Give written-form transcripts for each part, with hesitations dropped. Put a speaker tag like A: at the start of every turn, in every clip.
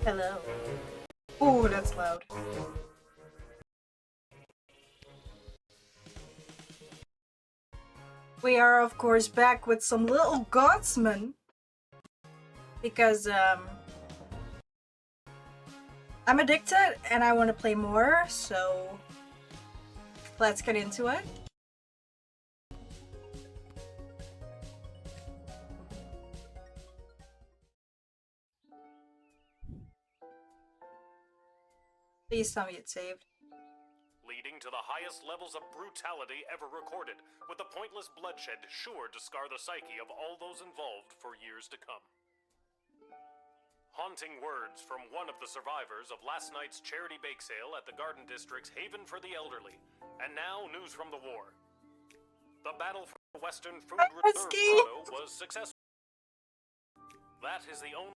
A: Hello. Ooh, that's loud. We are, of course, back with some Lil Guardsman. Because, I'm addicted and I want to play more, so let's get into it. Please tell me it's saved.
B: Leading to the highest levels of brutality ever recorded, with the pointless bloodshed sure to scar the psyche of all those involved for years to come. Haunting words from one of the survivors of last night's charity bake sale at the Garden District's Haven for the Elderly. And now, news from the war. The battle for the Western Food Reserve Grotto was successful. That is the only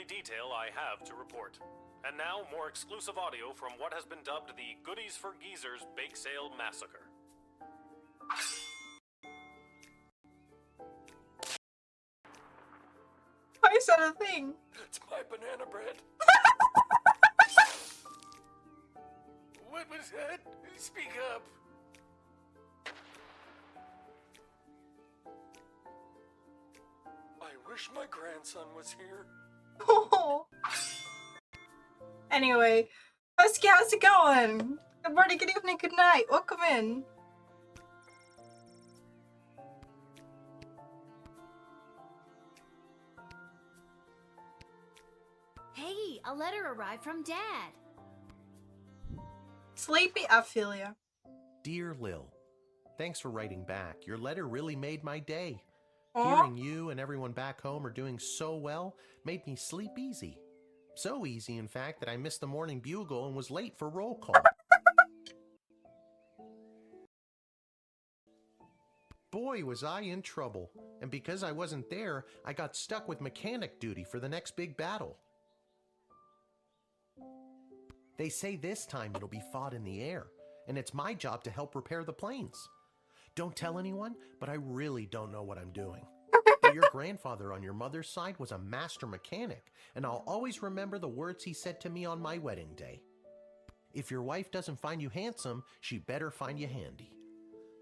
B: detail I have to report. And now, more exclusive audio from what has been dubbed the Goodies for Geezers Bake Sale Massacre.
A: Why is that a thing?
B: It's my banana bread. What was that? Speak up. I wish my grandson was here.
A: Oh. Anyway, Husky, how's it going? Good morning, good evening, good night. Welcome in.
C: Hey, a letter arrived from Dad.
A: Sleepy, I feel ya.
D: Dear Lil, thanks for writing back. Your letter really made my day.
A: Aw.
D: Hearing you and everyone back home are doing so well made me sleep easy. So easy, in fact, that I missed the morning bugle and was late for roll call. Boy, was I in trouble. And because I wasn't there, I got stuck with mechanic duty for the next big battle. They say this time it'll be fought in the air, and it's my job to help repair the planes. Don't tell anyone, but I really don't know what I'm doing. But your grandfather on your mother's side was a master mechanic, and I'll always remember the words he said to me on my wedding day. If your wife doesn't find you handsome, she better find you handy.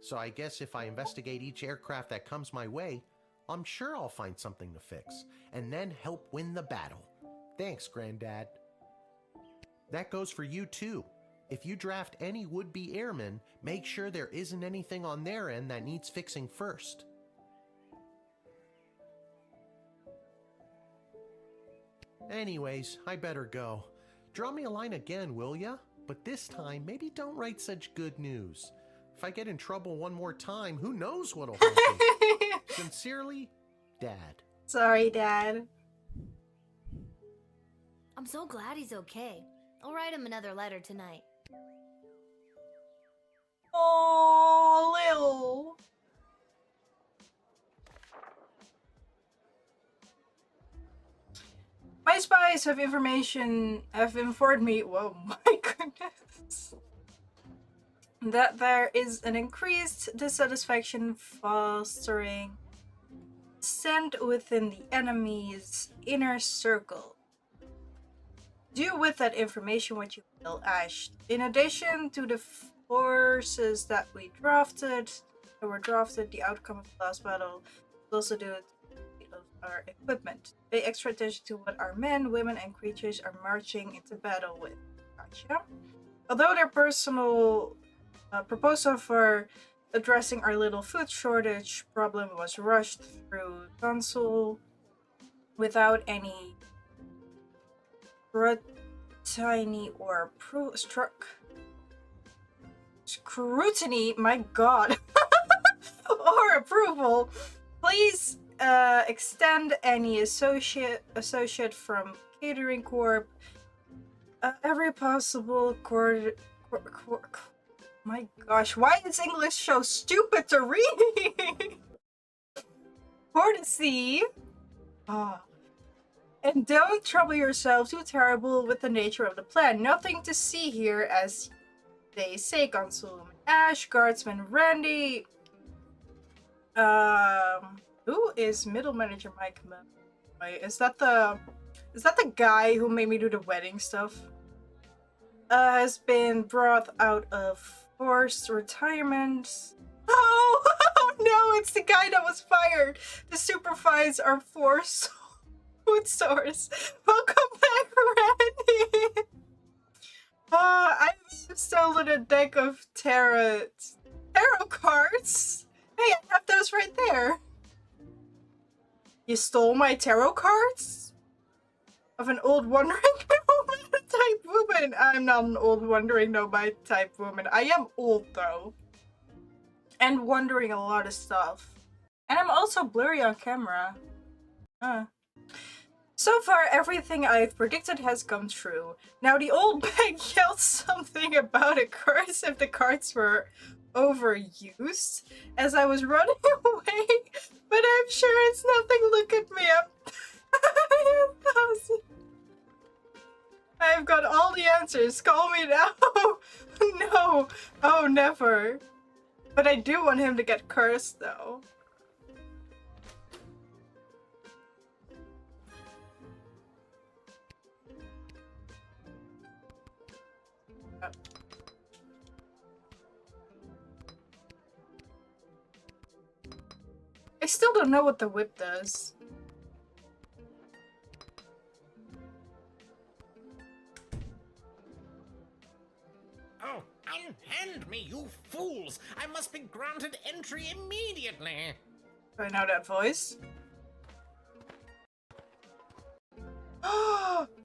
D: So I guess if I investigate each aircraft that comes my way, I'm sure I'll find something to fix, and then help win the battle. Thanks, Granddad. That goes for you too. If you draft any would-be airmen, make sure there isn't anything on their end that needs fixing first. Anyways, I better go. Draw me a line again, will ya? But this time, maybe don't write such good news. If I get in trouble one more time, who knows what'll happen? Sincerely, Dad.
A: Sorry, Dad.
C: I'm so glad he's okay. I'll write him another letter tonight.
A: Oh, Lil. My spies have informed me, whoa, my goodness, that there is an increased dissatisfaction fostering dissent within the enemy's inner circle. Do with that information what you will, Ash. In addition to the forces that were drafted, the outcome of the last battle will also do it of our equipment. Pay extra attention to what our men, women, and creatures are marching into battle with. Gotcha. Although their personal proposal for addressing our little food shortage problem was rushed through council without any scrutiny or scrutiny, my god, or approval, please extend any associate from Catering Corp every possible my gosh, why is English so stupid to read? Courtesy. And don't trouble yourself too terrible with the nature of the plan. Nothing to see here, as they say, Consul. Ash, Guardsman, Randy. Who is Middle Manager Mike? Wait, is that the guy who made me do the wedding stuff? Has been brought out of forced retirement. Oh, oh no, it's the guy that was fired to supervise our forced food source. Welcome back, Randy. I've stolen a deck of tarot cards. Hey, I have those right there. You stole my tarot cards? Of an old wandering nomad type woman. I'm not an old wandering nomad type woman. I am old though. And wondering a lot of stuff. And I'm also blurry on camera. So far, everything I've predicted has come true. Now the old bag yelled something about a curse if the cards were overused as I was running away, but I'm sure it's nothing. Look at me, I've got all the answers. Call me now. No. Oh, never. But I do want him to get cursed, though. I still don't know what the whip does.
E: Oh, unhand me, you fools! I must be granted entry immediately!
A: Do I know that voice?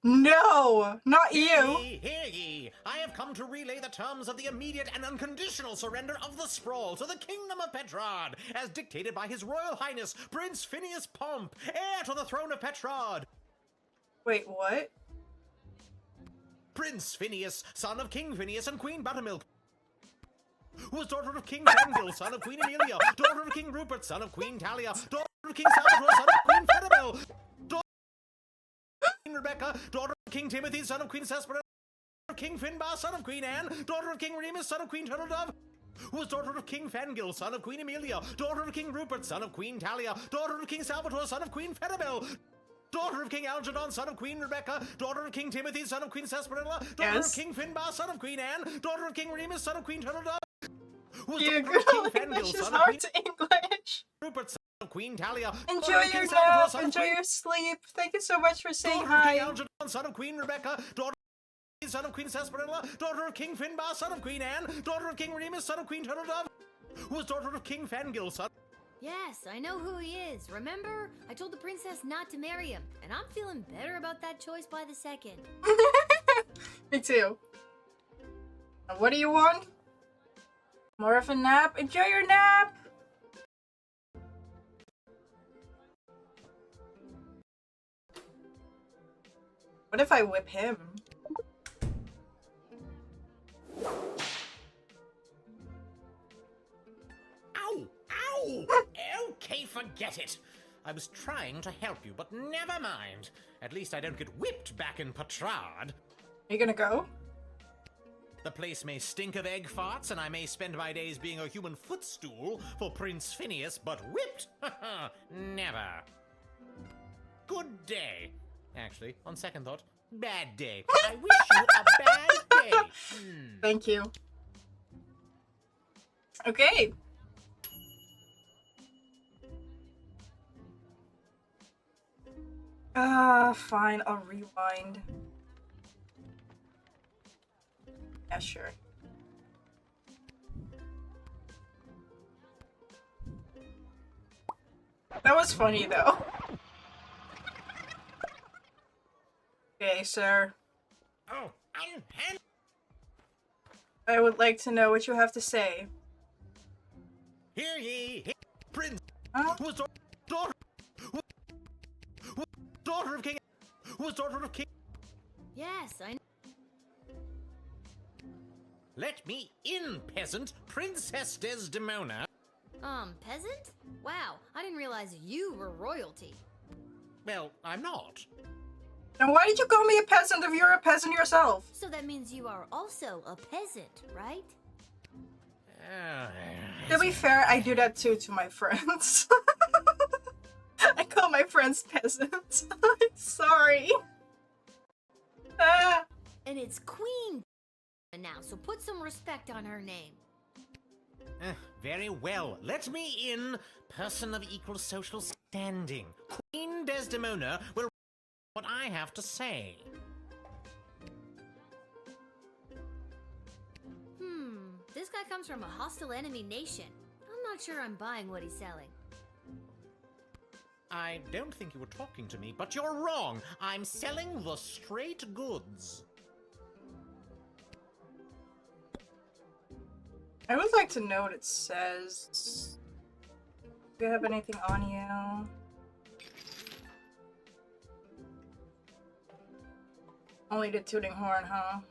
A: No! Not you!
E: Hear ye! I have come to relay the terms of the immediate and unconditional surrender of the sprawl to the Kingdom of Petrod, as dictated by His Royal Highness, Prince Phineas Pomp, heir to the throne of Petrod!
A: Wait, what?
E: Prince Phineas, son of King Phineas and Queen Buttermilk, who was daughter of King Fangil, son of Queen Amelia, daughter of King Rupert, son of Queen Talia, daughter of King Salvatore, son of Queen Fedibel, daughter of Queen Rebecca, daughter of King Timothy, son of Queen Cesperin, daughter of King Finbar, son of Queen Anne, daughter of King Remus, son of Queen Turtledove, who was daughter of King Fangil, son of Queen Amelia, daughter of King Rupert, son of Queen Talia, daughter of King Salvatore, son of Queen Fedibel, daughter of King Algernon, son of Queen Rebecca, daughter of King Timothy, son of Queen Cesperilla, daughter of King Finbar, son of Queen Anne, daughter of King Remus, son of Queen Turtledove, who was daughter of King Fangil, son of Queen
A: English.
E: Rupert, son of Queen Talia,
A: Enjoy
E: daughter of
A: your
E: King Salvatore,
A: nap,
E: son of
A: enjoy
E: Queen,
A: your sleep. Thank you so much for saying
E: daughter of King
A: hi.
E: Algernon, son of Queen Rebecca, daughter of King son of Queen Cesperilla, daughter of King Finbar, son of Queen Anne, daughter of King Remus, son of Queen Turtledove, who was daughter of King Fangil, son.
C: Yes, I know who he is. Remember? I told the princess not to marry him, and I'm feeling better about that choice by the second.
A: Me too. And what do you want? More of a nap? Enjoy your nap! What if I whip him?
E: Ow! Ow! Okay, forget it. I was trying to help you, but never mind. At least I don't get whipped back in Petrard.
A: Are you gonna go?
E: The place may stink of egg farts, and I may spend my days being a human footstool for Prince Phineas, but whipped? Never. Good day. Actually, on second thought, bad day. I wish you a bad day.
A: Thank you. Okay. Fine, I'll rewind. Yeah, sure. That was funny, though. Okay, sir.
E: Oh, unhand.
A: I would like to know what you have to say.
E: Hear ye, hear, Prince,
A: Huh?
E: who was daughter of King, who was daughter of King.
C: Yes, I know.
E: Let me in, peasant, Princess Desdemona.
C: Peasant? Wow, I didn't realize you were royalty.
E: Well, I'm not.
A: Now why did you call me a peasant if you're a peasant yourself?
C: So that means you are also a peasant, right?
A: To be fair, I do that too to my friends. I call my friends peasants. Sorry. Ah.
C: And it's Queen now, so put some respect on her name.
E: Very well. Let me in, person of equal social standing. Queen Desdemona will what I have to say.
C: This guy comes from a hostile enemy nation. I'm not sure I'm buying what he's selling.
E: I don't think you were talking to me, but you're wrong. I'm selling the straight goods.
A: I would like to know what it says. Do you have anything on you? Only the tooting horn, huh?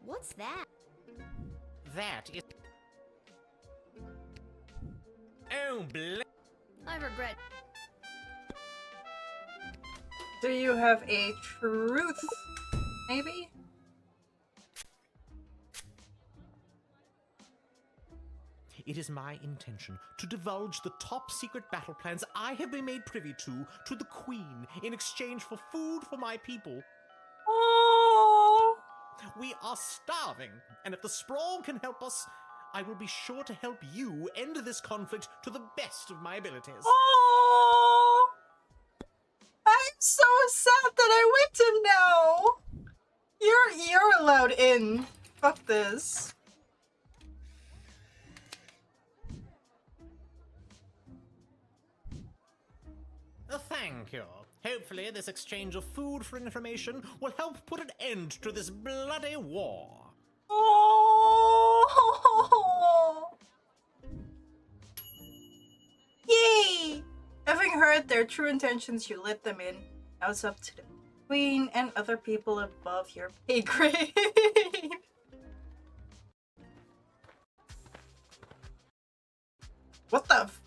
C: What's that?
E: That is... Oh,
C: I regret.
A: Do you have a truth? Maybe?
E: It is my intention to divulge the top secret battle plans I have been made privy to the Queen in exchange for food for my people.
A: Oh.
E: We are starving, and if the Sprawl can help us, I will be sure to help you end this conflict to the best of my abilities.
A: Oh. I'm so sad that I whipped him now. You're allowed in. Fuck this.
E: Thank you. Hopefully this exchange of food for information will help put an end to this bloody war.
A: Oh! Yay! Having heard their true intentions, you let them in. Now it's up to the Queen and other people above your pay grade. What the f-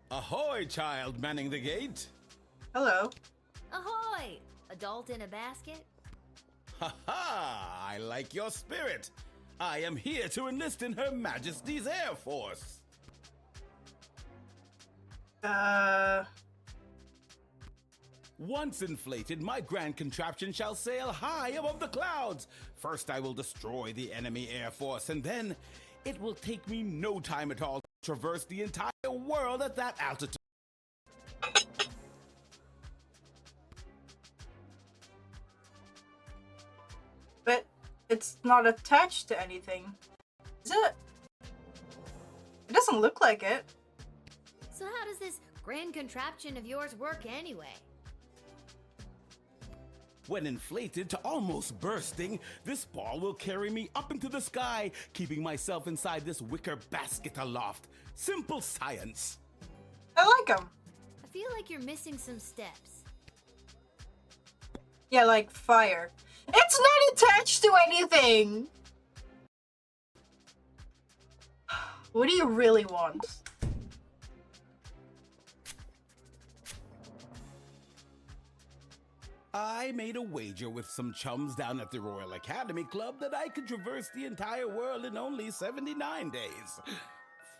F: Ahoy, child manning the gate.
A: Hello.
C: Ahoy! Adult in a basket?
F: Ha ha! I like your spirit. I am here to enlist in Her Majesty's Air Force. Once inflated, my grand contraption shall sail high above the clouds. First, I will destroy the enemy Air Force, and then it will take me no time at all to traverse the entire world at that altitude.
A: But it's not attached to anything. Is it? It doesn't look like it.
C: So how does this grand contraption of yours work anyway?
F: When inflated to almost bursting, this ball will carry me up into the sky, keeping myself inside this wicker basket aloft. Simple science.
A: I like them.
C: I feel like you're missing some steps.
A: Yeah, like fire. It's not attached to anything! What do you really want?
F: I made a wager with some chums down at the Royal Academy Club that I could traverse the entire world in only 79 days.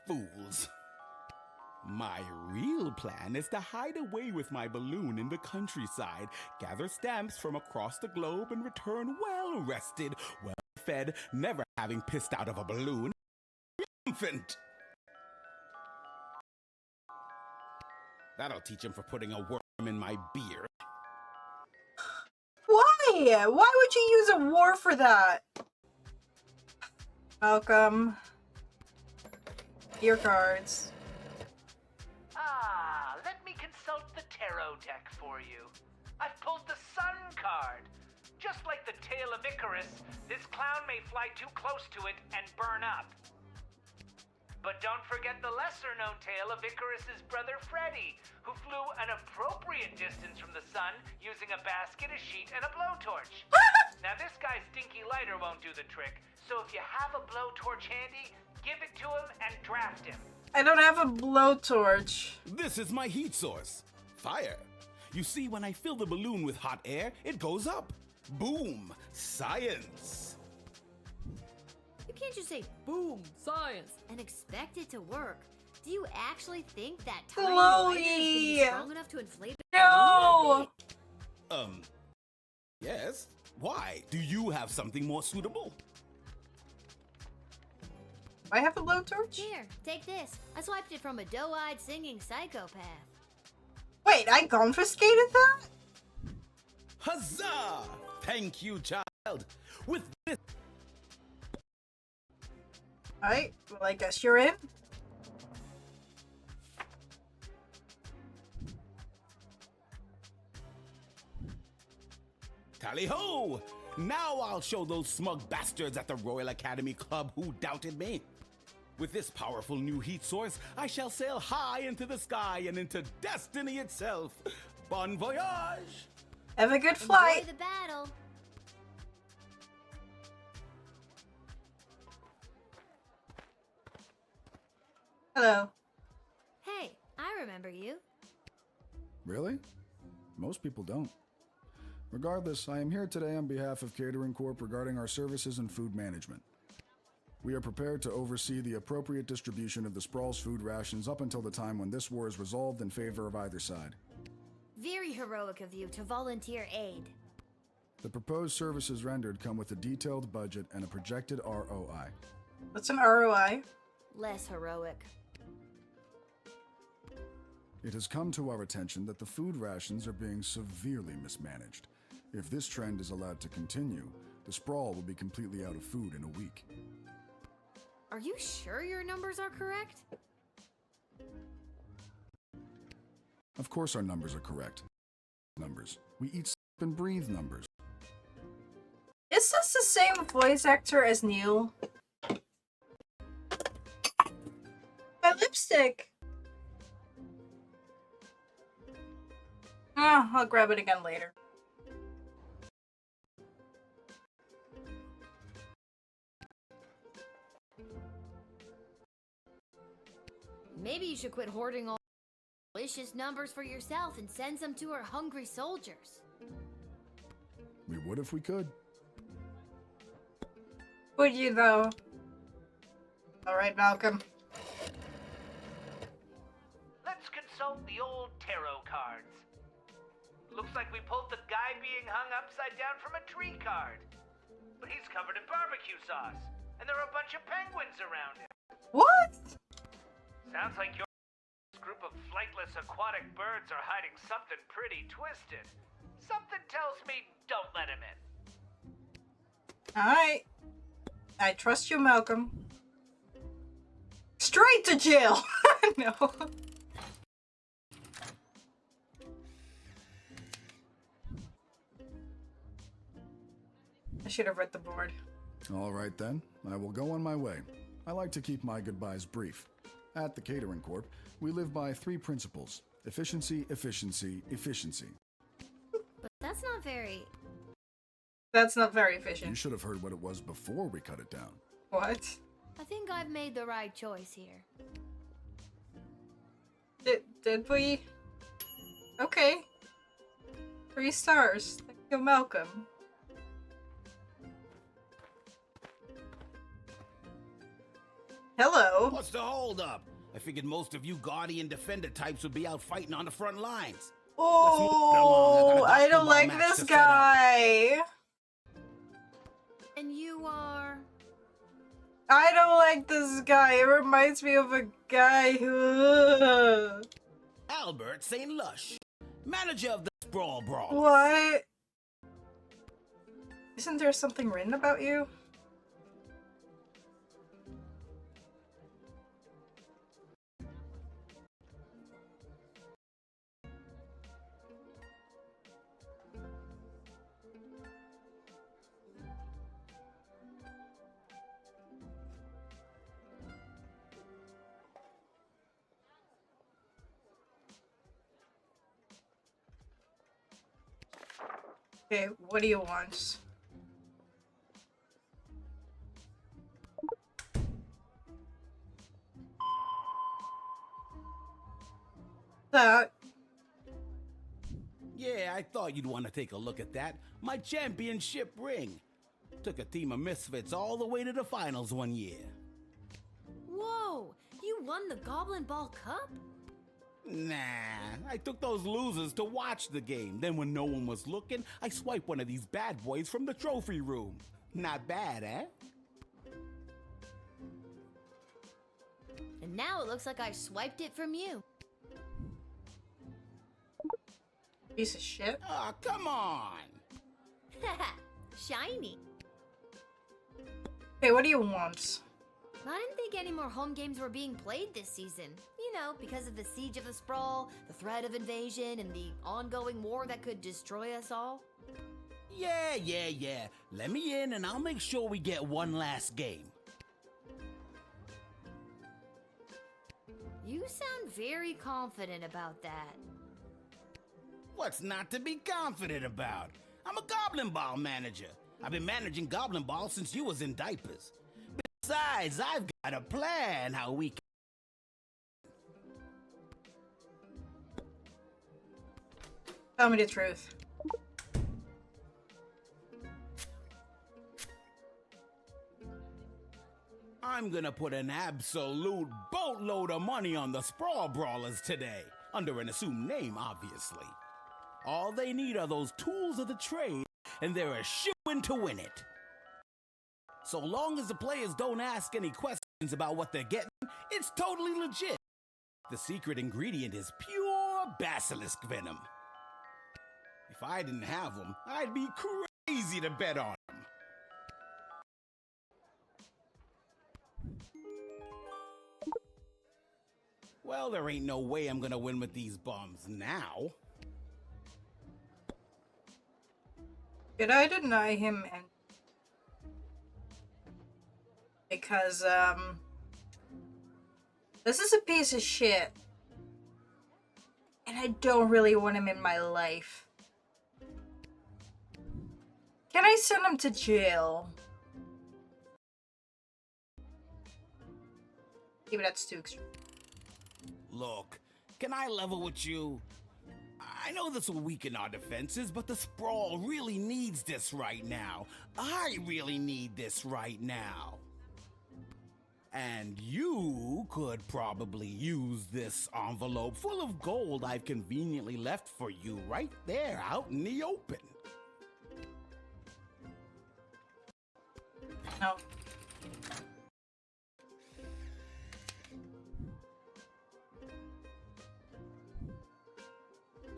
F: Fools. My real plan is to hide away with my balloon in the countryside, gather stamps from across the globe, and return well-rested, well-fed, never having pissed out of a balloon. Triumphant! That'll teach him for putting a worm in my beer.
A: Why? Why would you use a war for that? Welcome. Your cards.
G: Let me consult the tarot deck for you. I've pulled the Sun card. Just like the tale of Icarus, this clown may fly too close to it and burn up. But don't forget the lesser-known tale of Icarus's brother Freddy, who flew an appropriate distance from the sun using a basket, a sheet, and a blowtorch. Now this guy's stinky lighter won't do the trick, so if you have a blowtorch handy, give it to him and draft him.
A: I don't have a blowtorch.
F: This is my heat source. Fire. You see, when I fill the balloon with hot air, it goes up. Boom. Science.
C: You can't just say, boom, science, and expect it to work. Do you actually think that tiny lighter is gonna be
A: Chloe!
C: strong enough to inflate a
A: No!
C: balloon that
F: Yes? Why? Do you have something more suitable?
A: I have a blowtorch?
C: big? Here, take this. I swiped it from a doe-eyed singing psychopath.
A: Wait, I confiscated that?
F: Huzzah! Thank you, child. With this,
A: Alright, well, I guess you're in.
F: tally ho! Now I'll show those smug bastards at the Royal Academy Club who doubted me. With this powerful new heat source, I shall sail high into the sky and into destiny itself. Bon voyage!
A: Have a good
C: Enjoy
A: flight.
C: the battle.
A: Hello.
C: Hey, I remember you.
H: Really? Most people don't. Regardless, I am here today on behalf of Catering Corp regarding our services and food management. We are prepared to oversee the appropriate distribution of the Sprawl's food rations up until the time when this war is resolved in favor of either side.
C: Very heroic of you to volunteer aid.
H: The proposed services rendered come with a detailed budget and a projected ROI.
A: What's an ROI?
C: Less heroic.
H: It has come to our attention that the food rations are being severely mismanaged. If this trend is allowed to continue, the Sprawl will be completely out of food in a week.
C: Are you sure your numbers are correct?
H: Of course our numbers are correct. Numbers. We eat, sleep, and breathe numbers.
A: Is this the same voice actor as Neil? My lipstick! Oh, I'll grab it again later.
C: Maybe you should quit hoarding all delicious numbers for yourself and send some to our hungry soldiers.
H: We would if we could.
A: Would you though? Alright, Malcolm.
G: Let's consult the old tarot cards. Looks like we pulled the guy being hung upside down from a tree card. But he's covered in barbecue sauce, and there are a bunch of penguins around him.
A: What?
G: Sounds like your group of flightless aquatic birds are hiding something pretty twisted. Something tells me don't let him in.
A: Alright. I trust you, Malcolm. Straight to jail! No. I should have read the board.
H: All right then, I will go on my way. I like to keep my goodbyes brief. At the Catering Corp, we live by 3 principles: efficiency, efficiency, efficiency.
C: But that's not very...
A: That's not very
H: You
A: efficient.
H: should have heard what it was before we cut it down.
A: What?
C: I think I've made the right choice here.
A: Did we? Okay. 3 stars. Thank you, Malcolm. Hello.
F: What's the holdup? I figured most of you Guardian Defender types would be out fighting on the front lines.
A: Oh, I don't like
F: match
A: this
F: to set up.
A: guy.
C: And you are...
A: I don't like this guy. It reminds me of a guy who...
F: Albert St. Lush, manager of the Sprawl Brawl.
A: What? Isn't there something written about you? Okay, what do you want? That.
F: Yeah, I thought you'd want to take a look at that. My championship ring. Took a team of misfits all the way to the finals one year.
C: Whoa! You won the Goblin Ball Cup?
F: Nah, I took those losers to watch the game. Then when no one was looking, I swiped one of these bad boys from the trophy room. Not bad, eh?
C: And now it looks like I swiped it from you.
A: Piece of shit.
F: Aw, come on!
C: Shiny.
A: Hey, what do you want?
C: I didn't think any more home games were being played this season. You know, because of the Siege of the Sprawl, the threat of invasion, and the ongoing war that could destroy us all.
F: Yeah. Let me in and I'll make sure we get one last game.
C: You sound very confident about that.
F: What's not to be confident about? I'm a Goblin Ball manager. I've been managing Goblin Ball since you was in diapers. Besides, I've got a plan how we can...
A: Tell me the truth.
F: I'm gonna put an absolute boatload of money on the Sprawl Brawlers today. Under an assumed name, obviously. All they need are those tools of the trade, and they're a shoo-in to win it. So long as the players don't ask any questions about what they're getting, it's totally legit. The secret ingredient is pure basilisk venom. If I didn't have them, I'd be crazy to bet on them. Well, there ain't no way I'm gonna win with these bums now.
A: Did I deny him and because this is a piece of shit and I don't really want him in my life. Can I send him to jail? Maybe that's too extreme.
F: Look, can I level with you? I know this will weaken our defenses, but the Sprawl really needs this right now. I really need this right now. And you could probably use this envelope full of gold I've conveniently left for you right there out in the open.
A: No.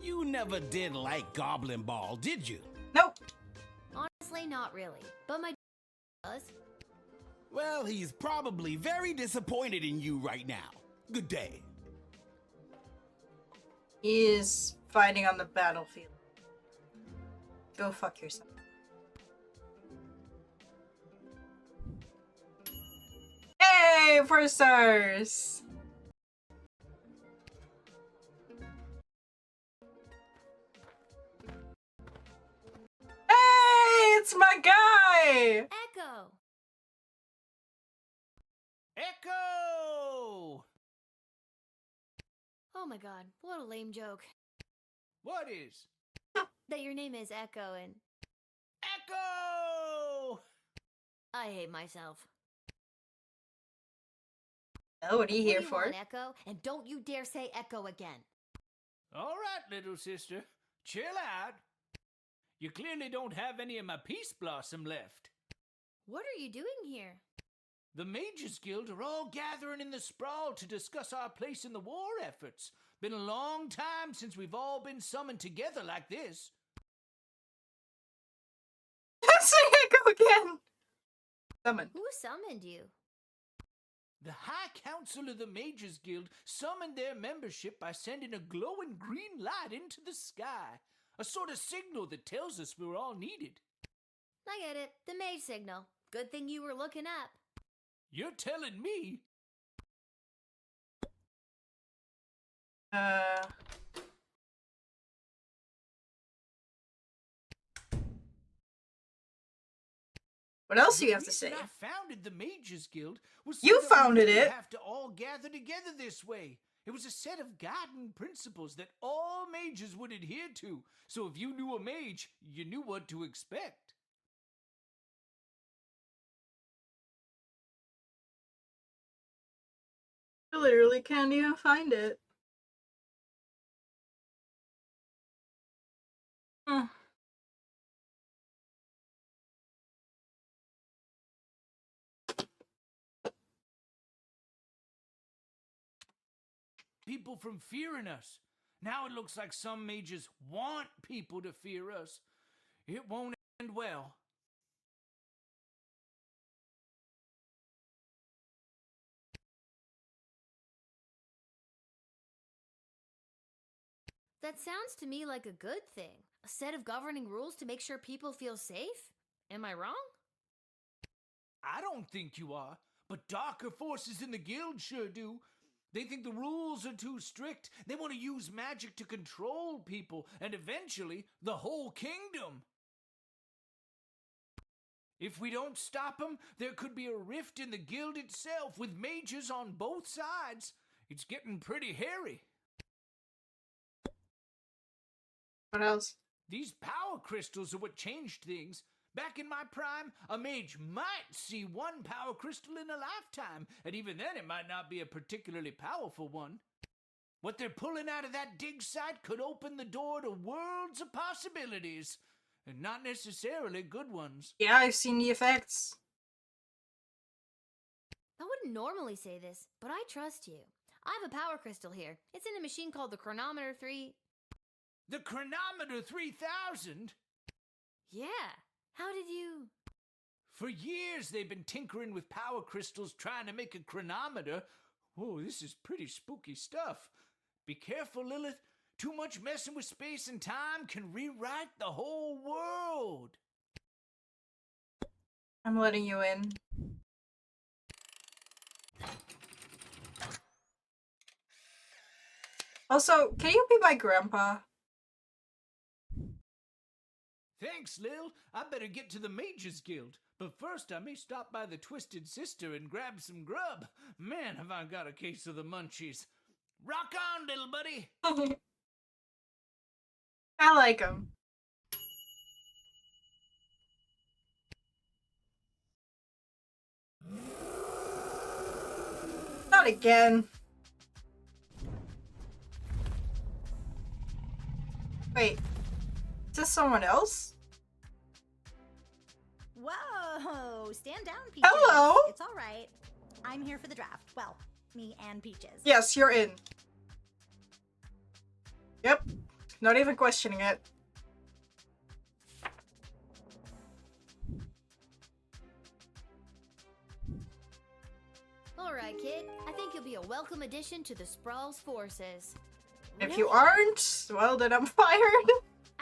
F: You never did like Goblin Ball, did you?
A: Nope.
C: Honestly, not really. But my does.
F: Well, he's probably very disappointed in you right now. Good day.
A: He is fighting on the battlefield. Go fuck yourself. Hey, 4 stars! Hey, it's my guy!
C: Echo!
E: Echo!
C: Oh my god, what a lame joke.
E: What is?
C: That your name is Echo and
E: Echo!
C: I hate myself.
A: Oh, what are you here
C: What do you
A: for?
C: want, Echo? And don't you dare say Echo again.
E: All right, little sister. Chill out. You clearly don't have any of my peace blossom left.
C: What are you doing here?
E: The Mages Guild are all gathering in the Sprawl to discuss our place in the war efforts. Been a long time since we've all been summoned together like this.
A: Say Echo again! Summon.
C: Who summoned you?
E: The High Council of the Mages Guild summoned their membership by sending a glowing green light into the sky. A sort of signal that tells us we're all needed.
C: I get it. The mage signal. Good thing you were looking up.
E: You're telling me?
A: What else do you have to
E: reason
A: say?
E: I founded the Mages Guild was so
A: You
E: that we
A: founded
E: didn't
A: it.
E: have to all gather together this way. It was a set of guiding principles that all mages would adhere to. So if you knew a mage, you knew what to expect.
A: I literally can't even find it. Hmm.
I: People from fearing us. Now it looks like some mages want people to fear us. It won't end well.
C: That sounds to me like a good thing. A set of governing rules to make sure people feel safe? Am I wrong?
I: I don't think you are, but darker forces in the guild sure do. They think the rules are too strict. They want to use magic to control people and eventually the whole kingdom. If we don't stop them, there could be a rift in the guild itself with mages on both sides. It's getting pretty hairy.
A: What else?
I: These power crystals are what changed things. Back in my prime, a mage might see one power crystal in a lifetime, and even then it might not be a particularly powerful one. What they're pulling out of that dig site could open the door to worlds of possibilities, and not necessarily good ones.
A: Yeah, I've seen the effects.
C: I wouldn't normally say this, but I trust you. I have a power crystal here. It's in a machine called the Chronometer 3.
I: The Chronometer 3000?
C: Yeah. How did you...
I: For years they've been tinkering with power crystals trying to make a chronometer. Oh, this is pretty spooky stuff. Be careful, Lilith. Too much messing with space and time can rewrite the whole world.
A: I'm letting you in. Also, can you be my grandpa?
I: Thanks, Lil. I better get to the Mages Guild. But first, I may stop by the Twisted Sister and grab some grub. Man, have I got a case of the munchies. Rock on, little buddy.
A: I like him. Not again. Wait. Is this someone else?
J: Whoa! Stand down, Peaches.
A: Hello?
J: It's all right. I'm here for the draft. Well, me and Peaches.
A: Yes, you're in. Yep. Not even questioning it.
C: Alright, kid. I think you'll be a welcome addition to the Sprawl's forces.
A: If you aren't, well, then I'm fired.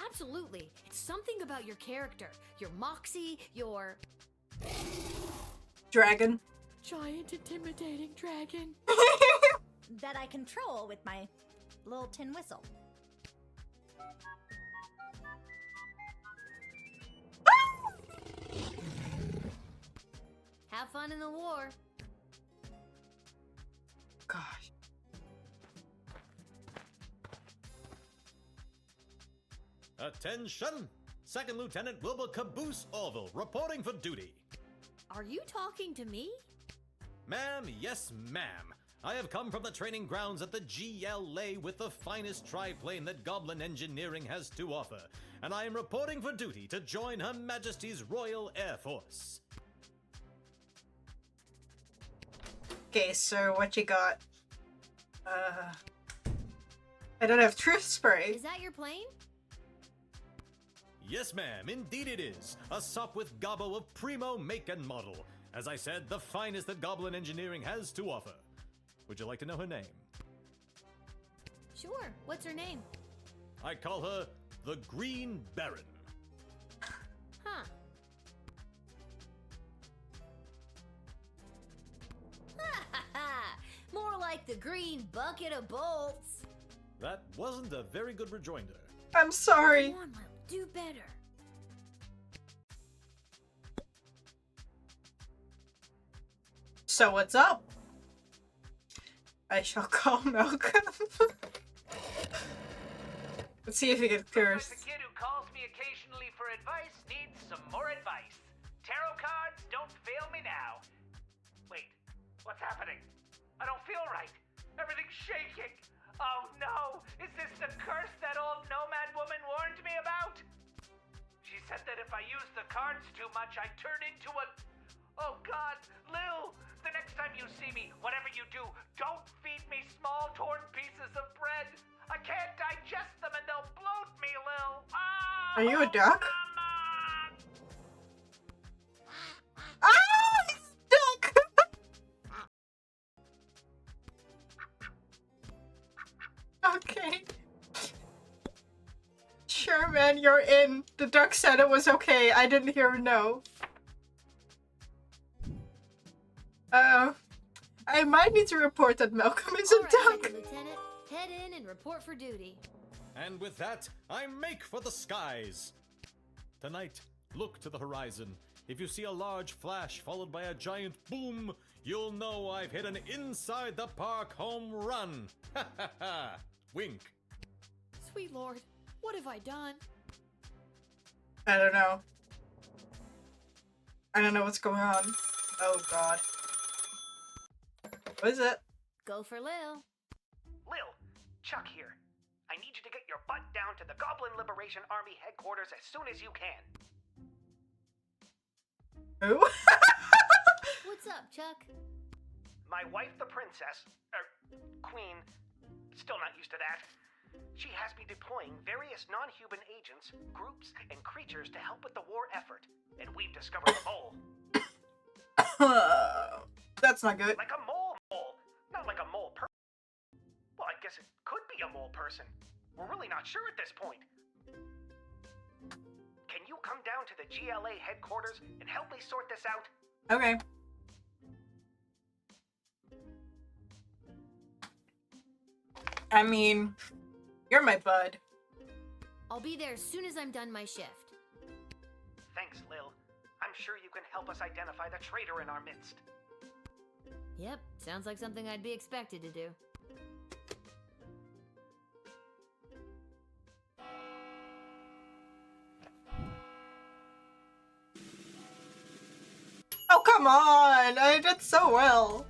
C: Absolutely. It's something about your character. Your moxie, your...
A: Dragon.
C: giant intimidating dragon.
J: That I control with my little tin whistle.
C: Have fun in the war.
A: Gosh.
E: Attention! Second Lieutenant Wilbur Caboose Orville, reporting for duty.
C: Are you talking to me?
E: Ma'am, yes ma'am. I have come from the training grounds at the GLA with the finest triplane that Goblin Engineering has to offer, and I am reporting for duty to join Her Majesty's Royal Air Force.
A: Okay, sir, what you got? I don't have truth spray.
C: Is that your plane?
E: Yes ma'am, indeed it is. A SOP with Gobbo of primo make and model. As I said, the finest that Goblin Engineering has to offer. Would you like to know her name?
C: Sure. What's her name?
E: I call her the Green Baron.
C: Huh. More like the green bucket of bolts.
E: That wasn't a very good rejoinder.
A: I'm sorry.
C: Come on, Lil, do better.
A: So what's up? I shall call Malcolm. Let's see if he gets curious.
G: The kid who calls me occasionally for advice needs some more advice. Tarot cards, don't fail me now. Wait, what's happening? I don't feel right. Everything's shaking. Oh no! Is this the curse that old nomad woman warned me about? She said that if I use the cards too much, I turn into a... Oh God, Lil! The next time you see me, whatever you do, don't feed me small torn pieces of bread. I can't digest them and they'll bloat me, Lil. Ah,
A: Are you a duck?
G: Mama!
A: Ah! He's a duck! Okay. Sure, man, you're in. The duck said it was okay. I didn't hear a no. I might need to report that Malcolm is a
C: All right,
A: duck.
C: Second Lieutenant, head in and report for duty.
E: And with that, I make for the skies. Tonight, look to the horizon. If you see a large flash followed by a giant boom, you'll know I've hit an inside the park home run. Ha ha ha. Wink.
C: Sweet Lord, what have I done?
A: I don't know. I don't know what's going on. Oh God. What is it?
C: Go for Lil.
G: Lil, Chuck here. I need you to get your butt down to the Goblin Liberation Army headquarters as soon as you can.
A: Who?
C: What's up, Chuck?
G: My wife, the princess, queen, still not used to that. She has me deploying various non-human agents, groups, and creatures to help with the war effort. And we've discovered a mole.
A: That's not good.
G: Like a mole. Not like a mole person. Well, I guess it could be a mole person. We're really not sure at this point. Can you come down to the GLA headquarters and help me sort this out?
A: Okay. I mean, you're my bud.
C: I'll be there as soon as I'm done my shift.
G: Thanks, Lil. I'm sure you can help us identify the traitor in our midst.
C: Yep, sounds like something I'd be expected to do.
A: Oh, come on! I did so well.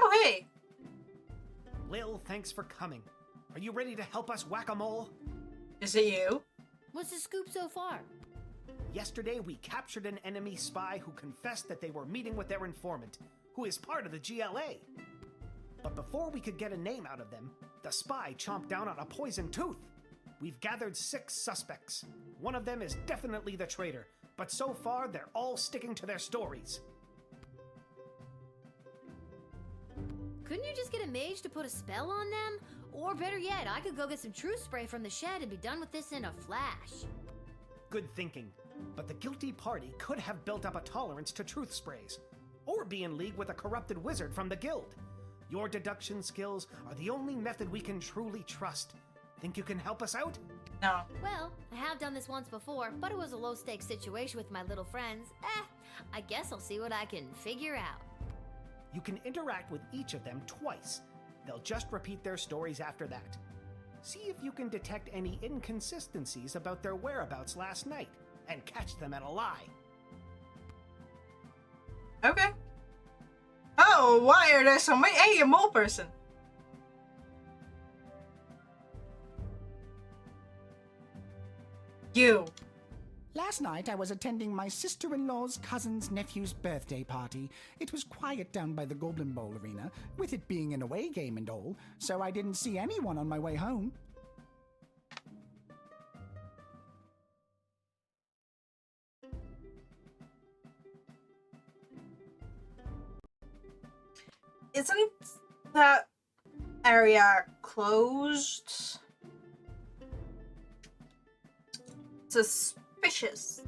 A: Oh, hey!
G: Lil, thanks for coming. Are you ready to help us whack-a-mole?
A: Is it you?
C: What's the scoop so far?
G: Yesterday, we captured an enemy spy who confessed that they were meeting with their informant, who is part of the GLA. But before we could get a name out of them, the spy chomped down on a poisoned tooth. We've gathered 6 suspects. One of them is definitely the traitor, but so far they're all sticking to their stories.
C: Couldn't you just get a mage to put a spell on them? Or better yet, I could go get some truth spray from the shed and be done with this in a flash.
G: Good thinking, but the guilty party could have built up a tolerance to truth sprays, or be in league with a corrupted wizard from the guild. Your deduction skills are the only method we can truly trust. Think you can help us out?
A: No.
C: Well, I have done this once before, but it was a low-stakes situation with my little friends. I guess I'll see what I can figure out.
G: You can interact with each of them twice. They'll just repeat their stories after that. See if you can detect any inconsistencies about their whereabouts last night, and catch them at a lie.
A: Okay. Oh, why are there so many? Hey, a mole person. You.
K: Last night I was attending my sister-in-law's cousin's nephew's birthday party. It was quiet down by the Goblin Bowl arena, with it being an away game and all, so I didn't see anyone on my way home.
A: Isn't that area closed? Suspicious.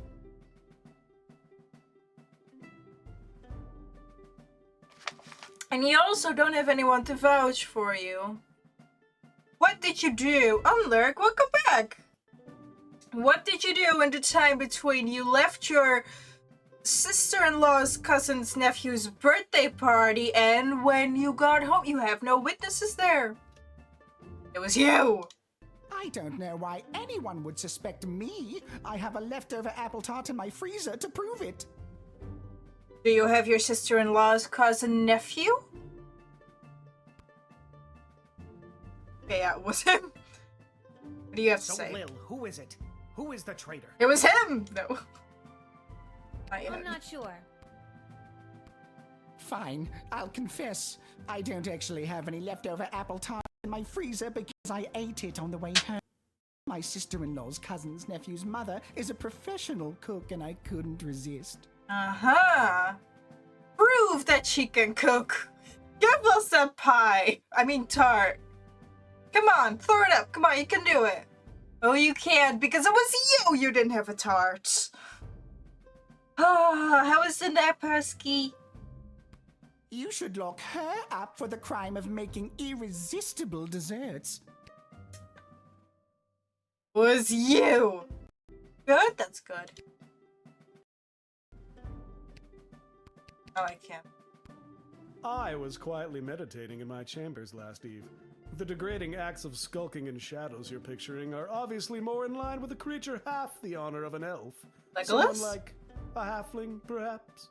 A: And you also don't have anyone to vouch for you. What did you do? Unlurk, welcome back! What did you do in the time between you left your sister-in-law's cousin's nephew's birthday party, and when you got home, you have no witnesses there. It was you.
K: I don't know why anyone would suspect me. I have a leftover apple tart in my freezer to prove it.
A: Do you have your sister-in-law's cousin nephew? Okay, yeah, it was him. What do you have to say?
E: Lil, who is it? Who is the traitor?
A: It was him! No.
C: I'm not sure.
K: Fine, I'll confess. I don't actually have any leftover apple tart in my freezer because I ate it on the way home. My sister-in-law's cousin's nephew's mother is a professional cook and I couldn't resist.
A: Uh-huh. Prove that she can cook. Give us that pie. I mean tart. Come on, throw it up. Come on, you can do it. Oh, you can't because it was you. You didn't have a tart. Ah, how was the nap, Husky?
K: You should lock her up for the crime of making irresistible desserts.
A: Was you. Good? That's good. Oh, I can't.
L: I was quietly meditating in my chambers last eve. The degrading acts of skulking and shadows you're picturing are obviously more in line with a creature half the honor of an elf.
A: Legolas?
L: Someone like a halfling, perhaps?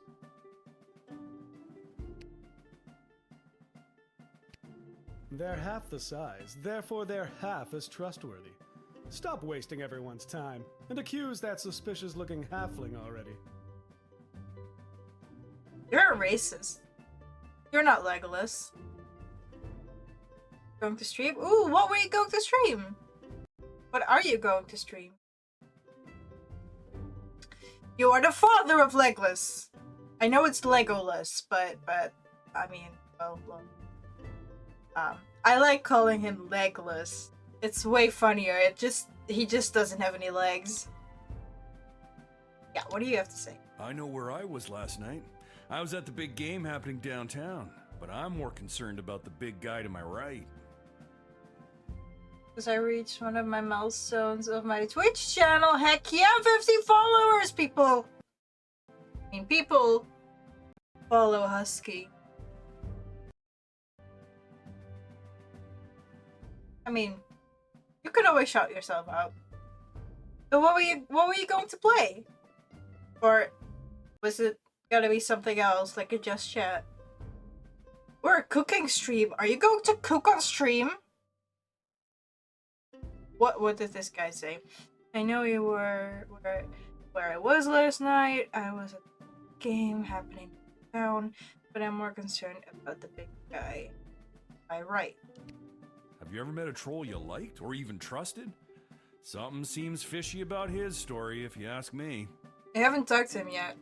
L: They're half the size, therefore they're half as trustworthy. Stop wasting everyone's time, and accuse that suspicious-looking halfling already.
A: You're a racist. You're not Legolas. Going to stream? Ooh, what were you going to stream? What are you going to stream? You are the father of Legolas. I know it's Legolas, but I mean, well. I like calling him Legless. It's way funnier. He just doesn't have any legs. Yeah, what do you have to say?
M: I know where I was last night. I was at the big game happening downtown, but I'm more concerned about the big guy to my right.
A: Because I reached one of my milestones of my Twitch channel. Heck yeah, 50 followers, people! I mean, people follow Husky. I mean, you could always shout yourself out. So what were you going to play? Or was it gonna be something else, like a Just Chat? Or a cooking stream? Are you going to cook on stream? What did this guy say? I know you were where I was last night. I was at a game happening in town, but I'm more concerned about the big guy. Am I right?
M: Have you ever met a troll you liked or even trusted? Something seems fishy about his story, if you ask me.
A: I haven't talked to him yet.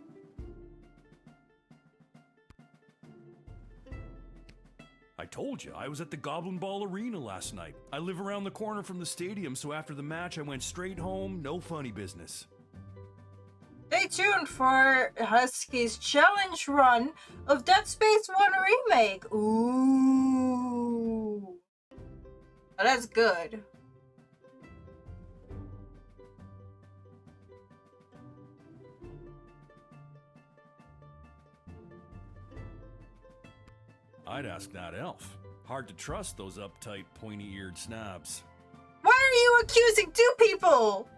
M: I told you, I was at the Goblin Ball Arena last night. I live around the corner from the stadium, so after the match I went straight home, no funny business.
A: Stay tuned for Husky's challenge run of Dead Space 1 Remake. Ooh. Oh, that's good.
M: I'd ask that elf. Hard to trust those uptight, pointy-eared snobs.
A: Why are you accusing two people?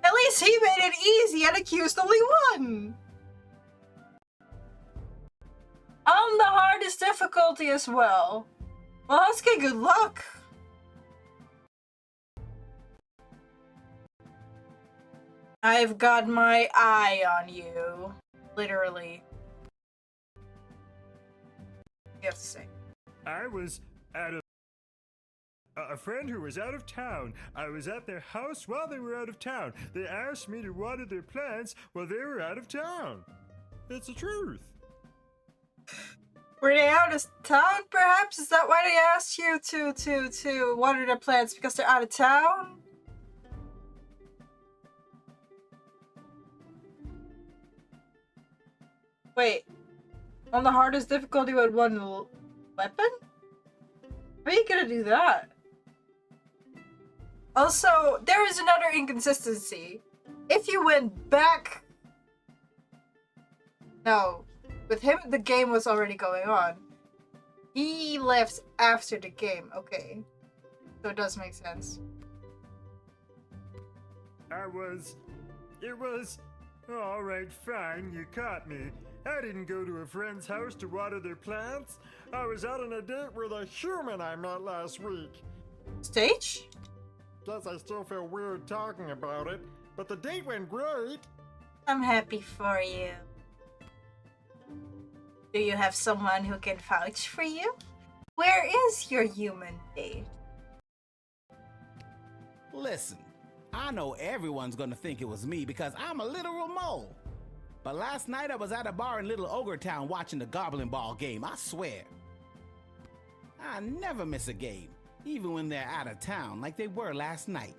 A: At least he made it easy and accused only one. On the hardest difficulty as well. Well, Husky, good luck. I've got my eye on you. Literally. You have to say.
N: I was at a friend who was out of town. I was at their house while they were out of town. They asked me to water their plants while they were out of town. It's the truth.
A: Were they out of town, perhaps? Is that why they asked you to water their plants? Because they're out of town? Wait. On the hardest difficulty with one weapon? How are you gonna do that? Also, there is another inconsistency. If you went back No, with him, the game was already going on. He left after the game. Okay, so it does make sense.
N: It was. Alright, fine, you caught me. I didn't go to a friend's house to water their plants. I was out on a date with a human I met last week.
A: Stage?
N: Guess I still feel weird talking about it, but the date went great.
A: I'm happy for you. Do you have someone who can vouch for you? Where is your human date?
F: Listen, I know everyone's gonna think it was me because I'm a literal mole. But last night I was at a bar in Little Ogre Town watching the Goblin Ball game, I swear. I never miss a game, even when they're out of town like they were last night.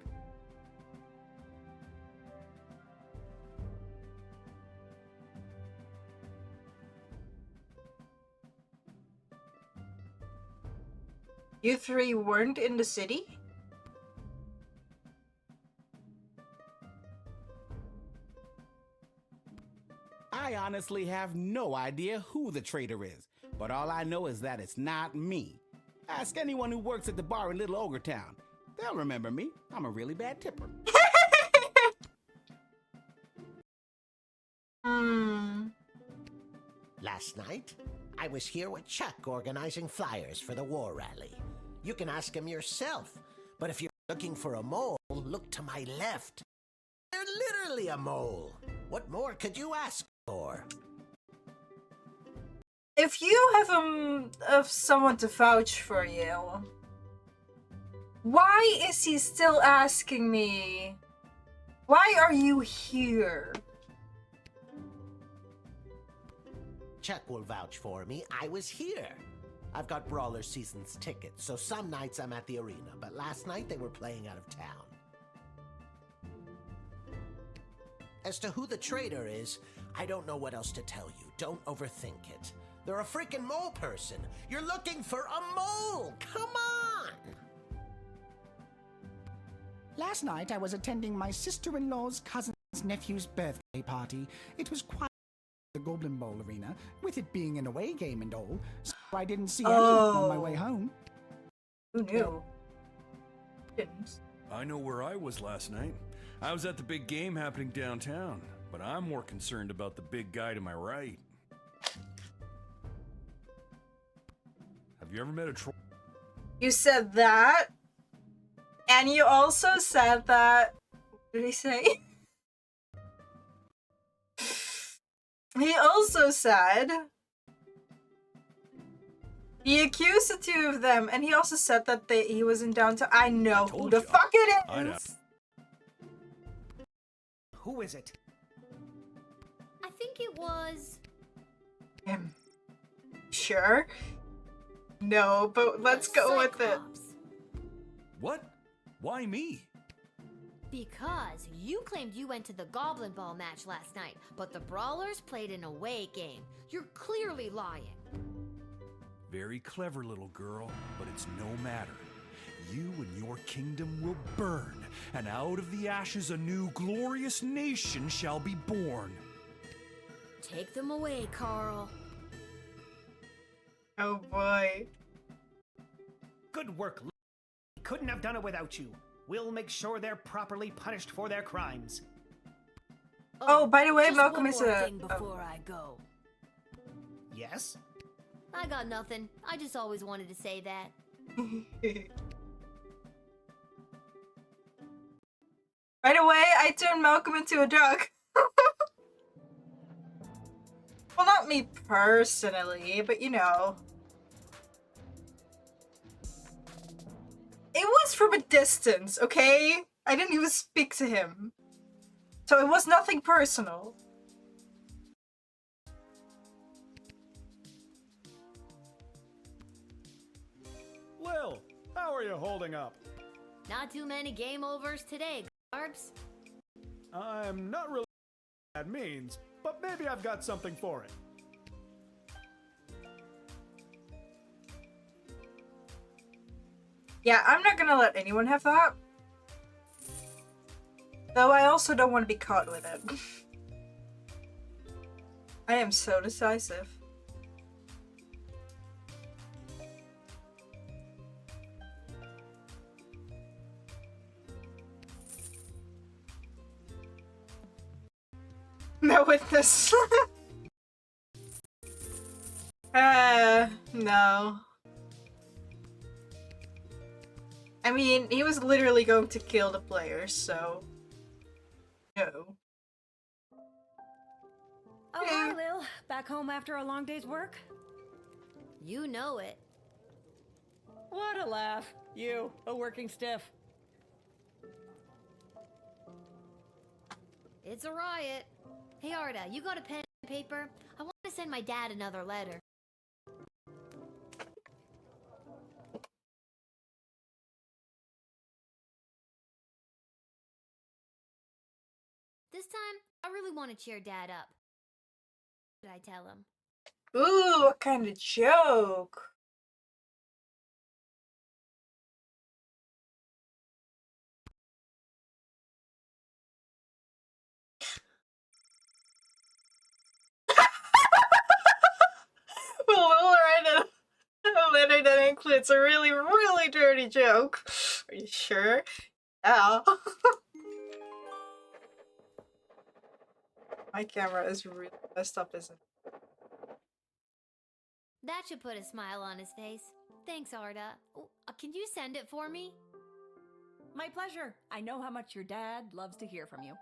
A: You three weren't in the city?
F: I honestly have no idea who the traitor is, but all I know is that it's not me. Ask anyone who works at the bar in Little Ogre Town. They'll remember me. I'm a really bad tipper.
D: Last night, I was here with Chuck organizing flyers for the war rally. You can ask him yourself, but if you're looking for a mole, look to my left. They're literally a mole. What more could you ask for?
A: If you have someone to vouch for you, why is he still asking me? Why are you here?
D: Chuck will vouch for me. I was here. I've got Brawler Seasons tickets, so some nights I'm at the arena, but last night they were playing out of town. As to who the traitor is, I don't know what else to tell you. Don't overthink it. They're a freaking mole person. You're looking for a mole! Come on!
K: Last night I was attending my sister-in-law's cousin's nephew's birthday party. It was quite the Goblin Bowl arena, with it being an away game and all, so I didn't see anyone on my way home.
A: Who knew? Didn't.
M: I know where I was last night. I was at the big game happening downtown, but I'm more concerned about the big guy to my right. Have you ever met a troll?
A: You said that, and you also said that. What did he say? He also said he accused the two of them, and he also said that he was in downtown. I know who the fuck it is.
O: Who is it?
C: I think it was
A: him. Sure. No, but let's go with it.
M: What? Why me?
C: Because you claimed you went to the Goblin Ball match last night, but the Brawlers played an away game. You're clearly lying.
M: Very clever, little girl, but it's no matter. You and your kingdom will burn, and out of the ashes a new glorious nation shall be born.
C: Take them away, Carl.
A: Oh boy.
O: Good work. We couldn't have done it without you. We'll make sure they're properly punished for their crimes.
A: Oh, by the way,
C: just
A: Malcolm
C: one
A: is
C: more
A: a.
C: thing before I go.
O: Yes?
C: I got nothing. I just always wanted to say that.
A: By the way, I turned Malcolm into a dog. Well, not me personally, but you know. It was from a distance, okay? I didn't even speak to him. So it was nothing personal.
L: Lil, how are you holding up?
C: Not too many game overs today, Garbs.
L: I'm not really sure what that means, but maybe I've got something for it.
A: Yeah, I'm not gonna let anyone have that. Though I also don't want to be caught with it. I am so decisive. No witness. No. I mean, he was literally going to kill the players, so... No.
P: Oh, hi, Lil. Back home after a long day's work?
C: You know it.
P: What a laugh. You, a working stiff.
C: It's a riot. Hey, Arda, you got a pen and paper? I want to send my dad another letter. This time, I really want to cheer Dad up. What did I tell him?
A: Ooh, what kind of joke? Well, a letter that includes a really, really dirty joke. Are you sure? Yeah. My camera is really messed up, isn't it?
C: That should put a smile on his face. Thanks, Arda. Oh, can you send it for me?
P: My pleasure. I know how much your dad loves to hear from you.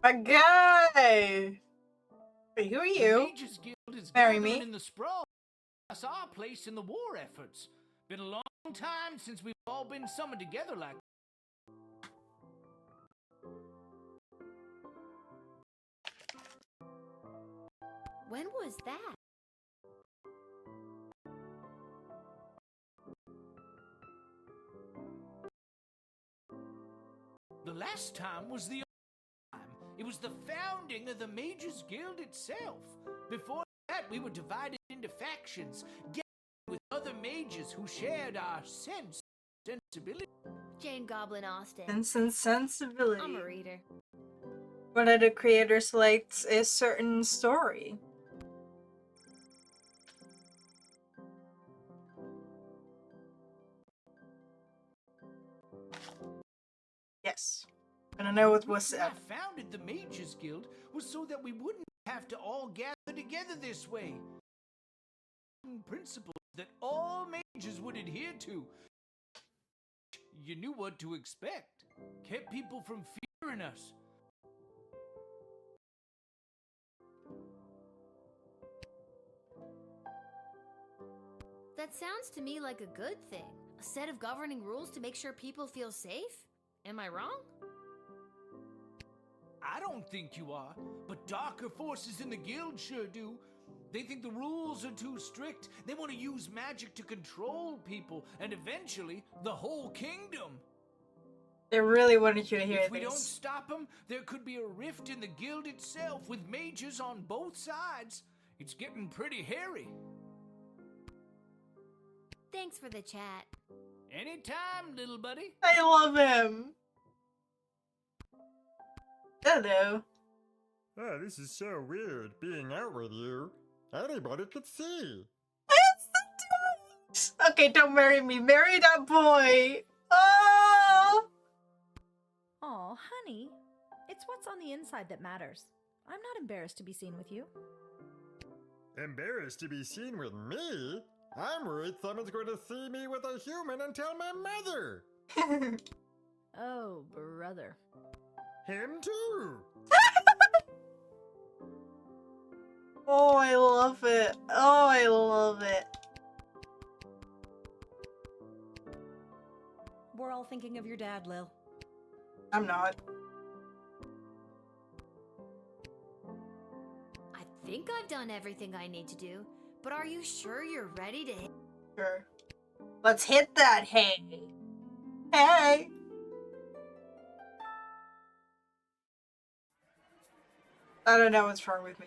A: My guy! Wait, who are
I: The
A: you?
I: Mages Guild is
A: Marry
I: gathering
A: me?
I: in the sprawl. That's our place in the war efforts. Been a long time since we've all been summoned together like.
C: When was that?
I: The last time was the time. It was the founding of the Mages Guild itself. Before that, we were divided into factions, gathering with other mages who shared our sensibility.
C: Jane Goblin Austen.
A: Sense and sensibility.
C: I'm a reader.
A: One of the creators likes a certain story. Yes. I don't know what was
I: The
A: said.
I: reason I founded the Mages Guild was so that we wouldn't have to all gather together this way. Principles that all mages would adhere to. You knew what to expect. Kept people from fearing us.
C: That sounds to me like a good thing. A set of governing rules to make sure people feel safe? Am I wrong?
I: I don't think you are, but darker forces in the guild sure do. They think the rules are too strict. They want to use magic to control people, and eventually, the whole kingdom.
A: They really wanted you to hear
I: If we
A: this.
I: don't stop them, there could be a rift in the guild itself with mages on both sides. It's getting pretty hairy.
C: Thanks for the chat.
I: Anytime, little buddy.
A: I love him. Hello.
N: Oh, this is so weird, being out with you. Anybody could see.
A: Okay, don't marry me. Marry that boy. Oh!
J: Aw, honey. It's what's on the inside that matters. I'm not embarrassed to be seen with you.
N: Embarrassed to be seen with me? I'm worried someone's going to see me with a human and tell my mother.
J: Oh, brother.
N: Him too.
A: Oh, I love it. Oh, I love it.
P: We're all thinking of your dad, Lil.
A: I'm not.
C: I think I've done everything I need to do, but are you sure you're ready to hit?
A: Sure. Let's hit that hay. Hey. I don't know what's wrong with me.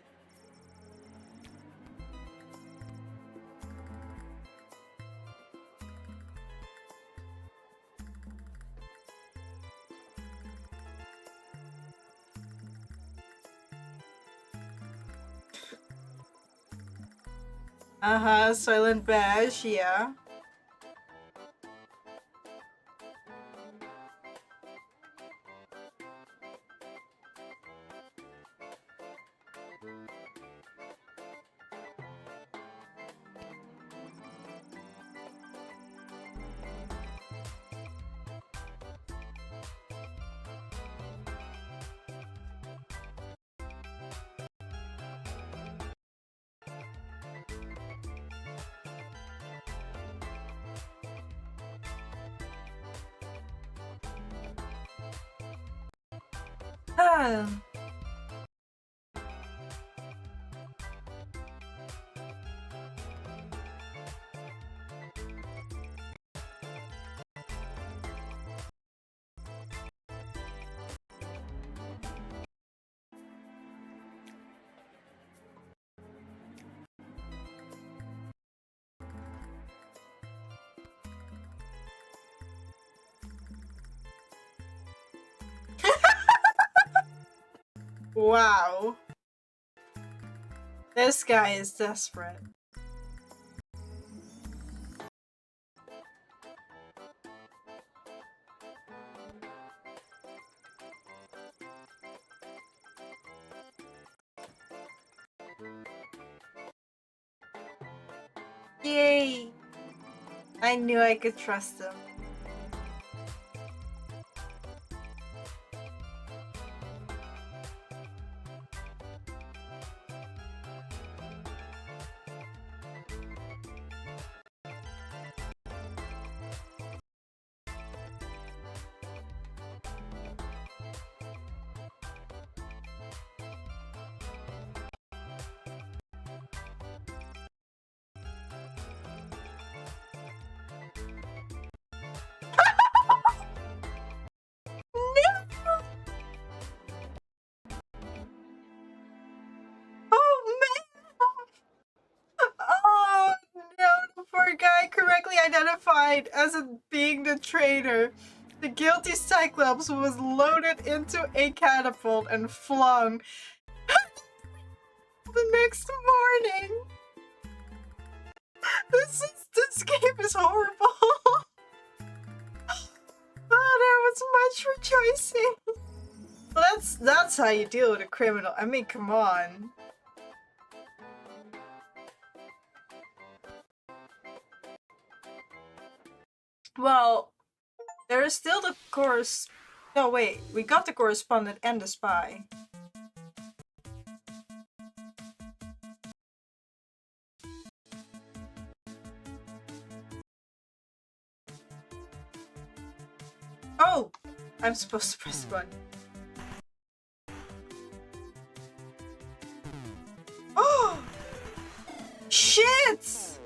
A: Silent Bash, yeah. Ah. Wow. This guy is desperate. Yay! I knew I could trust him. Oh man! Oh no, the poor guy correctly identified as being the traitor. The guilty Cyclops was loaded into a catapult and flung the next morning. This game is horrible. Oh, there was much rejoicing. Well, that's how you deal with a criminal. I mean, come on. Well, there is still the course. No, wait. We got the correspondent and the spy. Oh! I'm supposed to press the button. Oh! Shit!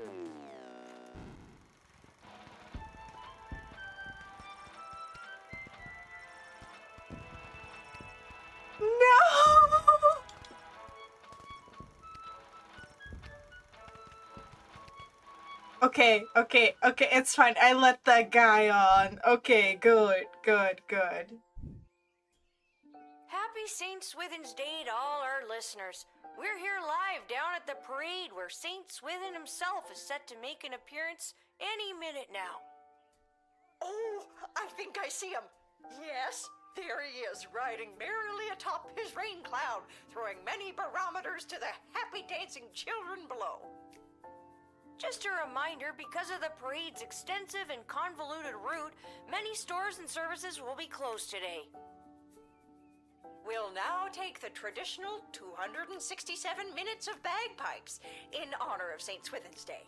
A: No! Okay, it's fine. I let that guy on. Okay, good.
Q: Happy St. Swithin's Day to all our listeners. We're here live down at the parade where St. Swithin himself is set to make an appearance any minute now.
R: Oh, I think I see him. Yes, there he is, riding merrily atop his rain cloud, throwing many barometers to the happy dancing children below.
Q: Just a reminder, because of the parade's extensive and convoluted route, many stores and services will be closed today.
R: We'll now take the traditional 267 minutes of bagpipes in honor of St. Swithin's Day.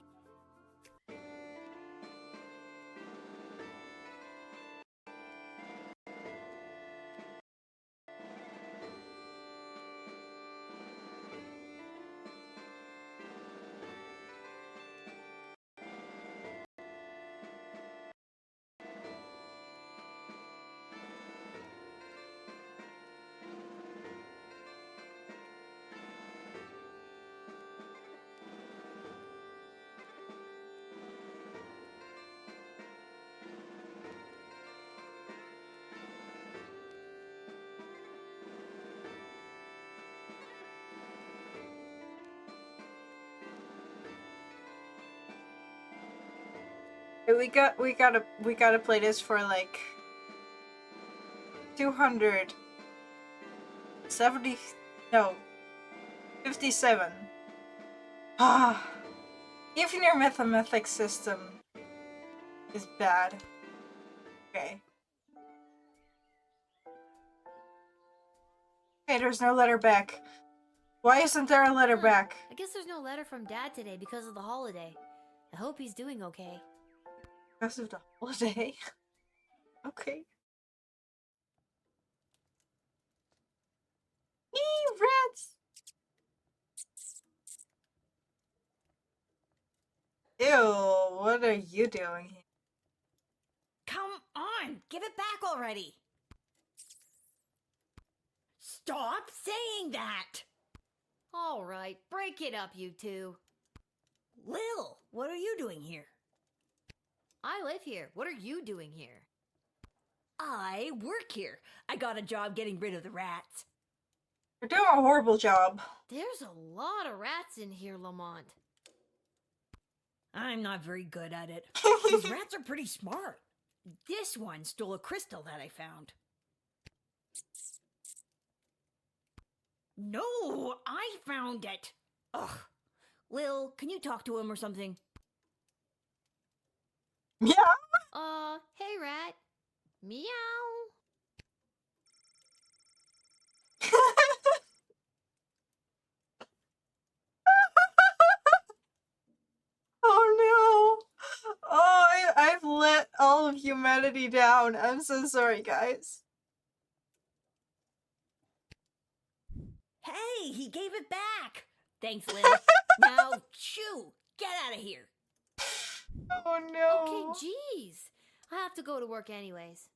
A: We gotta play this for like 270, no, 57. Ah, even your mathematics system is bad. Okay. Okay, there's no letter back. Why isn't there a letter back?
C: I guess there's no letter from Dad today because of the holiday. I hope he's doing okay.
A: Because of the holiday? Okay. Rats! Ew, what are you doing here?
P: Come on, give it back already. Stop saying that.
C: All right, break it up, you two.
P: Lil, what are you doing here?
C: I live here. What are you doing here?
P: I work here. I got a job getting rid of the rats.
A: You're doing a horrible job.
C: There's a lot of rats in here, Lamont.
P: I'm not very good at it. These rats are pretty smart. This one stole a crystal that I found. No, I found it. Ugh. Lil, can you talk to him or something?
A: Yeah?
C: Hey, rat. Meow.
A: Oh no! Oh, I've let all of humanity down. I'm so sorry, guys.
P: Hey, he gave it back. Thanks, Lil. Now, shoo, get out of here.
A: Oh no.
C: Okay, jeez. I have to go to work anyways.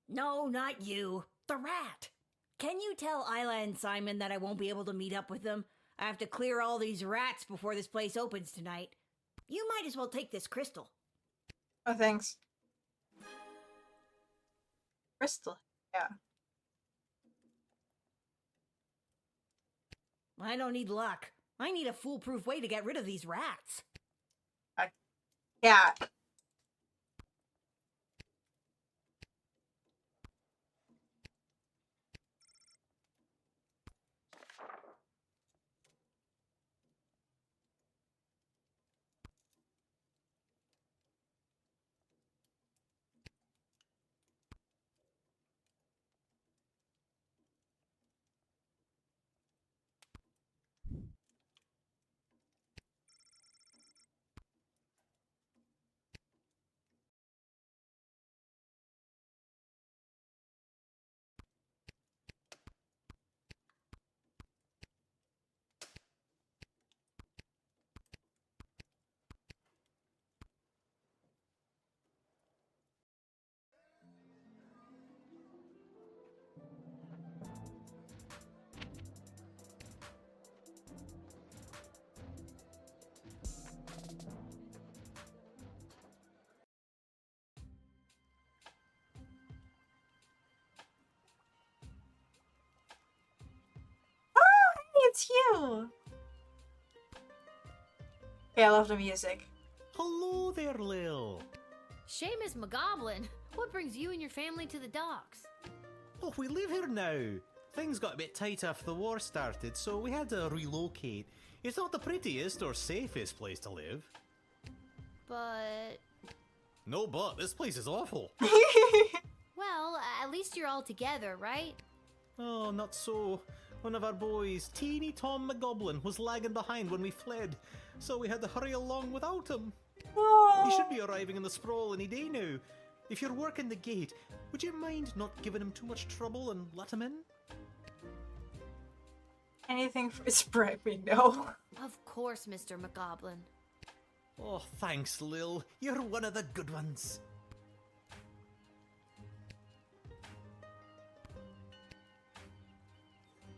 P: No, not you. The rat. Can you tell Isla and Simon that I won't be able to meet up with them? I have to clear all these rats before this place opens tonight. You might as well take this crystal.
A: Oh, thanks. Crystal. Yeah.
P: I don't need luck. I need a foolproof way to get rid of these rats.
A: Yeah. It's you! Okay, I love the music.
E: Hello there, Lil.
C: Seamus McGoblin, what brings you and your family to the docks?
E: Oh, we live here now. Things got a bit tight after the war started, so we had to relocate. It's not the prettiest or safest place to live.
C: But...
E: No, but this place is awful.
C: Well, at least you're all together, right?
E: Oh, not so. One of our boys, teeny Tom McGoblin, was lagging behind when we fled, so we had to hurry along without him. He should be arriving in the sprawl any day now. If you're working the gate, would you mind not giving him too much trouble and let him in?
A: Anything for Sprite, me no.
C: Of course, Mr. McGoblin.
E: Oh, thanks, Lil. You're one of the good ones.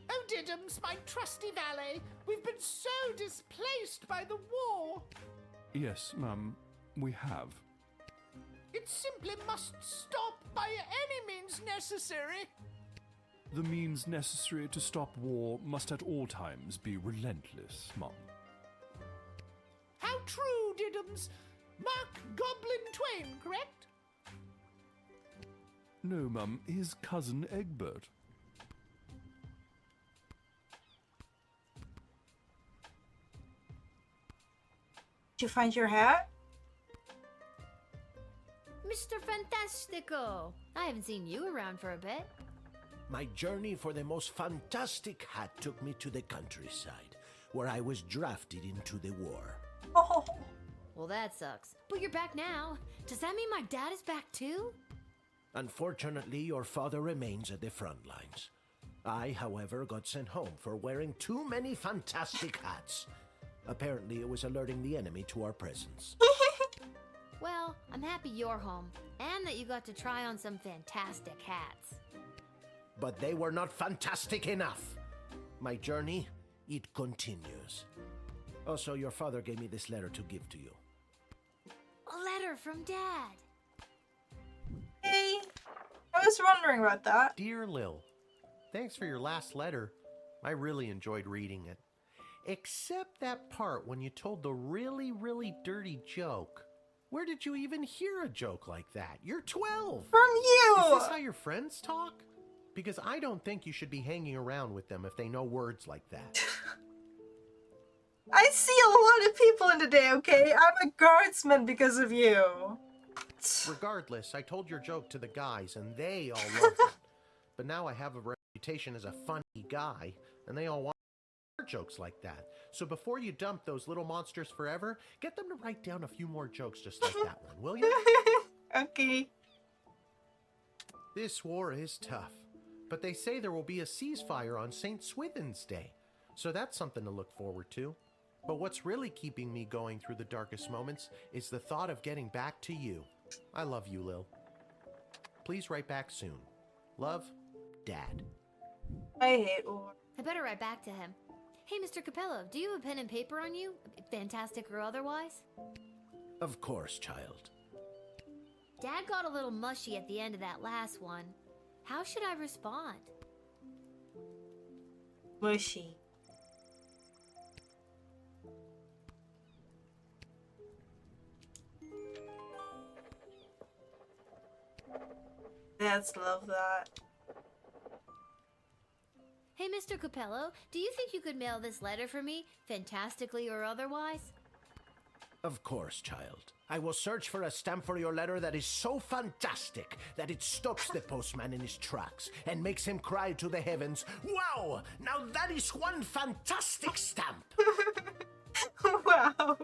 I: Oh, Diddums, my trusty valet, we've been so displaced by the war.
M: Yes, ma'am, we have.
I: It simply must stop by any means necessary.
M: The means necessary to stop war must at all times be relentless, ma'am.
I: How true, Diddums.
S: Mark Goblin Twain, correct?
M: No, Mum, his cousin Egbert.
A: Did you find your hat?
C: Mr. Fantastico! I haven't seen you around for a bit.
D: My journey for the most fantastic hat took me to the countryside, where I was drafted into the war.
A: Oh.
C: Well, that sucks. But you're back now. Does that mean my dad is back too?
D: Unfortunately, your father remains at the front lines. I, however, got sent home for wearing too many fantastic hats. Apparently, it was alerting the enemy to our presence.
C: Well, I'm happy you're home, and that you got to try on some fantastic hats.
D: But they were not fantastic enough. My journey, it continues. Also, your father gave me this letter to give to you.
C: A letter from Dad.
A: Hey, I was wondering about that.
D: Dear Lil, thanks for your last letter. I really enjoyed reading it. Except that part when you told the really, really dirty joke. Where did you even hear a joke like that? You're 12!
A: From you!
D: Is this how your friends talk? Because I don't think you should be hanging around with them if they know words like that.
A: I see a lot of people in the day, okay? I'm a guardsman because of you.
D: Regardless, I told your joke to the guys and they all loved it. But now I have a reputation as a funny guy and they all want jokes like that. So before you dump those little monsters forever, get them to write down a few more jokes just like that one, will you?
A: Okay.
D: This war is tough, but they say there will be a ceasefire on St. Swithin's Day, so that's something to look forward to. But what's really keeping me going through the darkest moments is the thought of getting back to you. I love you, Lil. Please write back soon. Love, Dad.
A: I hate war.
C: I better write back to him. Hey, Mr. Capello, do you have a pen and paper on you? Fantastic or otherwise?
D: Of course, child.
C: Dad got a little mushy at the end of that last one. How should I respond?
A: Mushy. Dads love that.
C: Hey, Mr. Capello, do you think you could mail this letter for me, fantastically or otherwise?
D: Of course, child. I will search for a stamp for your letter that is so fantastic that it stops the postman in his tracks and makes him cry to the heavens, "Wow! Now that is one fantastic stamp!"
A: Wow.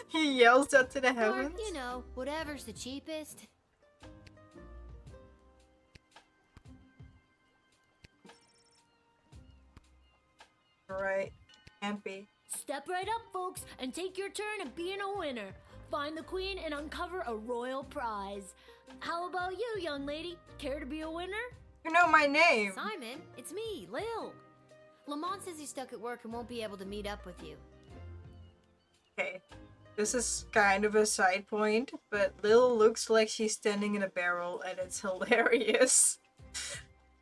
A: He yells that to the heavens.
C: Or, you know, whatever's the cheapest.
A: Right. Can't be.
T: Step right up, folks, and take your turn at being a winner. Find the queen and uncover a royal prize. How about you, young lady? Care to be a winner?
A: You know my name.
C: Simon, it's me, Lil. Lamont says he's stuck at work and won't be able to meet up with you.
A: Okay. This is kind of a side point, but Lil looks like she's standing in a barrel and it's hilarious.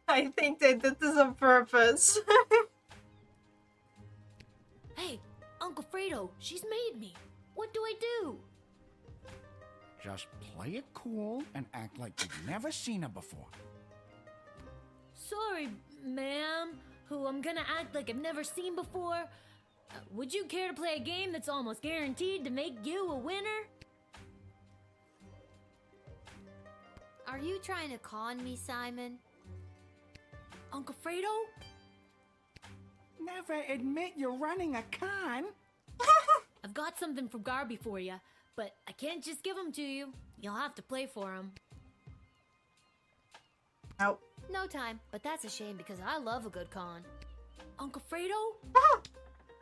A: I think they did this on purpose.
T: Hey, Uncle Fredo, she's made me. What do I do?
K: Just play it cool and act like you've never seen her before.
T: Sorry, ma'am, who I'm gonna act like I've never seen before. Would you care to play a game that's almost guaranteed to make you a winner?
C: Are you trying to con me, Simon?
T: Uncle Fredo?
K: Never admit you're running a con.
T: I've got something from Garby for you, but I can't just give them to you. You'll have to play for them.
A: Nope.
C: No time, but that's a shame because I love a good con.
T: Uncle Fredo?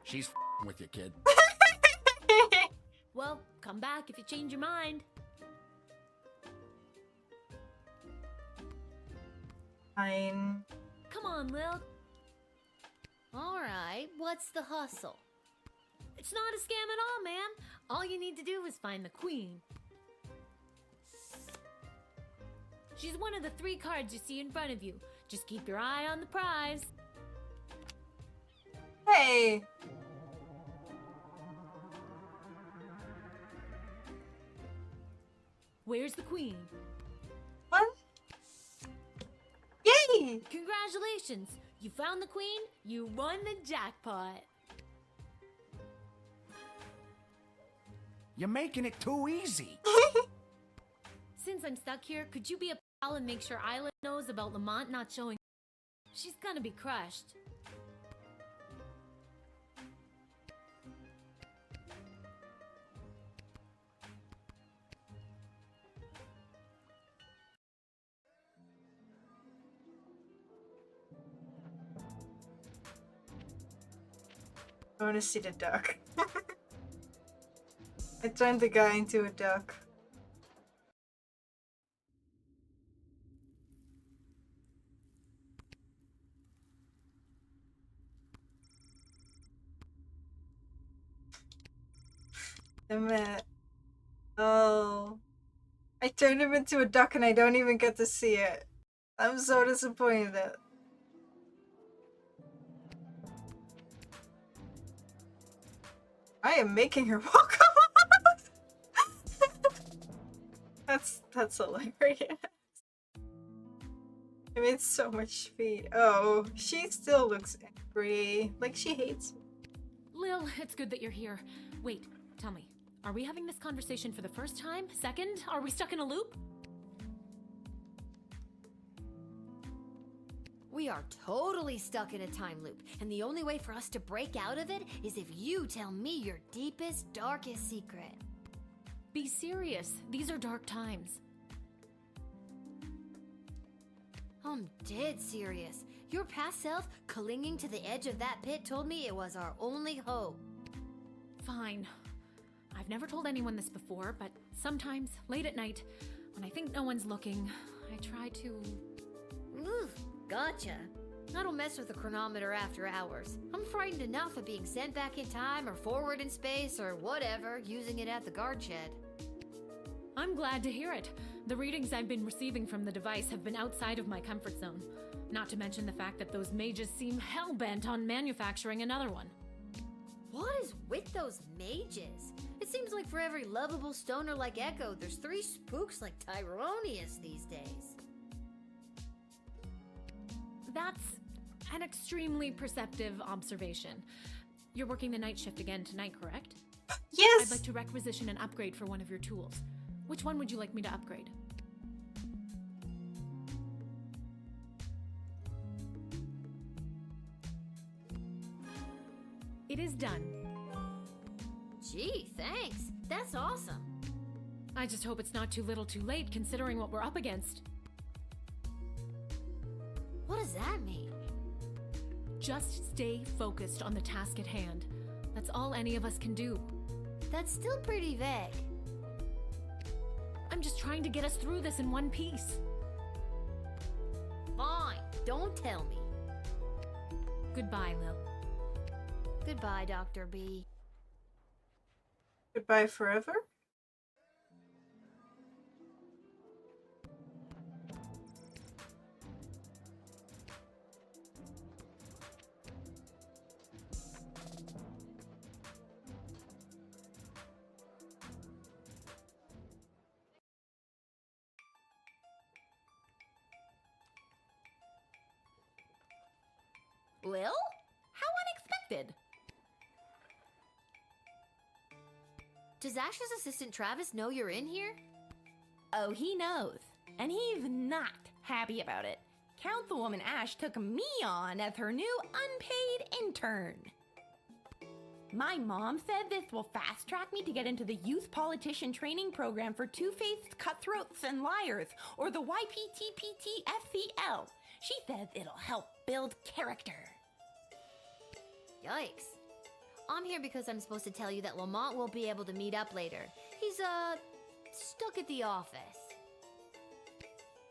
K: She's with you, kid.
T: Well, come back if you change your mind.
A: Fine.
T: Come on, Lil.
C: Alright, what's the hustle?
T: It's not a scam at all, ma'am. All you need to do is find the queen. She's one of the 3 cards you see in front of you. Just keep your eye on the prize.
A: Hey!
T: Where's the queen?
A: What? Yay!
T: Congratulations! You found the queen, you won the jackpot.
K: You're making it too easy.
T: Since I'm stuck here, could you be a pal and make sure Isla knows about Lamont not showing? She's gonna be crushed.
A: I want to see the duck. I turned the guy into a duck. Damn it. Oh. I turned him into a duck and I don't even get to see it. I'm so disappointed. I am making her walk out. That's hilarious. I made so much speed. Oh, she still looks angry. Like she hates me.
T: Lil, it's good that you're here. Wait, tell me, are we having this conversation for the first time? Second? Are we stuck in a loop?
C: We are totally stuck in a time loop, and the only way for us to break out of it is if you tell me your deepest, darkest secret.
T: Be serious. These are dark times.
C: I'm dead serious. Your past self, clinging to the edge of that pit, told me it was our only hope.
T: Fine. I've never told anyone this before, but sometimes, late at night, when I think no one's looking, I try to...
C: Ooh, gotcha. I don't mess with the chronometer after hours. I'm frightened enough of being sent back in time or forward in space or whatever, using it at the guard shed.
T: I'm glad to hear it. The readings I've been receiving from the device have been outside of my comfort zone. Not to mention the fact that those mages seem hell-bent on manufacturing another one.
C: What is with those mages? It seems like for every lovable stoner like Echo, there's 3 spooks like Tyronius these days.
T: That's an extremely perceptive observation. You're working the night shift again tonight, correct?
A: Yes!
T: I'd like to requisition an upgrade for one of your tools. Which one would you like me to upgrade? It is done.
C: Gee, thanks. That's awesome.
T: I just hope it's not too little too late considering what we're up against.
C: What does that mean?
T: Just stay focused on the task at hand. That's all any of us can do.
C: That's still pretty vague.
T: I'm just trying to get us through this in one piece.
C: Fine, don't tell me.
T: Goodbye, Lil.
C: Goodbye, Dr. B.
A: Goodbye forever?
U: Lil? How unexpected.
C: Does Ash's assistant Travis know you're in here?
U: Oh, he knows. And he's not happy about it. Councilwoman Ash took me on as her new unpaid intern. My mom said this will fast-track me to get into the Youth Politician Training Program for Two-Faced Cutthroats and Liars, or the YPTPT-FCL. She says it'll help build character.
C: Yikes. I'm here because I'm supposed to tell you that Lamont won't be able to meet up later. He's, stuck at the office.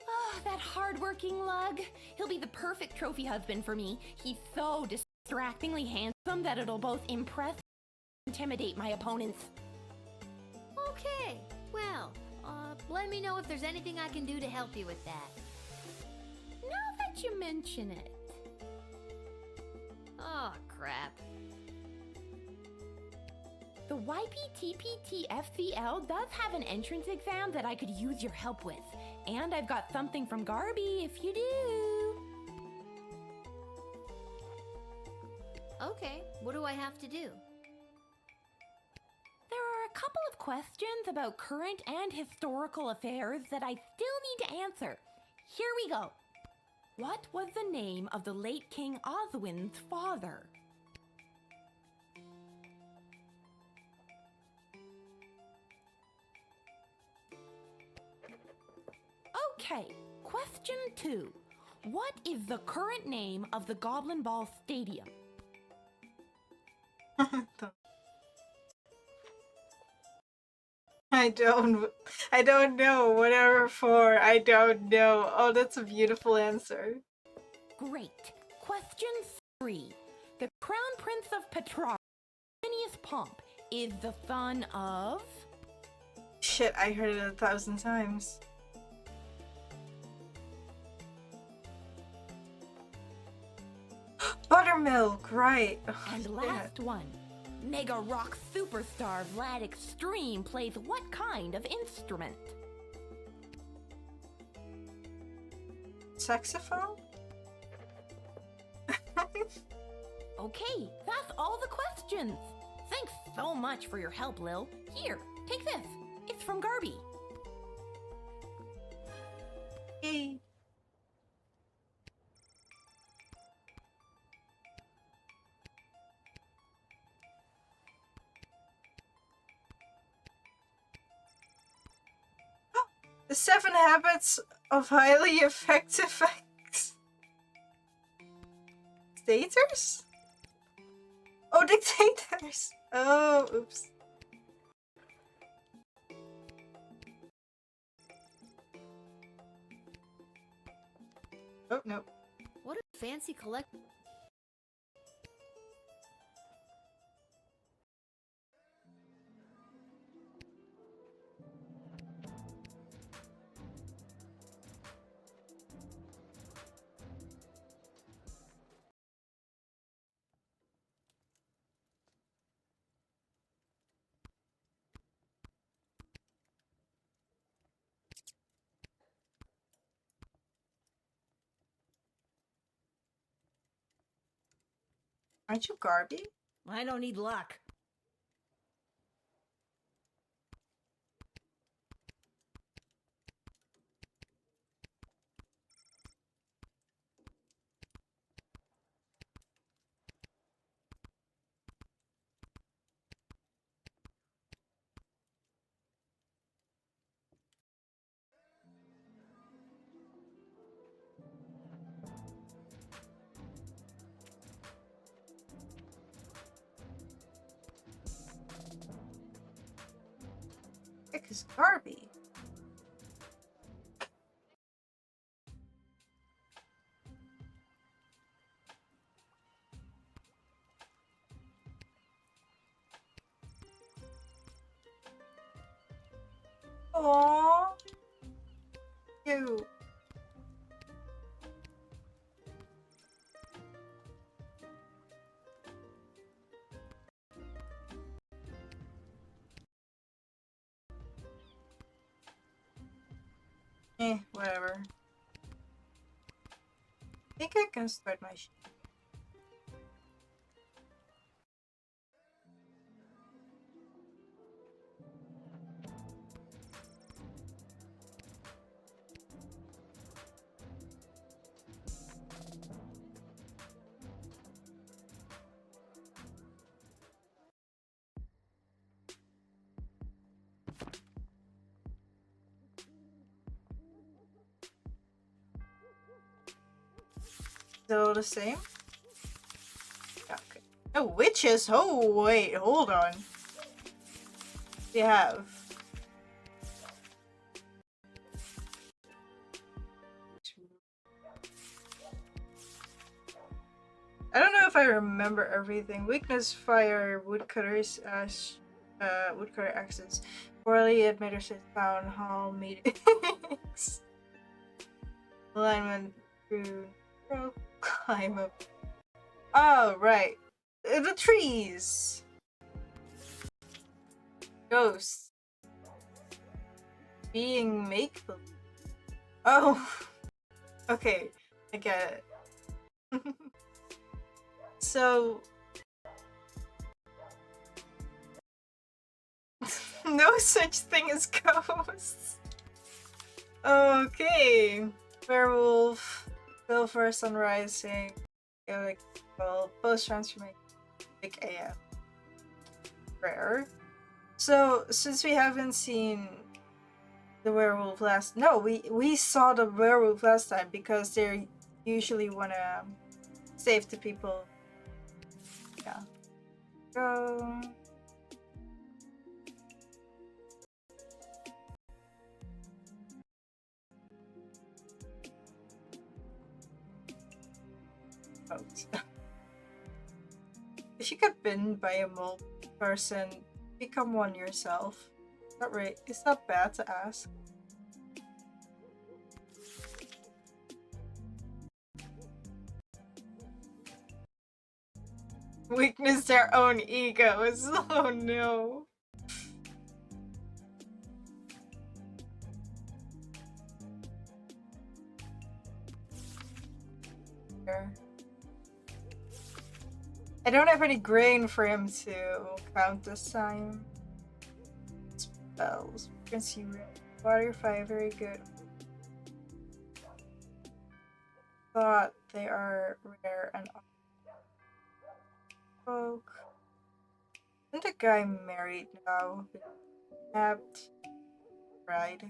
U: Ah, that hard-working lug. He'll be the perfect trophy husband for me. He's so distractingly handsome that it'll both impress and intimidate my opponents.
C: Okay, well, let me know if there's anything I can do to help you with that.
U: Now that you mention it.
C: Oh, crap.
U: The YPTPTFCL does have an entrance exam that I could use your help with. And I've got something from Garby if you do.
C: Okay, what do I have to do?
U: There are a couple of questions about current and historical affairs that I still need to answer. Here we go. What was the name of the late King Oswin's father? Okay, question 2. What is the current name of the Goblin Ball Stadium?
A: I don't know. Whatever for, I don't know. Oh, that's a beautiful answer.
U: Great. Question 3. The Crown Prince of Petrarch, Phineas Pomp, is the son of...
A: Shit, I heard it 1,000 times. Buttermilk, right. Oh,
U: and last one. Mega rock superstar Vlad Extreme plays what kind of instrument?
A: Saxophone?
U: Okay, that's all the questions. Thanks so much for your help, Lil. Here, take this. It's from Garby.
A: Hey. The 7 habits of highly effective dictators? Oh, dictators! Oh, oops. Oh, no.
C: What a fancy collect.
A: Aren't you Garby?
P: I don't need luck.
A: Heck is Garby? Aww. Cute. Whatever. I think I can start my shit. Still the same? Okay. Oh, witches! Oh, wait, hold on. We have... I don't know if I remember everything. Weakness, fire, woodcutters, ash, woodcutter axes, poorly administered town hall meetings, alignment through climb up. Oh, right. The trees. Ghosts. Being make-believe. Oh. Okay, I get it. So... no such thing as ghosts. Okay. Werewolf. Bill for Sunrising. Well, post-transformation. Big AF. Rare. So, since we haven't seen the werewolf last... No, we saw the werewolf last time because they usually want to save the people. Yeah. Go... If you get bitten by a mole person, become one yourself. Is that right? Is that bad to ask? Weakness their own egos. Oh no. I don't have any grain for him to count this time. Spells. Frequency rare. Water fire, very good. Thought they are rare and folk. Isn't the guy married now? Tapped. Right.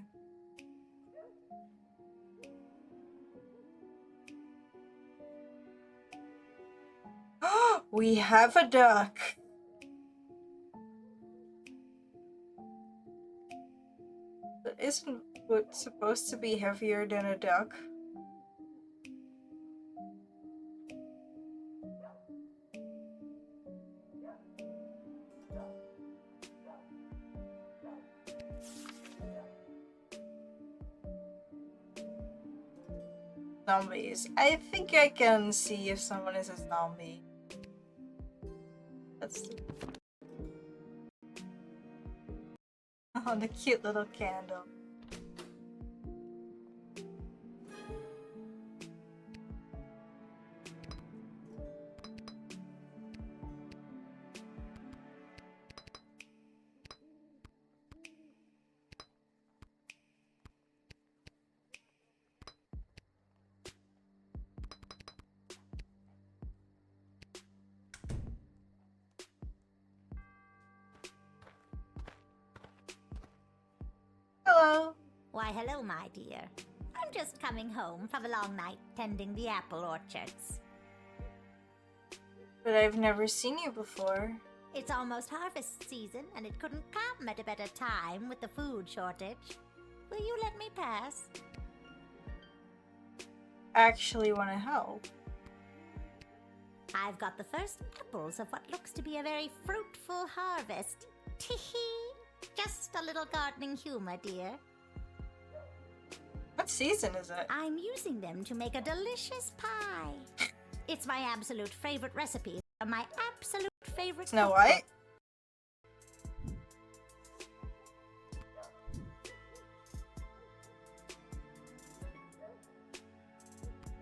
A: We have a duck. But isn't wood supposed to be heavier than a duck? Zombies. I think I can see if someone is a zombie. Let's see. Oh, the cute little candle. Hello.
B: Why, hello, my dear. I'm just coming home from a long night tending the apple orchards.
A: But I've never seen you before.
B: It's almost harvest season, and it couldn't come at a better time with the food shortage. Will you let me pass?
A: Actually want to help.
B: I've got the first apples of what looks to be a very fruitful harvest. Tee-hee. Just a little gardening humor, dear.
A: What season is it?
B: I'm using them to make a delicious pie. It's my absolute favorite recipe. My absolute favorite
A: Snow
B: cookbook.
A: White?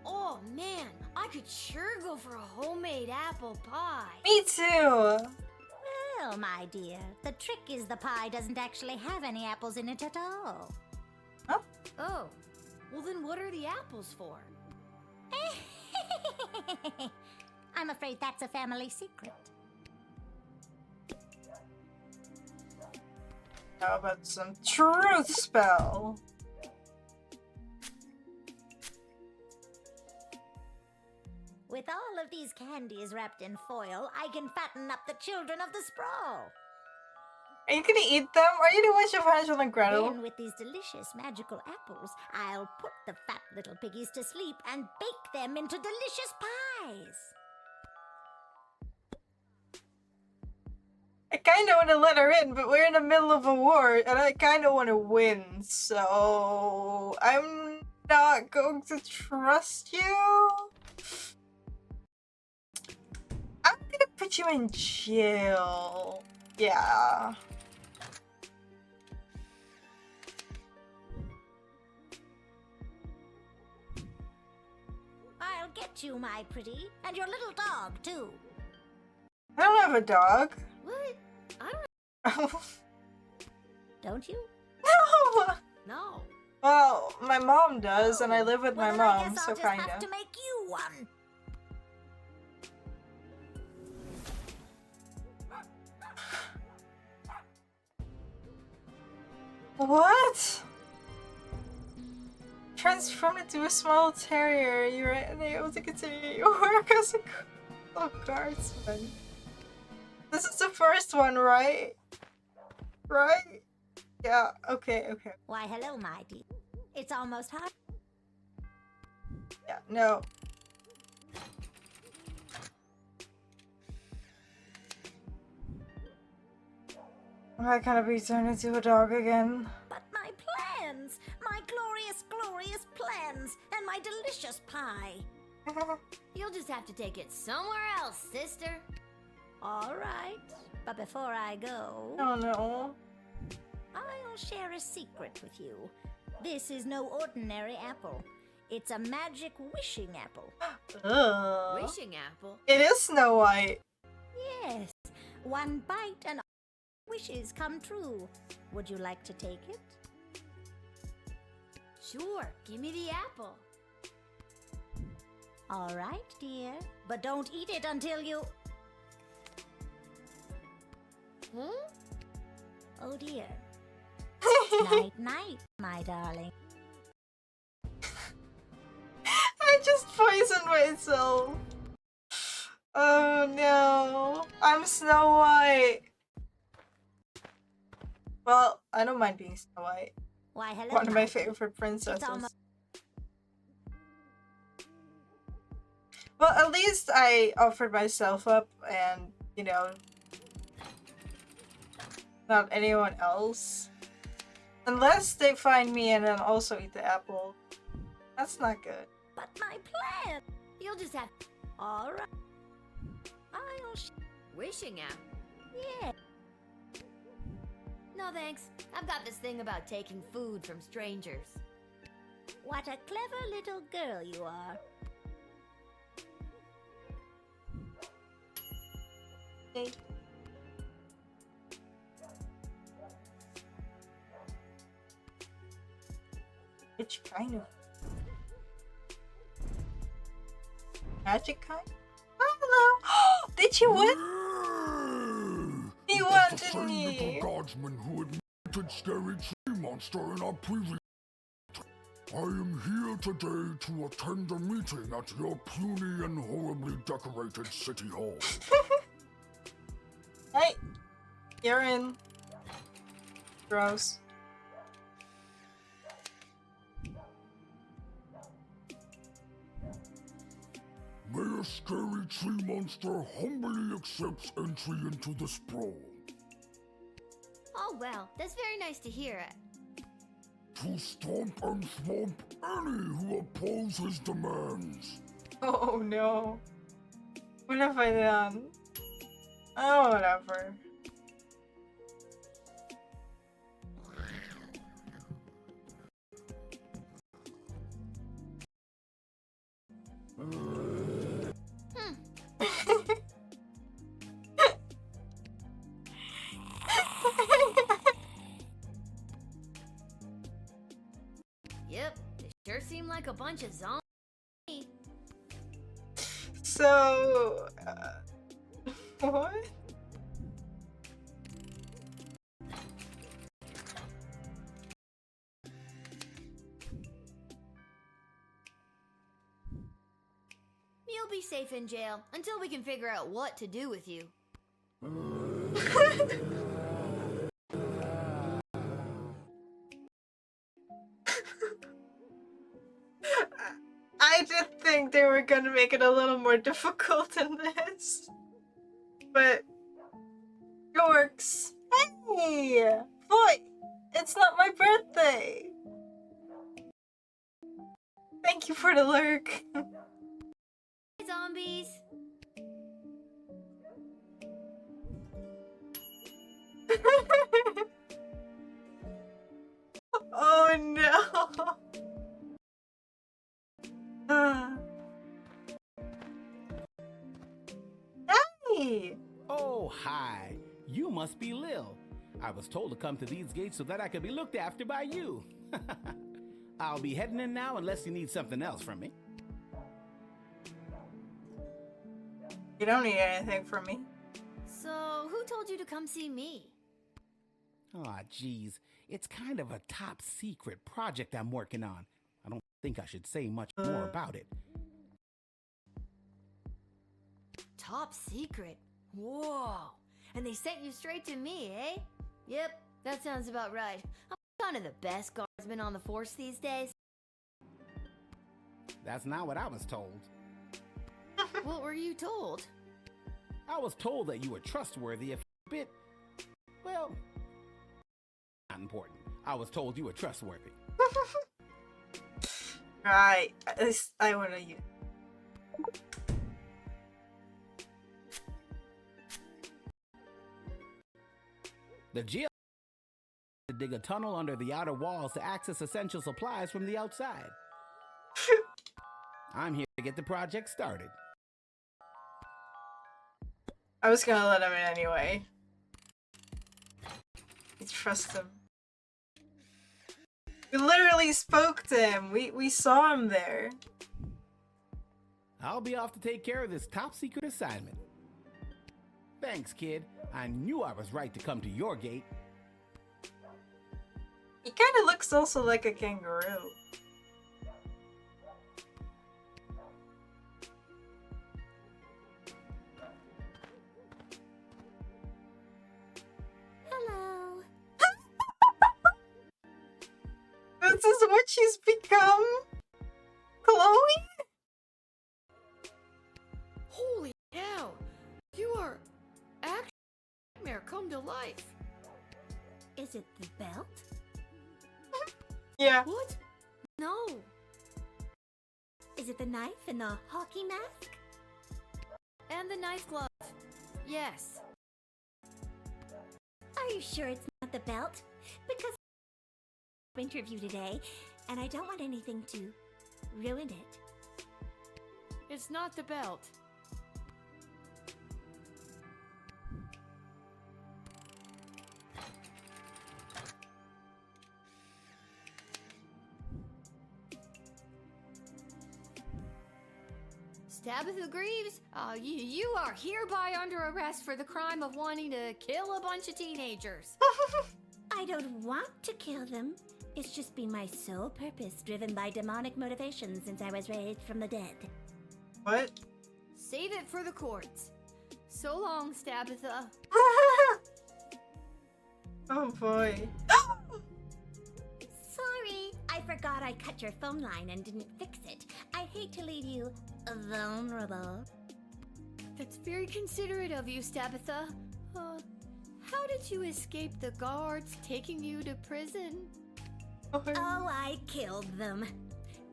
C: Oh man, I could sure go for a homemade apple pie.
A: Me too!
B: Well, my dear, the trick is the pie doesn't actually have any apples in it at all.
A: Oh?
C: Oh, well then what are the apples for?
B: I'm afraid that's a family secret.
A: How about some truth spell?
B: With all of these candies wrapped in foil, I can fatten up the children of the sprawl.
A: Are you gonna eat them? Are you gonna watch your Hansel and Gretel?
B: Then with these delicious magical apples, I'll put the fat little piggies to sleep and bake them into delicious pies.
A: I kinda wanna let her in, but we're in the middle of a war, and I kinda wanna win, so... I'm not going to trust you? I'm gonna put you in jail. Yeah.
B: get you, my pretty, and your little dog, too.
A: I don't have a dog.
C: What? I don't.
B: Don't you?
A: No!
C: No.
A: Well, my mom does, and I live with my
B: Well, then I
A: mom,
B: guess
A: so
B: I'll just have
A: kinda.
B: to make you one.
A: What? Transformed into a small terrier, you're unable to continue your work as a Lil Guardsman. This is the first one, right? Right? Yeah, okay.
B: Why, hello, my dear. It's almost hard.
A: Yeah, no. Am I gonna be turned into a dog again?
B: But my plans! My glorious, glorious plans! And my delicious pie!
C: You'll just have to take it somewhere else, sister.
B: All right. But before I go...
A: Oh, no.
B: I'll share a secret with you. This is no ordinary apple. It's a magic wishing apple.
A: Ugh.
C: Wishing apple?
A: It is Snow White.
B: Yes. One bite and all wishes come true. Would you like to take it?
C: Sure. Give me the apple.
B: All right, dear. But don't eat it until you...
C: Huh?
B: Oh, dear. Night-night, my darling.
A: I just poisoned myself. Oh no. I'm Snow White. Well, I don't mind being Snow White.
B: Why, hello,
A: One of my
B: my
A: favorite princesses.
B: almost-
A: Well, at least I offered myself up and, you know, not anyone else. Unless they find me and then also eat the apple. That's not good.
B: But my plan...
C: You'll just have...
B: All right. I'll...
C: Wishing apple?
B: Yeah.
C: No thanks. I've got this thing about taking food from strangers.
B: What a clever little girl you are.
A: Okay. Which kind of magic kind? Oh, hello! Did you win? He won, didn't he?
H: Little Guardsman who admitted scary tree monster in our previous. I am here today to attend a meeting at your puny and horribly decorated city hall.
A: Hey, you're in. Gross.
H: May a scary tree monster humbly accepts entry into the sprawl.
C: Oh well, that's very nice to hear.
H: To stomp and swamp any who oppose his demands.
A: Oh no. What have I done? Oh, whatever.
C: Yep, they sure seem like a bunch of zombies.
A: So, what?
C: You'll be safe in jail until we can figure out what to do with you.
A: I did think they were gonna make it a little more difficult than this. But it works. Hey! Boy! It's not my birthday! Thank you for the lurk.
C: Zombies.
A: Oh no! Hi!
F: Oh, hi. You must be Lil. I was told to come to these gates so that I could be looked after by you. I'll be heading in now unless you need something else from me.
A: You don't need anything from me.
C: So, who told you to come see me?
F: Aw, geez. It's kind of a top secret project I'm working on. I don't think I should say much more about it.
C: Top secret? Whoa. And they sent you straight to me, eh? Yep, that sounds about right. I'm kind of the best guardsman on the force these days.
F: That's not what I was told.
C: What were you told?
F: I was told that you were trustworthy a bit. Well, not important. I was told you were trustworthy.
A: Right. I want to use.
F: The jail to dig a tunnel under the outer walls to access essential supplies from the outside. I'm here to get the project started.
A: I was gonna let him in anyway. I trust him. We literally spoke to him. We saw him there.
F: I'll be off to take care of this top secret assignment. Thanks, kid. I knew I was right to come to your gate.
A: He kind of looks also like a kangaroo.
B: Hello.
A: This is what she's become? Chloe?
C: Holy cow! You are actually a nightmare come to life.
B: Is it the belt?
A: Yeah.
C: What? No.
B: Is it the knife and the hockey mask?
C: And the knife glove. Yes.
B: Are you sure it's not the belt? Because interview today, and I don't want anything to ruin it.
C: It's not the belt. Tabitha Greaves, you are hereby under arrest for the crime of wanting to kill a bunch of teenagers.
B: I don't want to kill them. It's just been my sole purpose, driven by demonic motivation since I was raised from the dead.
A: What?
C: Save it for the courts. So long, Tabitha.
A: Oh boy.
B: Sorry, I forgot I cut your phone line and didn't fix it. I hate to leave you vulnerable.
C: That's very considerate of you, Tabitha. How did you escape the guards taking you to prison?
B: Oh, I killed them.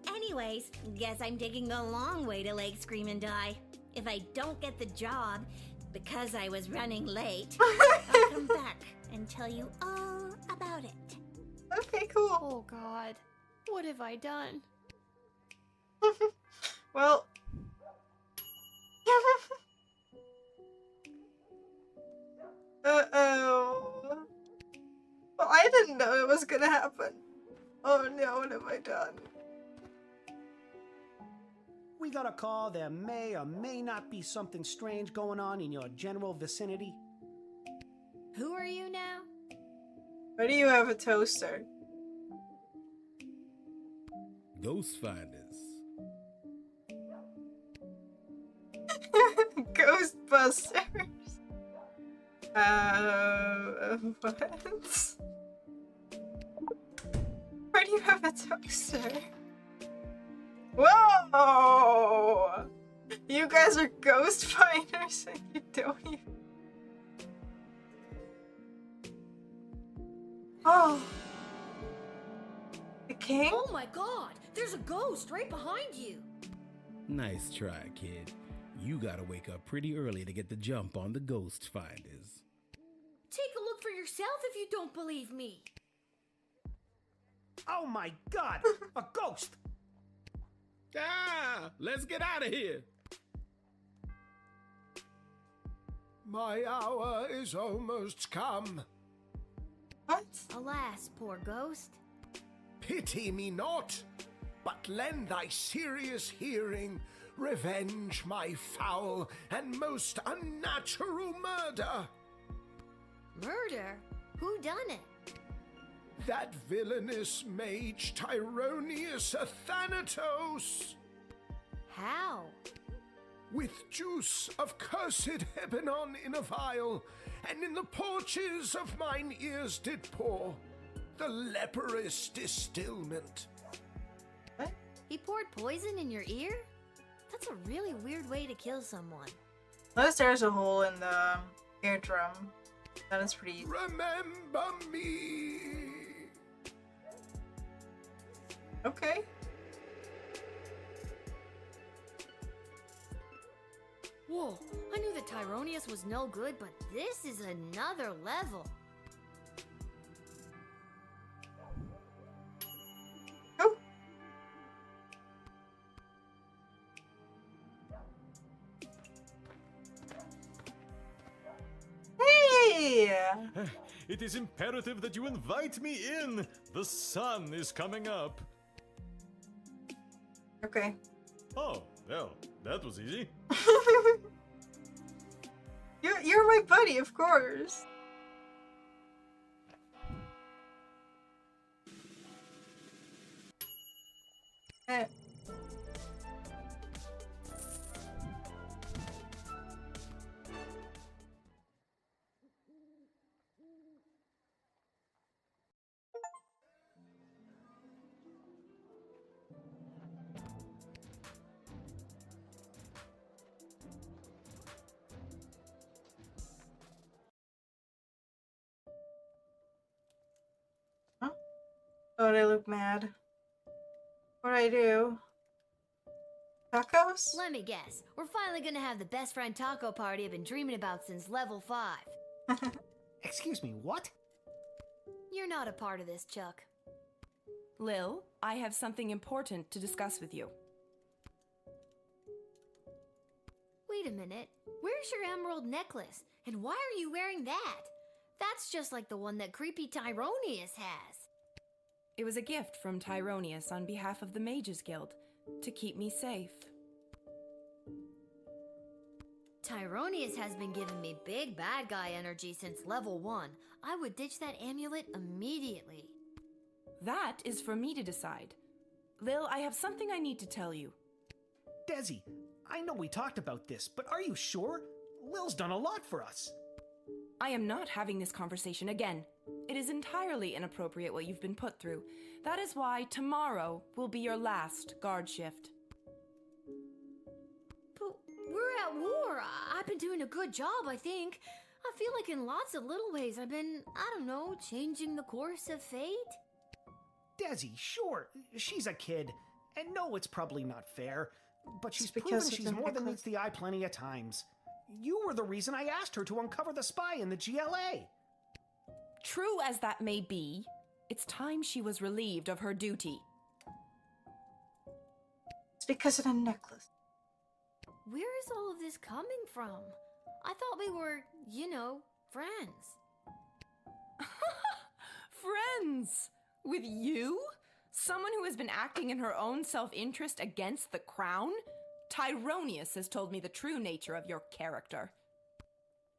B: Anyways, guess I'm taking a long way to Lake Scream and Die. If I don't get the job, because I was running late, I'll come back and tell you all about it.
A: Okay, cool.
C: Oh god, what have I done?
A: Well... Uh-oh. Well, I didn't know it was gonna happen. Oh no, what have I done?
O: We got a call there may or may not be something strange going on in your general vicinity.
C: Who are you now?
A: Why do you have a toaster?
F: Ghost Finders.
A: Ghostbusters. What? Why do you have a toaster? Whoa! You guys are ghost finders and you don't even... Oh. The king?
C: Oh my god, there's a ghost right behind you.
F: Nice try, kid. You gotta wake up pretty early to get the jump on the Ghost Finders.
C: Take a look for yourself if you don't believe me.
O: Oh my god, a ghost!
F: Ah, let's get out of here.
H: My hour is almost come.
A: What?
C: Alas, poor ghost.
H: Pity me not, but lend thy serious hearing. Revenge my foul and most unnatural murder.
C: Murder? Who done it?
H: That villainous mage Tyronius Athanatos.
C: How?
H: With juice of cursed Hebenon in a vial, and in the porches of mine ears did pour the leprous distilment.
A: What?
C: He poured poison in your ear? That's a really weird way to kill someone.
A: Unless there's a hole in the eardrum. That is pretty.
H: Remember me.
A: Okay.
C: Whoa, I knew that Tyronius was no good, but this is another level.
A: Oh. Hey!
M: It is imperative that you invite me in. The sun is coming up.
A: Okay.
M: Oh, well, that was easy.
A: You're my buddy, of course. Eh. Oh, they look mad. What'd I do? Tacos?
C: Let me guess. We're finally gonna have the best friend taco party I've been dreaming about since level 5.
O: Excuse me, what?
C: You're not a part of this, Chuck.
G: Lil, I have something important to discuss with you.
C: Wait a minute. Where's your emerald necklace? And why are you wearing that? That's just like the one that creepy Tyronius has.
G: It was a gift from Tyronius on behalf of the Mages Guild, to keep me safe.
C: Tyronius has been giving me big bad guy energy since level 1. I would ditch that amulet immediately.
G: That is for me to decide. Lil, I have something I need to tell you.
O: Desi, I know we talked about this, but are you sure? Lil's done a lot for us.
G: I am not having this conversation again. It is entirely inappropriate what you've been put through. That is why tomorrow will be your last guard shift.
C: But we're at war. I've been doing a good job, I think. I feel like in lots of little ways I've been, I don't know, changing the course of fate?
O: Desi, sure, she's a kid. And no, it's probably not fair. But she's proven
A: because
O: she's
A: of the
O: more than
A: necklace.
O: meets the eye plenty of times. You were the reason I asked her to uncover the spy in the GLA.
G: True as that may be, it's time she was relieved of her duty.
A: It's because of the necklace.
C: Where is all of this coming from? I thought we were, you know, friends.
G: Friends? With you? Someone who has been acting in her own self-interest against the crown? Tyronius has told me the true nature of your character.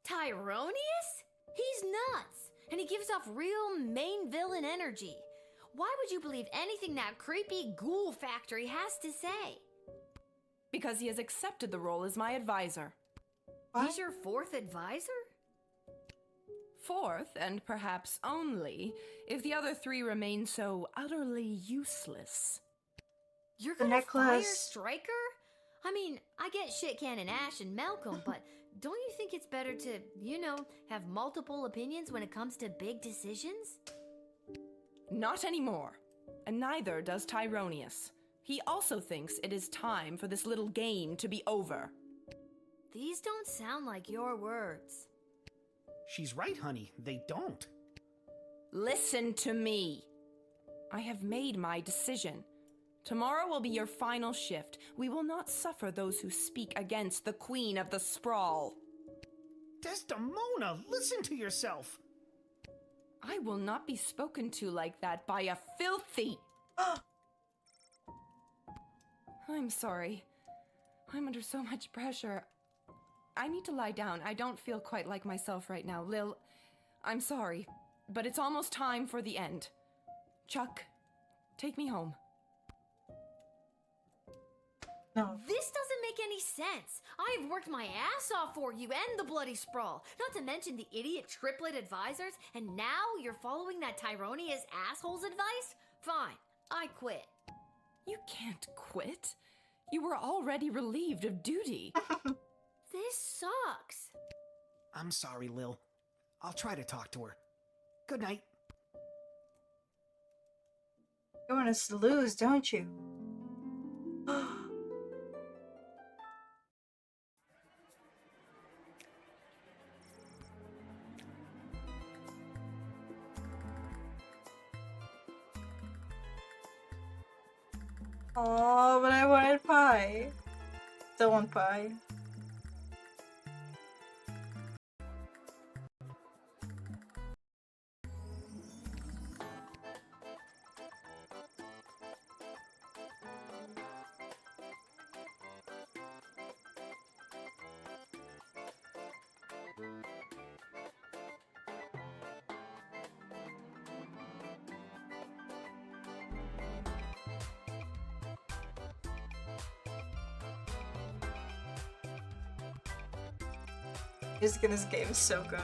C: Tyronius? He's nuts, and he gives off real main villain energy. Why would you believe anything that creepy ghoul factory has to say?
G: Because he has accepted the role as my advisor.
C: He's your 4th advisor?
G: 4th, and perhaps only, if the other 3 remain so utterly useless.
C: You're
A: The
C: gonna fire
A: necklace.
C: Striker? I mean, I get Shit Cannon Ash and Malcolm, but don't you think it's better to, you know, have multiple opinions when it comes to big decisions?
G: Not anymore. And neither does Tyronius. He also thinks it is time for this little game to be over.
C: These don't sound like your words.
O: She's right, honey. They don't.
G: Listen to me. I have made my decision. Tomorrow will be your final shift. We will not suffer those who speak against the Queen of the Sprawl.
O: Desdemona, listen to yourself.
G: I will not be spoken to like that by a filthy... I'm sorry. I'm under so much pressure. I need to lie down. I don't feel quite like myself right now. Lil, I'm sorry, but it's almost time for the end. Chuck, take me home.
A: No.
C: This doesn't make any sense. I've worked my ass off for you and the bloody sprawl. Not to mention the idiot triplet advisors, and now you're following that Tyronius asshole's advice? Fine, I quit.
G: You can't quit. You were already relieved of duty.
C: This sucks.
O: I'm sorry, Lil. I'll try to talk to her. Good night.
A: You want us to lose, don't you? Oh, but I wanted pie. Still want pie. Music in this game is so good.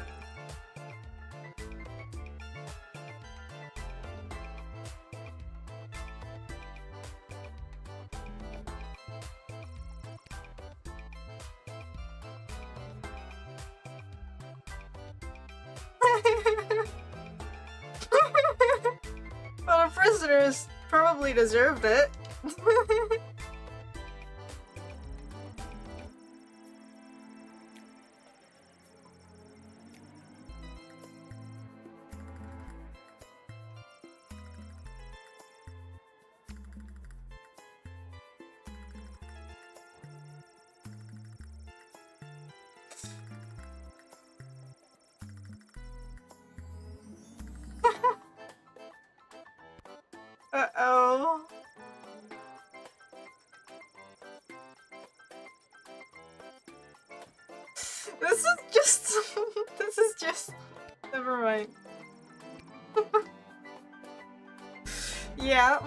A: Well, the prisoners probably deserved it. Uh-oh. This is just... this is just... Never mind. Yeah,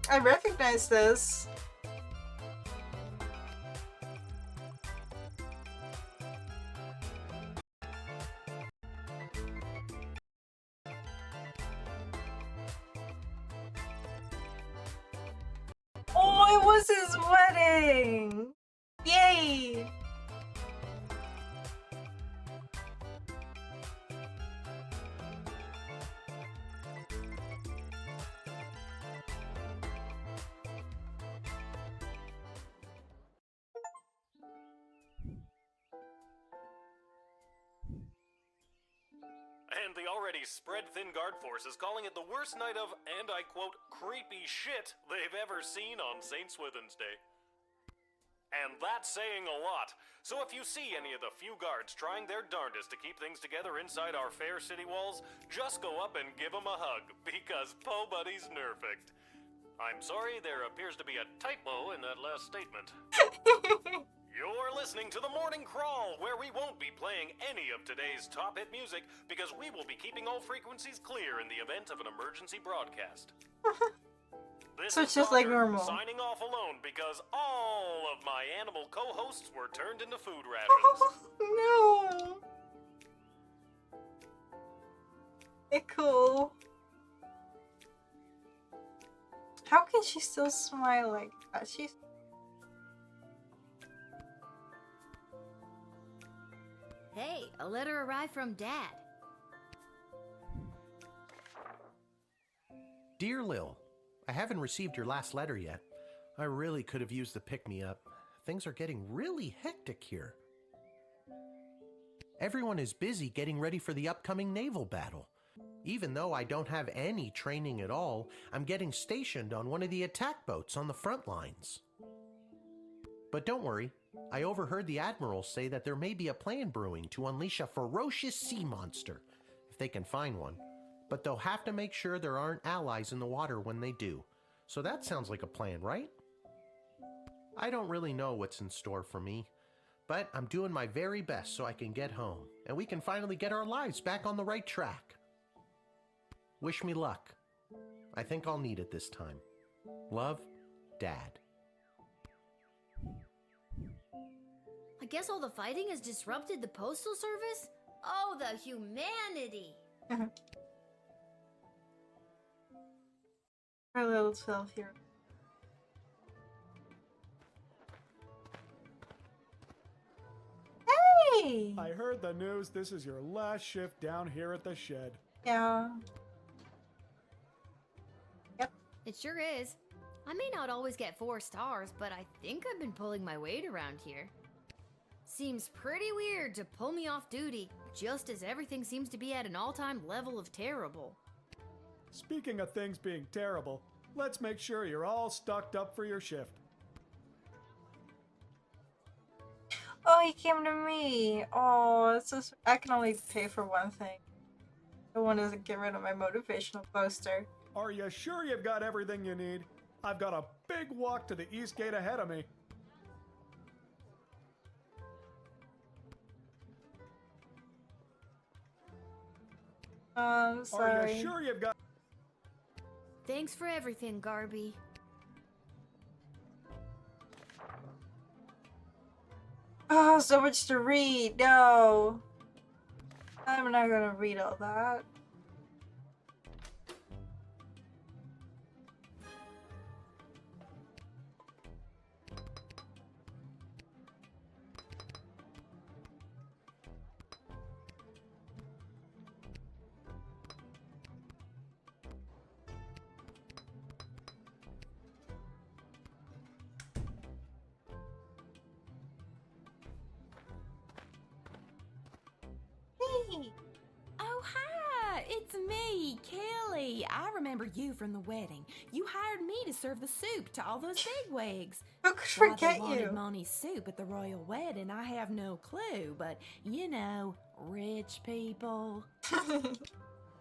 A: I recognize this. Oh, it was his wedding! Yay!
L: And the already spread-thin guard force is calling it the worst night of, and I quote, creepy shit they've ever seen on St. Swithin's Day. And that's saying a lot. So if you see any of the few guards trying their darndest to keep things together inside our fair city walls, just go up and give them a hug, because Po Buddy's nerfect. I'm sorry, there appears to be a typo in that last statement. You're listening to The Morning Crawl, where we won't be playing any of today's top hit music because we will be keeping all frequencies clear in the event of an emergency broadcast. This
A: So
L: is
A: it's just like
L: Roger,
A: normal.
L: signing off alone because all of my animal co-hosts were turned into food rations.
A: No! Cool. How can she still smile like that? She's...
C: Hey, a letter arrived from Dad.
D: Dear Lil, I haven't received your last letter yet. I really could have used the pick-me-up. Things are getting really hectic here. Everyone is busy getting ready for the upcoming naval battle. Even though I don't have any training at all, I'm getting stationed on one of the attack boats on the front lines. But don't worry, I overheard the Admiral say that there may be a plan brewing to unleash a ferocious sea monster, if they can find one. But they'll have to make sure there aren't allies in the water when they do. So that sounds like a plan, right? I don't really know what's in store for me, but I'm doing my very best so I can get home, and we can finally get our lives back on the right track. Wish me luck. I think I'll need it this time. Love, Dad.
C: I guess all the fighting has disrupted the postal service? Oh, the humanity!
A: Our little self here. Hey!
N: I heard the news. This is your last shift down here at the shed.
A: Yeah. Yep.
C: It sure is. I may not always get 4 stars, but I think I've been pulling my weight around here. Seems pretty weird to pull me off duty, just as everything seems to be at an all-time level of terrible.
N: Speaking of things being terrible, let's make sure you're all stocked up for your shift.
A: Oh, he came to me. Oh, it's just I can only pay for one thing. I want to get rid of my motivational poster.
N: Are you sure you've got everything you need? I've got a big walk to the east gate ahead of me.
A: Sorry.
N: Are you sure you've got...
C: Thanks for everything, Garby.
A: Oh, so much to read. No. I'm not gonna read all that.
U: Oh, hi! It's me, Kelly. I remember you from the wedding. You hired me to serve the soup to all those bigwigs.
A: Who could forget
U: Why they wanted
A: you?
U: Moni's soup at the royal wedding, I have no clue, but you know, rich people.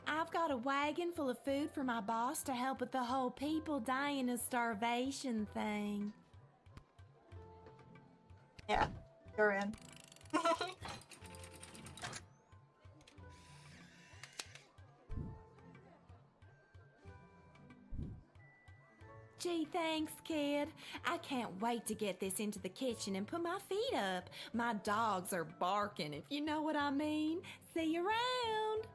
U: I've got a wagon full of food for my boss to help with the whole people dying of starvation thing.
A: Yeah, you're in.
U: Gee, thanks, kid. I can't wait to get this into the kitchen and put my feet up. My dogs are barking, if you know what I mean. See you around.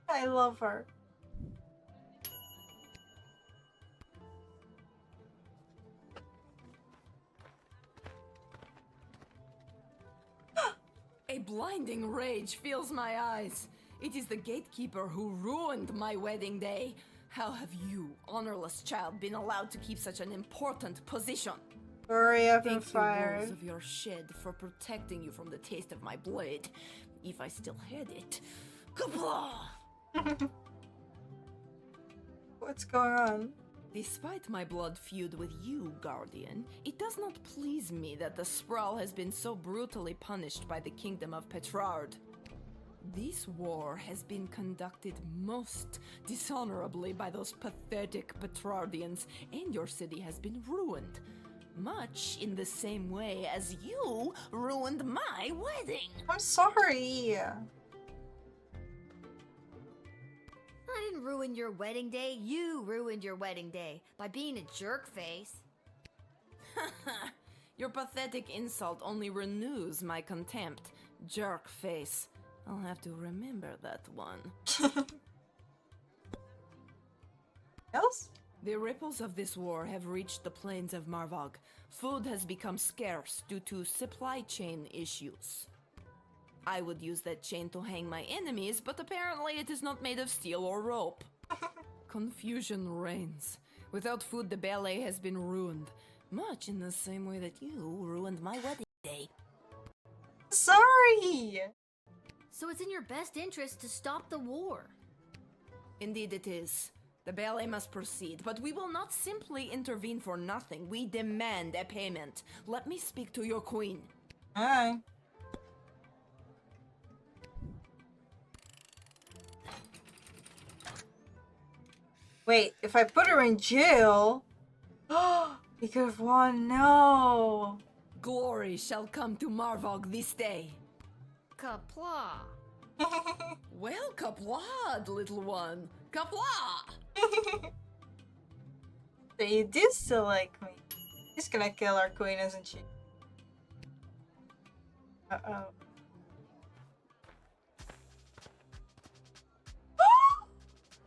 A: I love her.
U: A blinding rage fills my eyes. It is the gatekeeper who ruined my wedding day. How have you, honorless child, been allowed to keep such an important position?
A: Sorry, I've been
U: Thank the
A: fired.
U: walls of your shed for protecting you from the taste of my blood. If I still had it. Kapla!
A: What's going on?
U: Despite my blood feud with you, Guardian, it does not please me that the Sprawl has been so brutally punished by the Kingdom of Petrard. This war has been conducted most dishonorably by those pathetic Petrardians, and your city has been ruined. Much in the same way as you ruined my wedding.
A: I'm sorry.
C: I didn't ruin your wedding day. You ruined your wedding day by being a jerk face.
U: Your pathetic insult only renews my contempt. Jerk face. I'll have to remember that one.
A: Else?
U: The ripples of this war have reached the plains of Marvog. Food has become scarce due to supply chain issues. I would use that chain to hang my enemies, but apparently it is not made of steel or rope. Confusion reigns. Without food, the ballet has been ruined, much in the same way that you ruined my wedding day.
A: Sorry!
C: So it's in your best interest to stop the war.
U: Indeed it is.
G: The ballet must proceed, but we will not simply intervene for nothing. We demand a payment. Let me speak to your queen.
A: Alright. Wait, if I put her in jail... we could have won. No!
G: Glory shall come to Marvog this day.
C: Kapla.
G: Well, Kaplad, little one. Kapla!
A: So you do still like me. She's gonna kill our queen, isn't she? Uh-oh.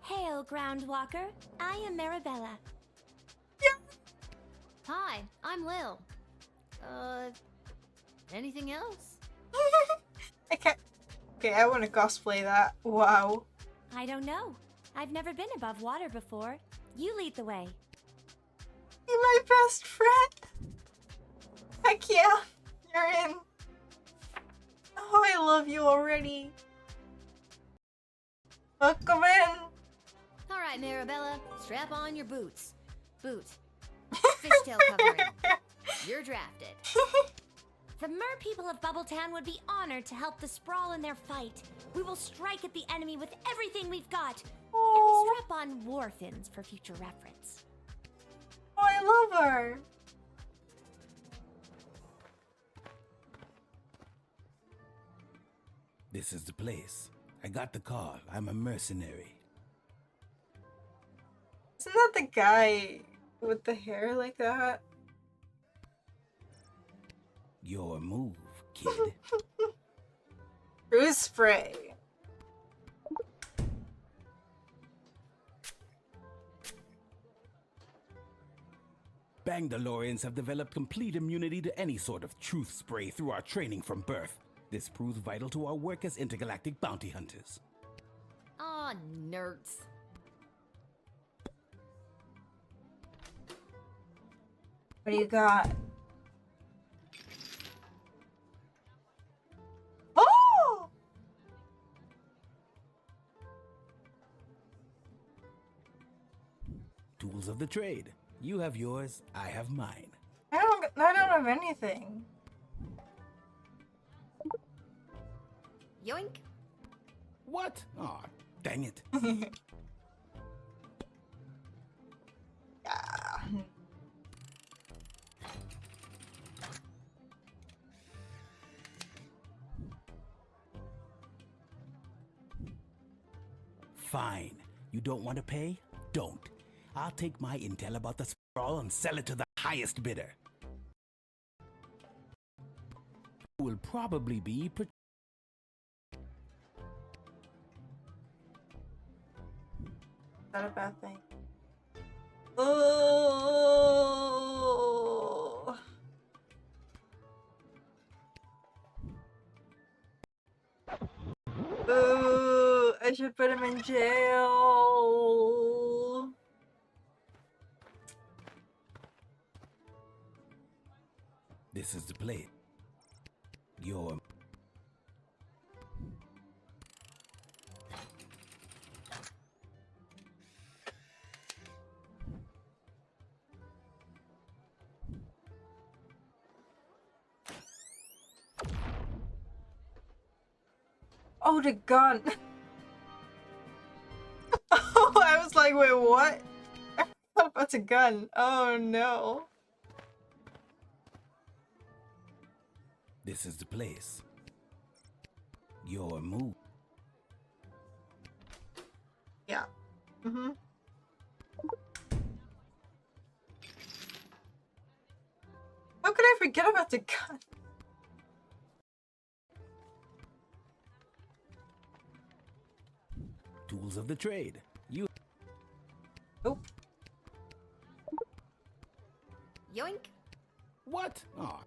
B: Hail, Groundwalker. I am Marabella.
C: Hi, I'm Lil. Anything else?
A: I can't... Okay, I want to cosplay that. Wow.
B: I don't know. I've never been above water before. You lead the way.
A: You're my best friend. Heck yeah. You're in. Oh, I love you already. Welcome in.
C: All right, Marabella, strap on your boots. Fishtail covering. You're drafted.
B: The mer people of Bubbletown would be honored to help the Sprawl in their fight. We will strike at the enemy with everything we've got. And we'll strap on war fins for future reference.
A: Oh, I love her.
F: This is the place. I got the call. I'm a mercenary.
A: Isn't that the guy with the hair like that?
F: Your move, kid.
A: Bruise spray.
F: Bangdalorians have developed complete immunity to any sort of truth spray through our training from birth. This proves vital to our work as intergalactic bounty hunters.
C: Aw, nerds.
A: What do you got? Oh!
F: Tools of the trade. You have yours, I have mine.
A: I don't have anything.
C: Yoink.
F: What? Aw, dang it.
A: Yeah.
F: Fine. You don't want to pay? Don't. I'll take my intel about the sprawl and sell it to the highest bidder. Will probably be
A: Not a bad thing. Oh. Ooh, I should put him in jail.
F: This is the plate. Your
A: Oh, the gun. Oh, I was like, wait, what? I forgot about the gun. Oh, no.
F: This is the place. Your move.
A: Yeah. Mm-hmm. How could I forget about the gun?
F: Tools of the trade. You.
A: Oh.
C: Yoink.
F: What? Aw.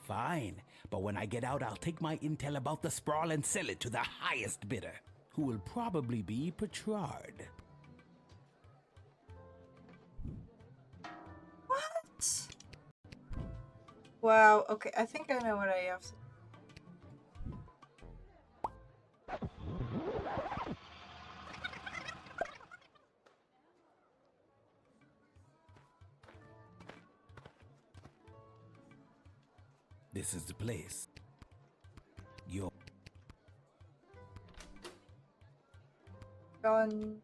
F: Fine, but when I get out, I'll take my intel about the sprawl and sell it to the highest bidder. who will probably be Petrard.
A: What? Wow, okay, I think I know what I have to.
F: This is the place. You're
A: Gone.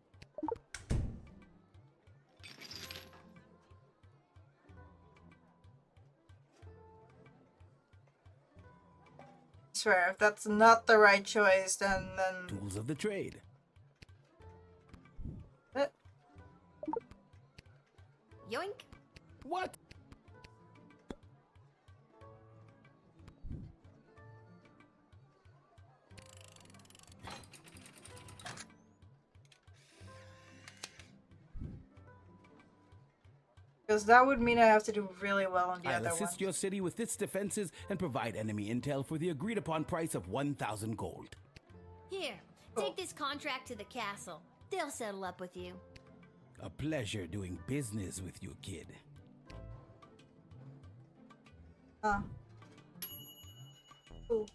A: Swear, if that's not the right choice, then
F: tools of the trade.
C: Yoink.
F: What?
A: Because that would mean I have to do really well on the
F: I'll
A: other one.
F: assist your city with its defenses and provide enemy intel for the agreed upon price of 1,000 gold.
C: Here, take this contract to the castle. They'll settle up with you.
F: A pleasure doing business with you, kid.
A: Cool.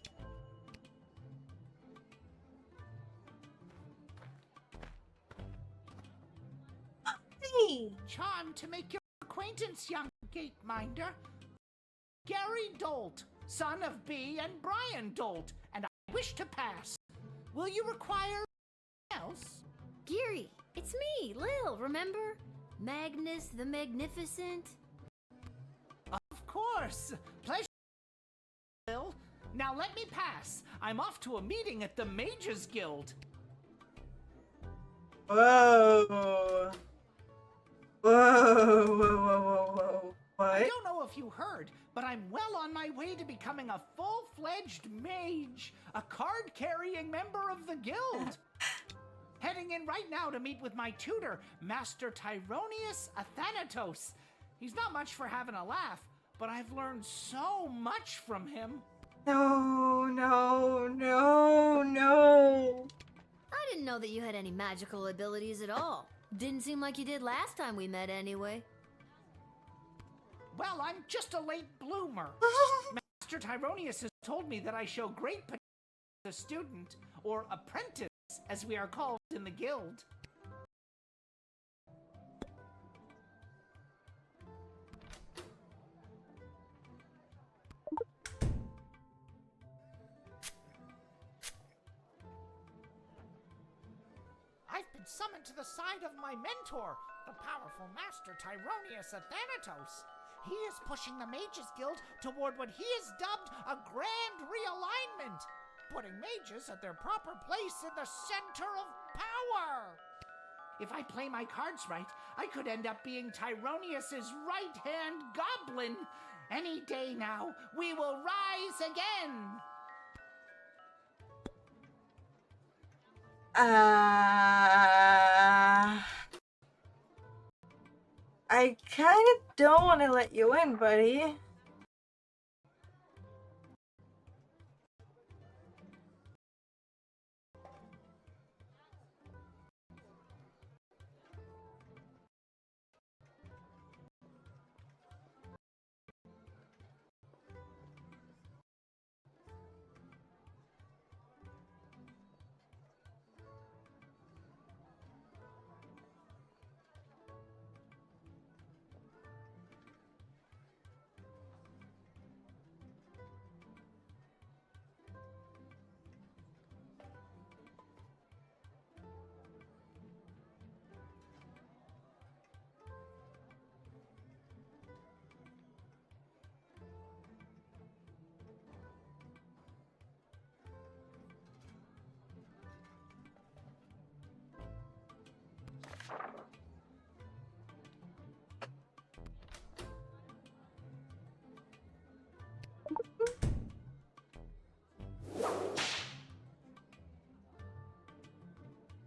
A: Hey!
I: Charmed to make your acquaintance, young gateminder. Gary Dolt, son of B and Brian Dolt, and I wish to pass. Will you require else?
C: Geary, it's me, Lil, remember? Magnus the Magnificent.
I: Of course. Pleasure, Lil. Now let me pass. I'm off to a meeting at the Mages Guild.
A: Whoa. Whoa, whoa, whoa, whoa, whoa. What?
I: I don't know if you heard, but I'm well on my way to becoming a full-fledged mage, a card-carrying member of the guild. Heading in right now to meet with my tutor, Master Tyronius Athanatos. He's not much for having a laugh, but I've learned so much from him.
A: No, no, no, no.
C: I didn't know that you had any magical abilities at all. Didn't seem like you did last time we met anyway.
I: Well, I'm just a late bloomer. Master Tyronius has told me that I show great potential as a student, or apprentice, as we are called in the guild. I've been summoned to the side of my mentor, the powerful Master Tyronius Athanatos. He is pushing the Mages Guild toward what he has dubbed a grand realignment, putting mages at their proper place in the center of power. If I play my cards right, I could end up being Tyronius's right-hand goblin. Any day now, we will rise again.
A: I kind of don't want to let you in, buddy.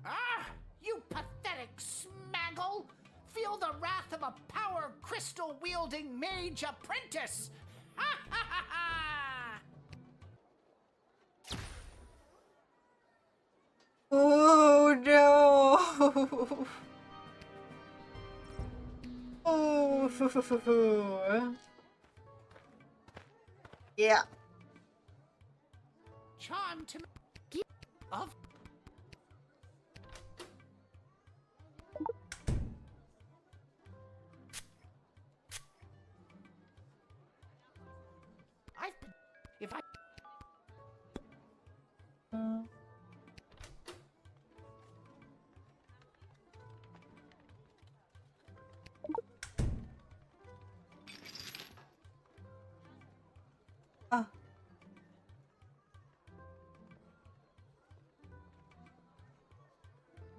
I: Ah, you pathetic smaggle! Feel the wrath of a power crystal-wielding mage apprentice! Ha ha ha ha!
A: Oh. Yeah.
I: Charm to give of. If I.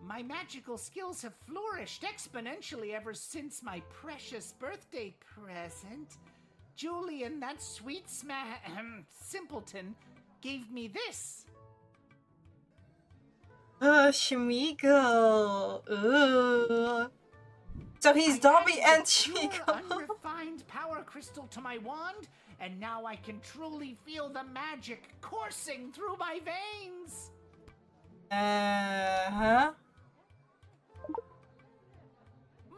I: My magical skills have flourished exponentially ever since my precious birthday present. Julian, that sweet simpleton, gave me this.
A: Schmeagol. Ugh. So he's Dobby and
I: Schmeagol.
A: Schmeagol.
I: Unrefined power crystal to my wand, and now I can truly feel the magic coursing through my veins.
A: Uh-huh.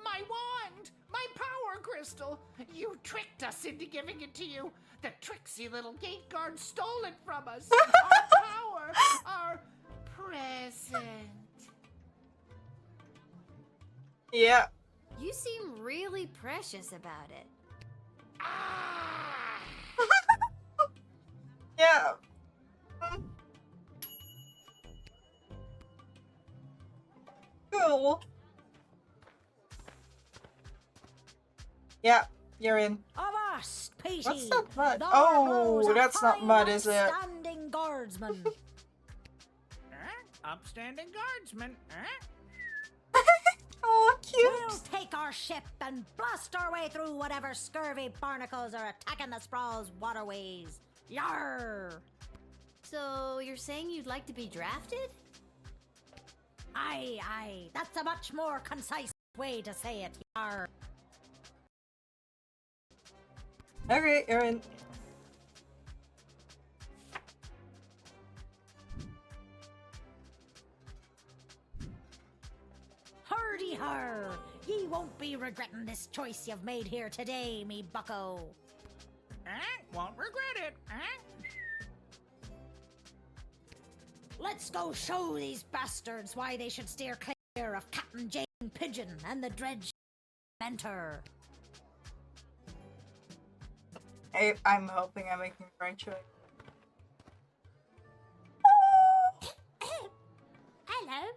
I: My wand! My power crystal! You tricked us into giving it to you! The tricksy little gate guard stole it from us! Our power! Our present!
A: Yeah.
C: You seem really precious about it.
A: Yeah. Cool. Yeah, you're in.
P: Avast, Petey!
A: What's that mud?
P: There
A: Oh,
P: goes a
A: that's not
P: fine
A: mud, is it?
P: upstanding guardsman.
I: Upstanding guardsman,
A: Oh, cute.
P: We'll take our ship and blast our way through whatever scurvy barnacles are attacking the Sprawl's waterways. Yarr!
C: So, you're saying you'd like to be drafted?
P: Aye. That's a much more concise way to say it. Yarr.
A: Okay, you're in.
P: Hardy har! Ye won't be regretting this choice you've made here today, me bucko.
I: Won't regret it,
P: Let's go show these bastards why they should steer clear of Captain Jane Pigeon and the dredge mentor.
A: I'm hoping I'm making the right choice.
J: Hello,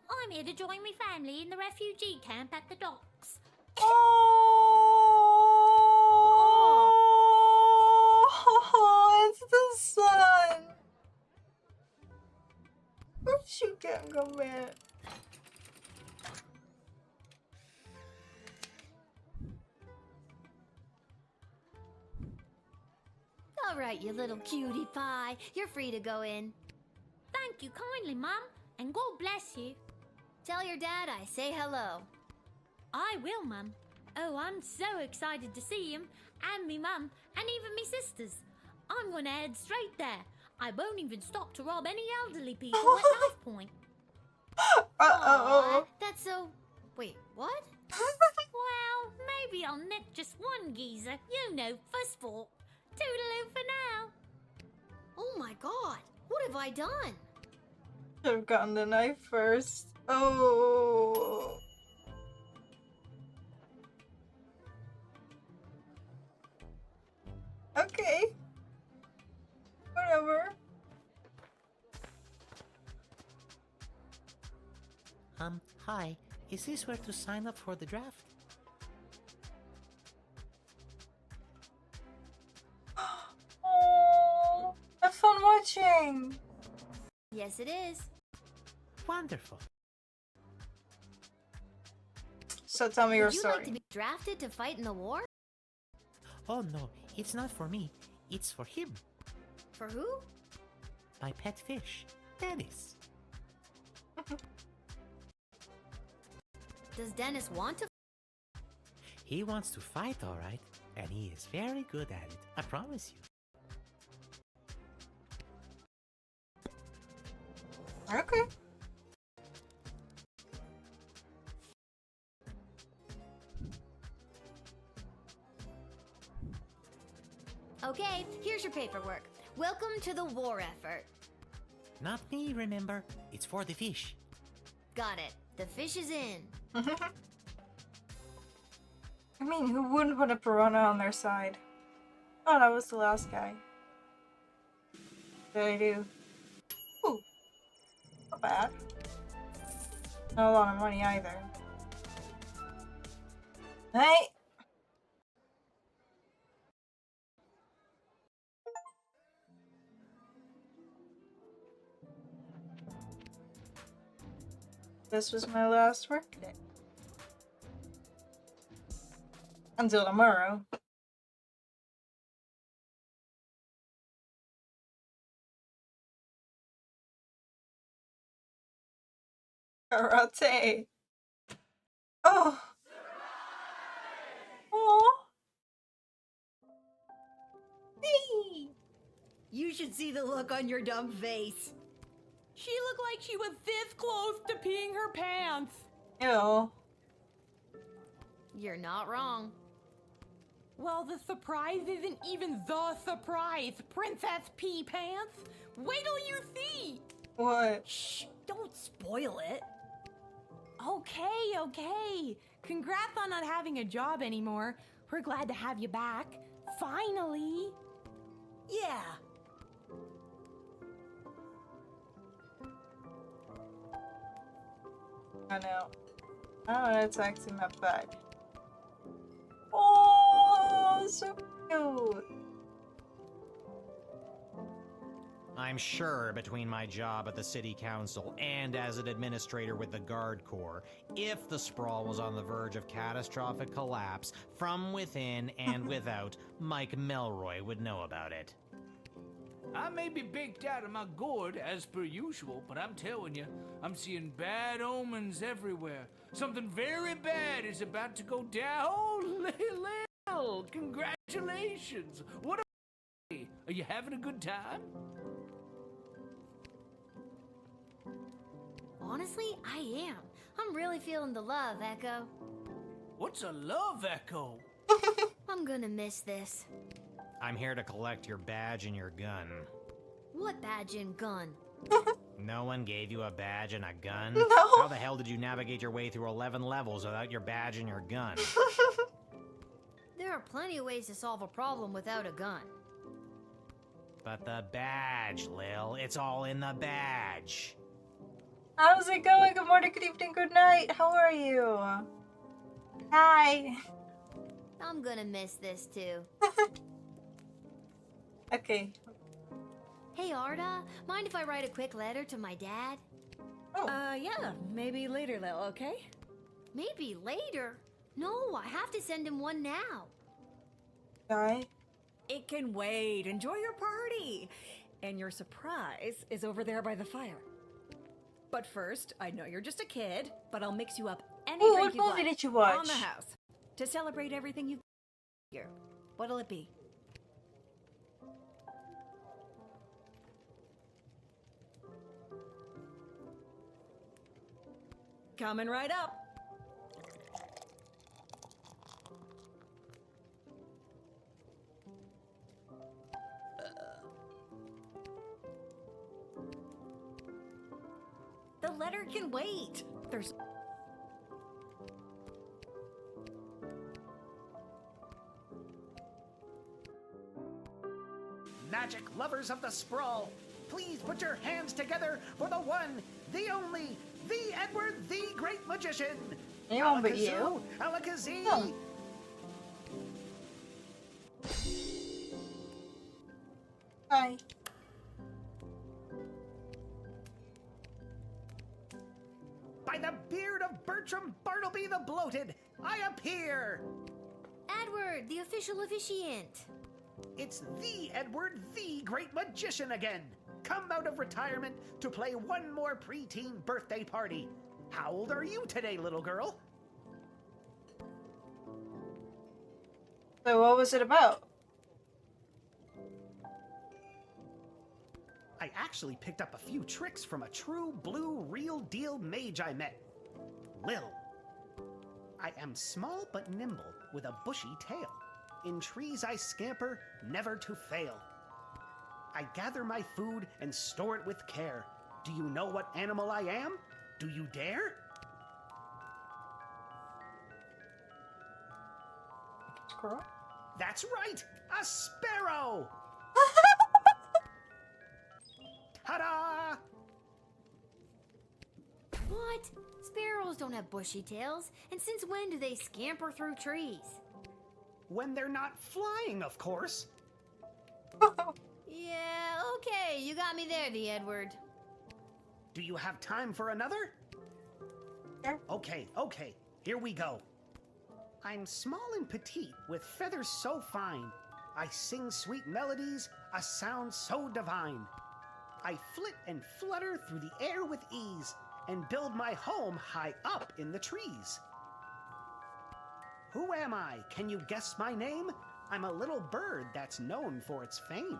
J: I'm here to join my family in the refugee camp at the docks.
A: Oh, it's the sun. You can't go man.
C: All right, you little cutie pie. You're free to go in.
J: Thank you kindly, Mum, and God bless you.
C: Tell your dad I say hello.
J: I will, Mum. Oh, I'm so excited to see him, and me mum, and even me sisters. I'm gonna head straight there. I won't even stop to rob any elderly people at knife point.
C: Aw, that's so... Wait, what?
J: Well, maybe I'll nick just one geezer, you know, for sport. Toodaloo for now.
C: Oh my god, what have I done?
A: Should have gotten the knife first. Oh. Okay. Whatever.
V: Hi. Is this where to sign up for the draft?
A: Oh, have fun watching.
C: Yes, it is.
V: Wonderful.
A: So tell me your
C: Would you
A: story.
C: like to be drafted to fight in the war?
V: Oh no, it's not for me. It's for him.
C: For who?
V: My pet fish, Dennis.
C: Does Dennis want to?
V: He wants to fight, all right, and he is very good at it. I promise you.
A: Okay.
C: Okay, here's your paperwork. Welcome to the war effort.
V: Not me, remember? It's for the fish.
C: Got it. The fish is in.
A: I mean, who wouldn't put a piranha on their side? Oh, that was the last guy. What did I do? Ooh. Not bad. Not a lot of money either. Hey! This was my last work day. Until tomorrow. Karate. Oh. Oh.
P: Hey! You should see the look on your dumb face.
U: She looked like she was this close to peeing her pants.
A: Ew.
C: You're not wrong.
U: Well, the surprise isn't even the surprise, Princess Pea Pants. Wait till you see.
A: What?
P: Shh, don't spoil it.
U: Okay. Congrats on not having a job anymore. We're glad to have you back. Finally.
P: Yeah.
A: I know. I want to text him up back. Oh, so cute.
E: I'm sure between my job at the city council and as an administrator with the Guard Corps, if the sprawl was on the verge of catastrophic collapse, from within and without, Mike Melroy would know about it.
I: I may be baked out of my gourd as per usual, but I'm telling you, I'm seeing bad omens everywhere. Something very bad is about to go down. Oh, Lil, congratulations! What a Are you having a good time?
C: Honestly, I am. I'm really feeling the love, Echo.
I: What's a love echo?
C: I'm gonna miss this.
E: I'm here to collect your badge and your gun.
C: What badge and gun?
E: No one gave you a badge and a gun?
A: No.
E: How the hell did you navigate your way through 11 levels without your badge and your gun?
C: There are plenty of ways to solve a problem without a gun.
E: But the badge, Lil. It's all in the badge.
A: How's it going? Good morning, good evening, good night. How are you? Hi.
C: I'm gonna miss this too.
A: Okay.
C: Hey, Arda, mind if I write a quick letter to my dad?
A: Oh.
P: Yeah, maybe later, Lil, okay?
C: Maybe later? No, I have to send him one now.
A: Guy?
P: It can wait. Enjoy your party. And your surprise is over there by the fire. But first, I know you're just a kid, but I'll mix you up any
A: Ooh,
P: drink
A: what
P: you
A: movie
P: like
A: did you watch?
P: on the house to celebrate everything you here. What'll it be? Coming right up. The letter can wait. There's...
O: Magic lovers of the sprawl, please put your hands together for the one, the only, the Edward, the Great Magician.
A: Anyone but you?
O: Alakazoo.
A: No. Hi.
O: By the beard of Bertram Bartleby the Bloated, I appear.
C: Edward, the official officiant.
O: It's the Edward, the Great Magician again. Come out of retirement to play one more preteen birthday party. How old are you today, little girl?
A: So what was it about?
O: I actually picked up a few tricks from a true blue real deal mage I met. Lil. I am small but nimble with a bushy tail. In trees I scamper, never to fail. I gather my food and store it with care. Do you know what animal I am? Do you dare?
A: Squirrel?
O: That's right! A sparrow! Ta-da!
C: What? Sparrows don't have bushy tails. And since when do they scamper through trees?
O: When they're not flying, of course.
C: Yeah, okay, you got me there, the Edward.
O: Do you have time for another?
A: Yeah.
O: Okay, here we go. I'm small and petite, with feathers so fine. I sing sweet melodies, a sound so divine. I flit and flutter through the air with ease, and build my home high up in the trees. Who am I? Can you guess my name? I'm a little bird that's known for its fame.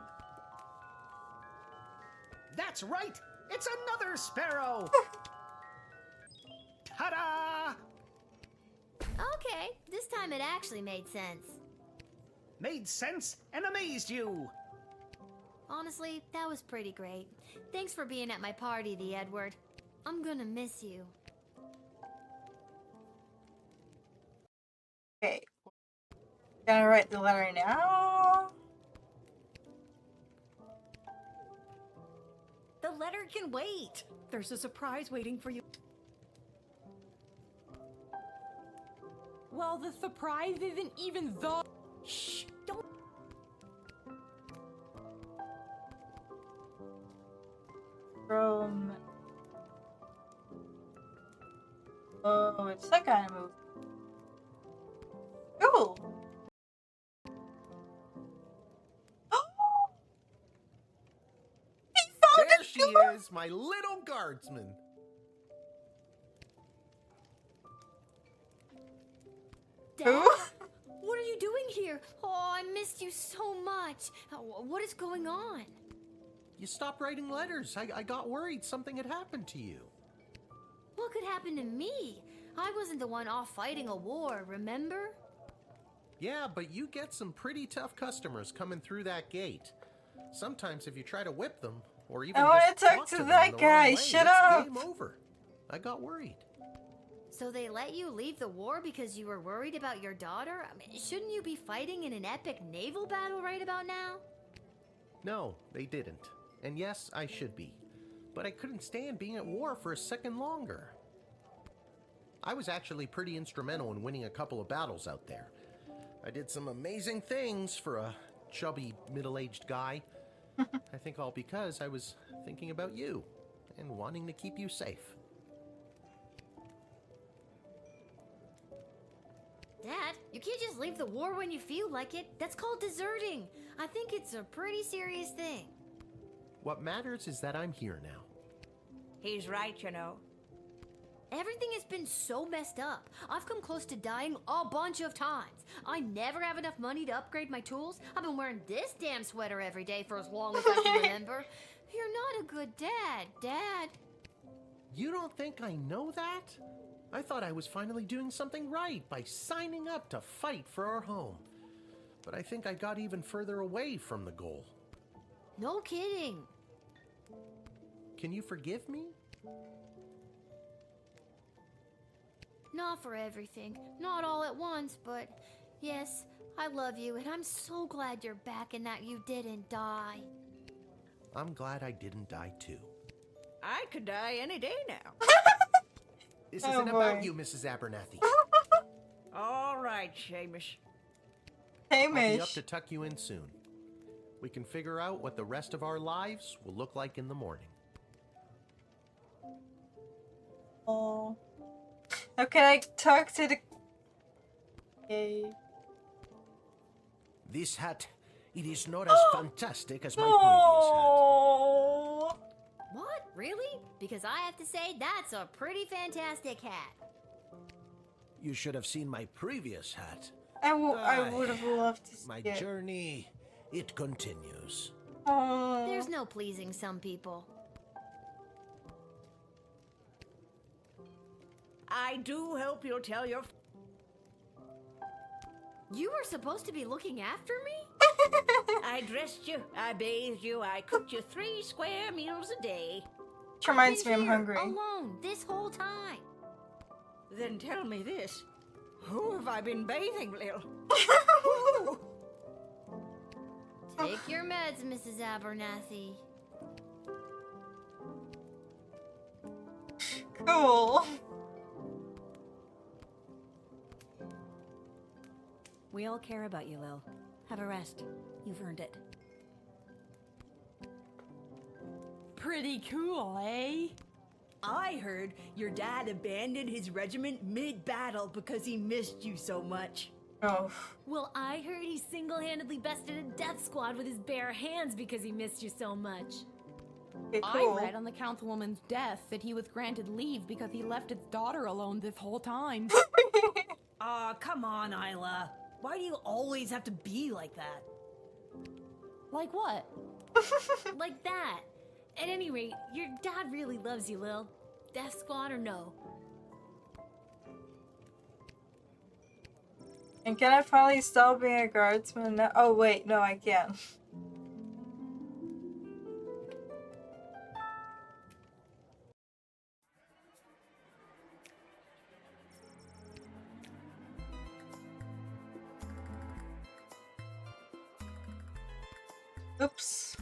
O: That's right! It's another sparrow! Ta-da!
C: Okay, this time it actually made sense.
O: Made sense and amazed you!
C: Honestly, that was pretty great. Thanks for being at my party, the Edward. I'm gonna miss you.
A: Okay. Gonna write the letter now.
P: The letter can wait. There's a surprise waiting for you.
G: Well, the surprise isn't even the.
P: Shh! Don't.
A: From. Oh, it's that kind of move. Cool.
D: There she is, my little guardsman.
C: Dad? What are you doing here? Oh, I missed you so much. What is going on?
D: You stopped writing letters. I got worried something had happened to you.
C: What could happen to me? I wasn't the one off fighting a war, remember?
D: Yeah, but you get some pretty tough customers coming through that gate. Sometimes if you try to whip them, or even
A: I want
D: just
A: to talk
D: talk
A: to
D: them
A: that
D: the
A: guy.
D: wrong way,
A: Shut
D: it's
A: up.
D: Game over. I got worried.
C: So they let you leave the war because you were worried about your daughter? I mean, shouldn't you be fighting in an epic naval battle right about now?
D: No, they didn't. And yes, I should be. But I couldn't stand being at war for a second longer. I was actually pretty instrumental in winning a couple of battles out there. I did some amazing things for a chubby, middle-aged guy. I think all because I was thinking about you and wanting to keep you safe.
C: Dad, you can't just leave the war when you feel like it. That's called deserting. I think it's a pretty serious thing.
D: What matters is that I'm here now.
P: He's right, you know.
C: Everything has been so messed up. I've come close to dying a bunch of times. I never have enough money to upgrade my tools. I've been wearing this damn sweater every day for as long as I can remember. You're not a good dad, Dad.
D: You don't think I know that? I thought I was finally doing something right by signing up to fight for our home. But I think I got even further away from the goal.
C: No kidding.
D: Can you forgive me?
C: Not for everything. Not all at once, but yes, I love you, and I'm so glad you're back and that you didn't die.
D: I'm glad I didn't die too.
P: I could die any day now.
D: This
A: Oh,
D: isn't
A: boy.
D: about you, Mrs. Abernathy.
P: All right, Seamus.
D: I'll be up to tuck you in soon. We can figure out what the rest of our lives will look like in the morning.
A: Oh. Now can I talk to the... Okay.
D: This hat, it is not as fantastic as my previous
A: Oh.
C: What? Really? Because I have to say, that's a pretty fantastic hat.
D: hat. You should have seen my previous hat.
A: I would have loved to see
D: My
A: it.
D: journey, it continues.
A: Oh.
C: There's no pleasing some people.
P: I do hope you'll tell your...
C: You were supposed to be looking after me?
P: I dressed you, I bathed you, I cooked you 3 square meals a day.
A: Which reminds me, I'm
C: Here,
A: hungry.
C: alone, this whole time.
P: Then tell me this. Who have I been bathing, Lil?
C: Take your meds, Mrs. Abernathy.
A: Cool.
P: We all care about you, Lil. Have a rest. You've earned it.
U: Pretty cool, eh?
P: I heard your dad abandoned his regiment mid-battle because he missed you so much.
A: Oh.
T: Well, I heard he single-handedly bested a death squad with his bare hands because he missed you so much.
A: Okay, cool.
G: I read on the councilwoman's death that he was granted leave because he left his daughter alone this whole time.
P: Aw, come on, Isla. Why do you always have to be like that?
G: Like what?
T: Like that. At any rate, your dad really loves you, Lil. Death squad or no.
A: And can I finally stop being a guardsman now? Oh wait, no, I can't. Oops.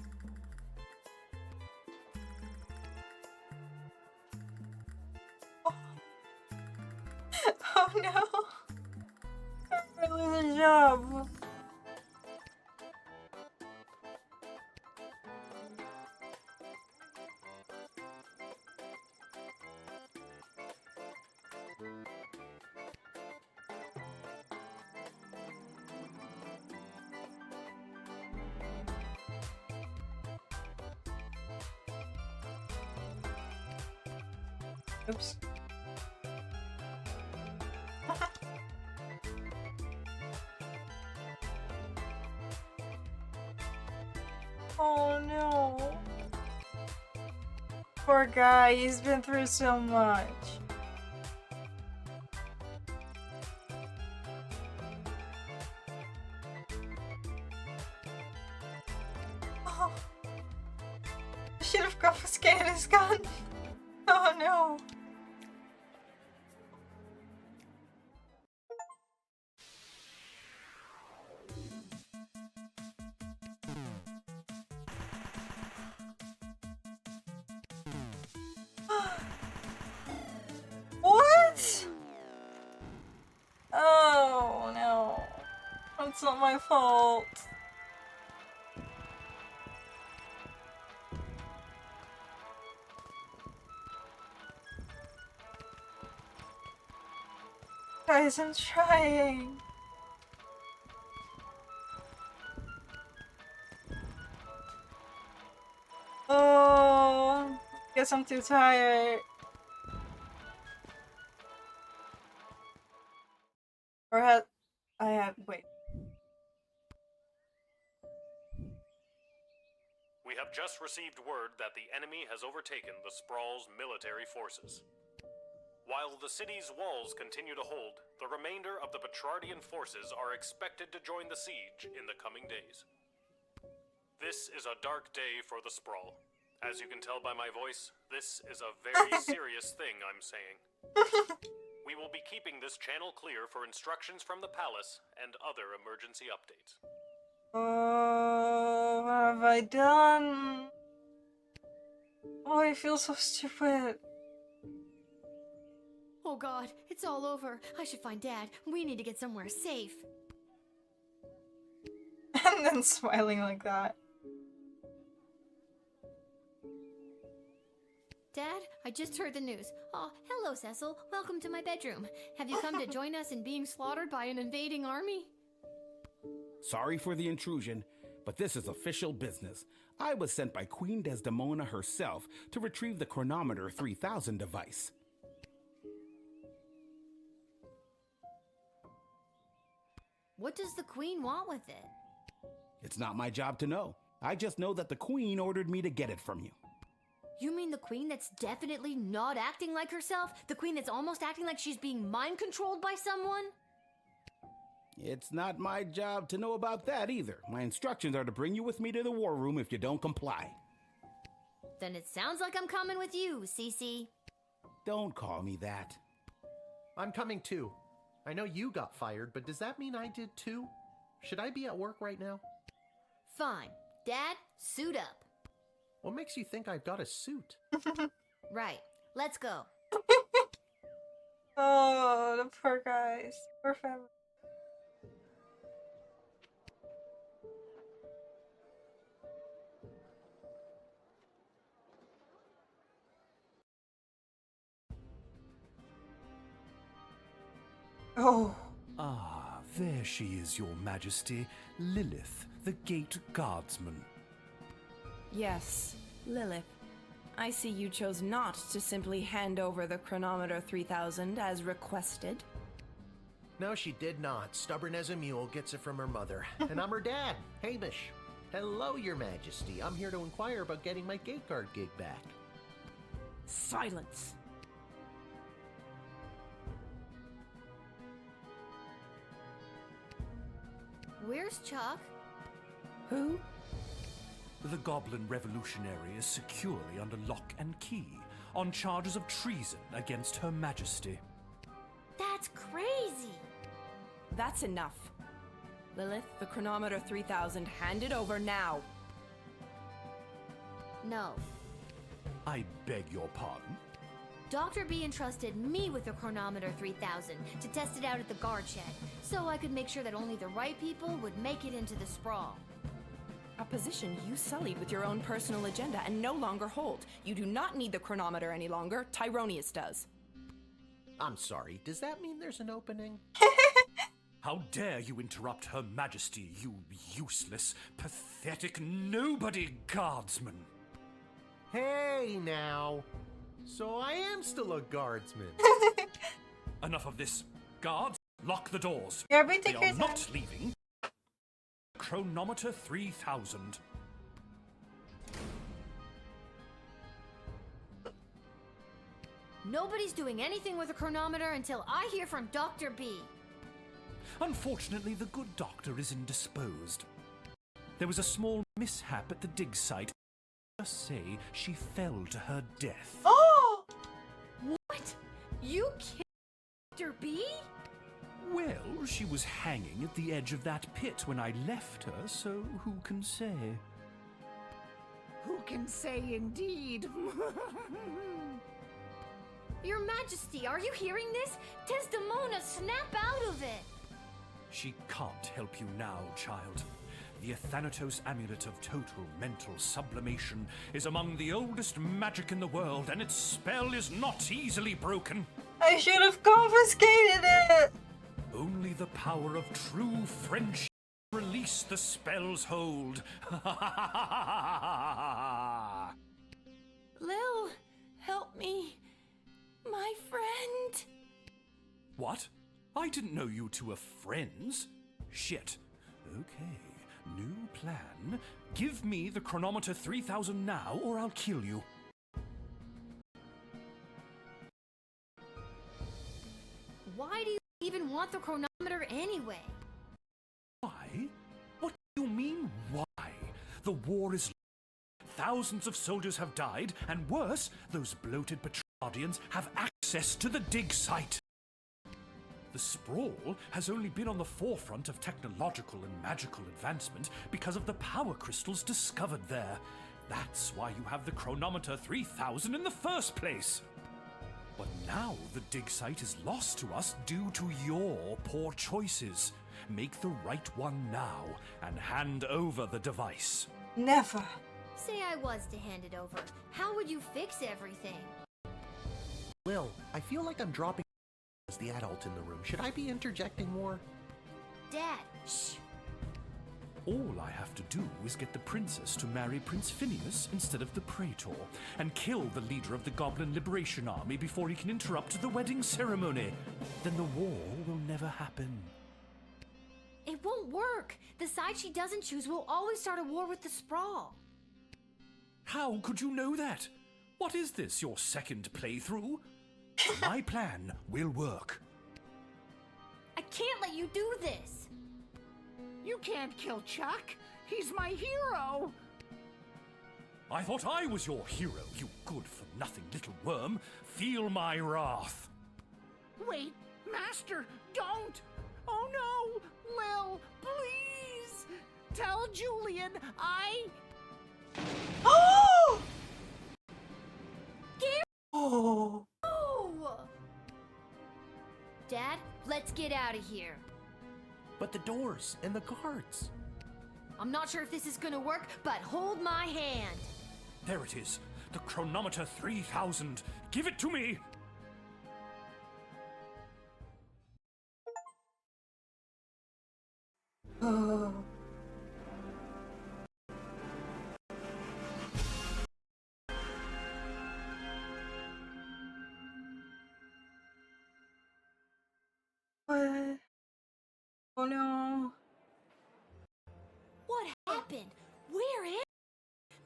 A: Oh no. I lose a job. Oops. Oh no. Poor guy, he's been through so much. Oh. I should have confiscated his gun. Oh no. What? Oh no. It's not my fault. Guys, I'm trying. Oh, guess I'm too tired. Or wait.
L: We have just received word that the enemy has overtaken the Sprawl's military forces. While the city's walls continue to hold, the remainder of the Petrardian forces are expected to join the siege in the coming days. This is a dark day for the Sprawl. As you can tell by my voice, this is a very serious thing I'm saying. We will be keeping this channel clear for instructions from the palace and other emergency updates.
A: Oh, what have I done? Oh, I feel so stupid.
C: Oh god, it's all over. I should find Dad. We need to get somewhere safe.
A: And then smiling like that.
C: Dad, I just heard the news. Oh, hello, Cecil. Welcome to my bedroom. Have you come to join us in being slaughtered by an invading army?
F: Sorry for the intrusion, but this is official business. I was sent by Queen Desdemona herself to retrieve the Chronometer 3000 device.
C: What does the Queen want with it?
F: It's not my job to know. I just know that the Queen ordered me to get it from you.
C: You mean the Queen that's definitely not acting like herself? The Queen that's almost acting like she's being mind-controlled by someone?
F: It's not my job to know about that either. My instructions are to bring you with me to the war room if you don't comply.
C: Then it sounds like I'm coming with you, Cece.
F: Don't call me that.
D: I'm coming too. I know you got fired, but does that mean I did too? Should I be at work right now?
C: Fine. Dad, suit up.
D: What makes you think I've got a suit?
C: Right. Let's go.
A: Oh, the poor guys. Poor family. Oh.
M: Ah, there she is, Your Majesty. Lilith, the Gate Guardsman.
G: Yes, Lilith. I see you chose not to simply hand over the chronometer 3000 as requested.
D: No, she did not. Stubborn as a mule, gets it from her mother. And I'm her dad, Hamish. Hello, Your Majesty. I'm here to inquire about getting my gate guard gig back.
G: Silence.
C: Where's Chuck?
G: Who?
M: The Goblin Revolutionary is securely under lock and key on charges of treason against Her Majesty.
C: That's crazy!
G: That's enough. Lilith, the chronometer 3000, hand it over now.
C: No.
M: I beg your pardon?
C: Dr. B entrusted me with the chronometer 3000 to test it out at the guard shed, so I could make sure that only the right people would make it into the sprawl.
G: A position you sullied with your own personal agenda and no longer hold. You do not need the chronometer any longer. Tyronius does.
D: I'm sorry, does that mean there's an opening?
M: How dare you interrupt Her Majesty, you useless, pathetic nobody guardsman!
D: Hey, now! So I am still a guardsman.
M: Enough of this. Guards, lock the doors.
A: Yeah, we
M: They
A: take
M: are
A: your
M: not
A: time.
M: leaving. Chronometer 3000.
C: Nobody's doing anything with a chronometer until I hear from Dr. B.
M: Unfortunately, the good doctor is indisposed. There was a small mishap at the dig site. Just say she fell to her death.
A: Oh!
C: What? You killed Dr. B?
M: Well, she was hanging at the edge of that pit when I left her, so who can say?
S: Who can say indeed?
C: Your Majesty, are you hearing this? Desdemona, snap out of it!
M: She can't help you now, child. The Athanatos Amulet of Total Mental Sublimation is among the oldest magic in the world, and its spell is not easily broken.
A: I should have confiscated it!
M: Only the power of true friendship release the spell's hold.
G: Lil, help me. My friend.
M: What? I didn't know you two were friends. Shit. Okay, new plan. Give me the chronometer 3000 now, or I'll kill you.
C: Why do you even want the chronometer anyway?
M: Why? What do you mean, why? The war is... Thousands of soldiers have died, and worse, those bloated Petrardians have access to the dig site. The sprawl has only been on the forefront of technological and magical advancement because of the power crystals discovered there. That's why you have the chronometer 3000 in the first place. But now the dig site is lost to us due to your poor choices. Make the right one now and hand over the device.
A: Never.
C: Say I was to hand it over. How would you fix everything?
D: Lil, I feel like I'm dropping as the adult in the room. Should I be interjecting more?
C: Dad, shh.
M: All I have to do is get the princess to marry Prince Phineas instead of the Praetor, and kill the leader of the Goblin Liberation Army before he can interrupt the wedding ceremony. Then the war will never happen.
C: It won't work. The side she doesn't choose will always start a war with the Sprawl.
M: How could you know that? What is this, your second playthrough? My plan will work.
C: I can't let you do this.
S: can't kill Chuck. He's my hero.
M: I thought I was your hero, you good-for-nothing little worm. Feel my wrath.
S: Wait, Master, don't. Oh no, Lil, please. Tell Julian
A: Oh!
C: Oh! Dad, let's get out of here.
D: But the doors and the guards.
C: I'm not sure if this is gonna work, but hold my hand.
M: There it is. The chronometer 3000. Give it to me.
A: Oh. What? Oh no.
C: What happened? Where is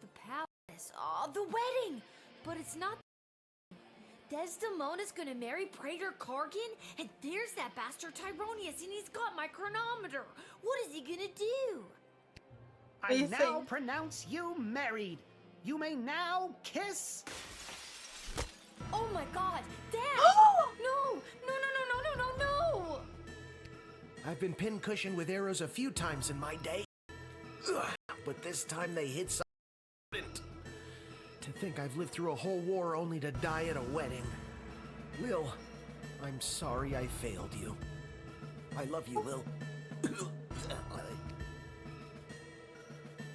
C: the palace? Oh, the wedding! But it's not. Desdemona's gonna marry Praetor Kargan, and there's that bastard Tyronius, and he's got my chronometer. What is he gonna do?
O: I now pronounce you married. You may now kiss.
C: Oh my God, Dad! No! No! No! No! No! No! No!
D: I've been pincushioned with arrows a few times in my day. Ugh, but this time they hit something. To think I've lived through a whole war only to die at a wedding. Lil, I'm sorry I failed you. I love you, Lil.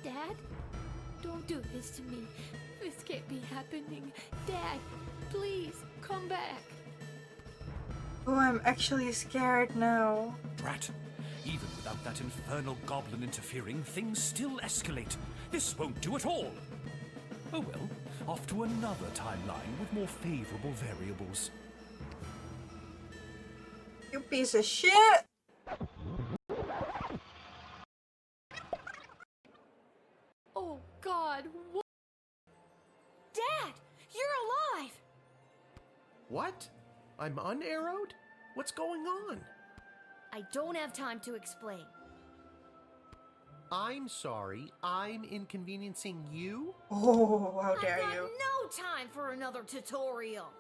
C: Dad, don't do this to me. This can't be happening. Dad, please, come back.
A: Oh, I'm actually scared now.
M: Drat. Even without that infernal goblin interfering, things still escalate. This won't do at all. Oh well, off to another timeline with more favorable variables.
A: You piece of shit!
C: Oh God, what? Dad, you're alive!
D: What? I'm unarrowed? What's going on?
C: I don't have time to explain.
D: I'm sorry, I'm inconveniencing you?
A: Oh, how dare
C: I've got
A: you.
C: no time for another tutorial.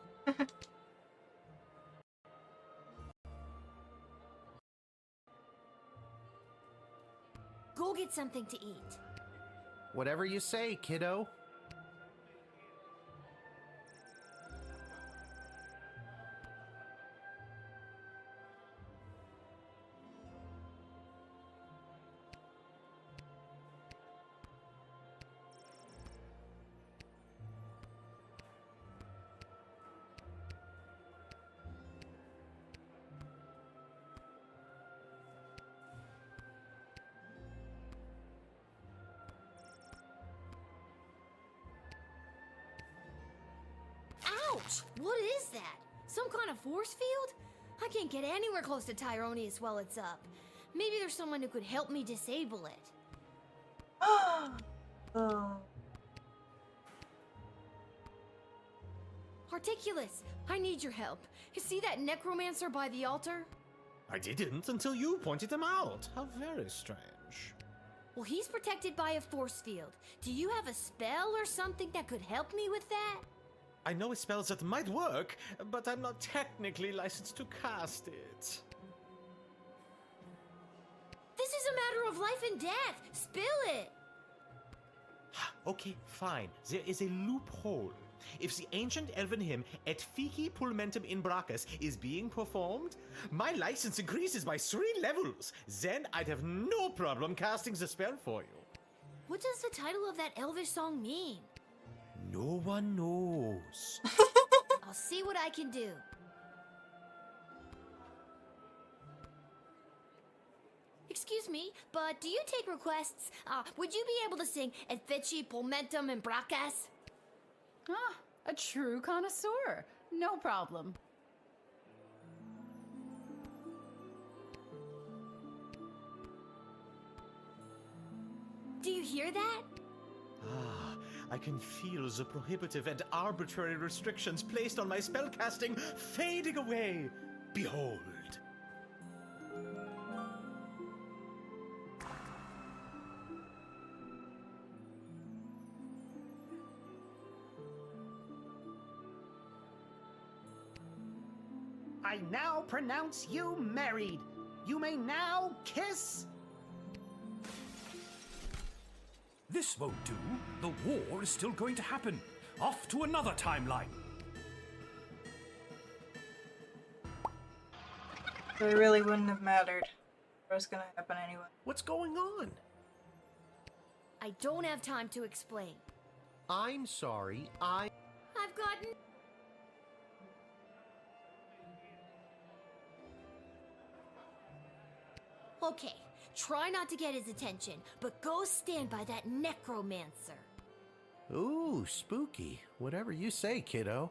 C: Go get something to eat.
D: Whatever you say, kiddo.
C: Ouch! What is that? Some kind of force field? I can't get anywhere close to Tyronius while it's up. Maybe there's someone who could help me disable it.
A: Oh.
C: Articulus, I need your help. You see that necromancer by the altar?
E: I didn't until you pointed him out. How very strange.
C: Well, he's protected by a force field. Do you have a spell or something that could help me with that?
E: I know spells that might work, but I'm not technically licensed to cast it.
C: This is a matter of life and death. Spill it.
E: Okay, fine. There is a loophole. If the ancient elven hymn Et Fici Pulmentum in Brachus is being performed, my license increases by 3 levels. Then I'd have no problem casting the spell for you.
C: What does the title of that elvish song mean?
E: No one knows.
C: I'll see what I can do. Excuse me, but do you take requests? Would you be able to sing Et Fici Pulmentum in Brachus?
Q: Ah, a true connoisseur. No problem.
C: Do you hear that?
E: Ah, I can feel the prohibitive and arbitrary restrictions placed on my spellcasting fading away. Behold.
O: I now pronounce you married. You may now kiss.
M: This won't do. The war is still going to happen. Off to another timeline.
A: So it really wouldn't have mattered. It was gonna happen anyway.
D: What's going on?
C: I don't have time to explain.
D: I'm sorry,
C: I've gotten... Okay, try not to get his attention, but go stand by that necromancer.
D: Ooh, spooky. Whatever you say, kiddo.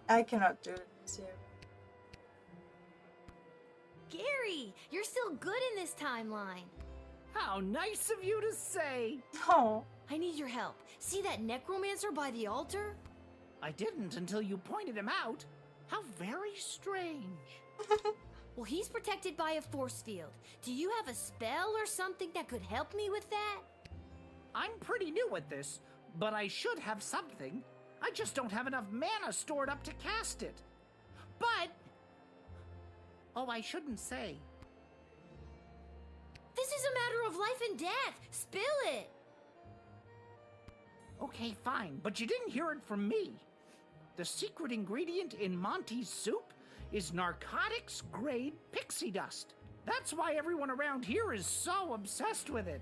A: I cannot do this here.
C: Gary, you're still good in this timeline.
S: How nice of you to say.
A: Oh.
C: I need your help. See that necromancer by the altar?
S: I didn't until you pointed him out. How very strange.
C: Well, he's protected by a force field. Do you have a spell or something that could help me with that?
S: I'm pretty new at this, but I should have something. I just don't have enough mana stored up to cast it. But... Oh, I shouldn't say.
C: This is a matter of life and death. Spill it.
S: Okay, fine, but you didn't hear it from me. The secret ingredient in Monty's soup is narcotics-grade pixie dust. That's why everyone around here is so obsessed with it.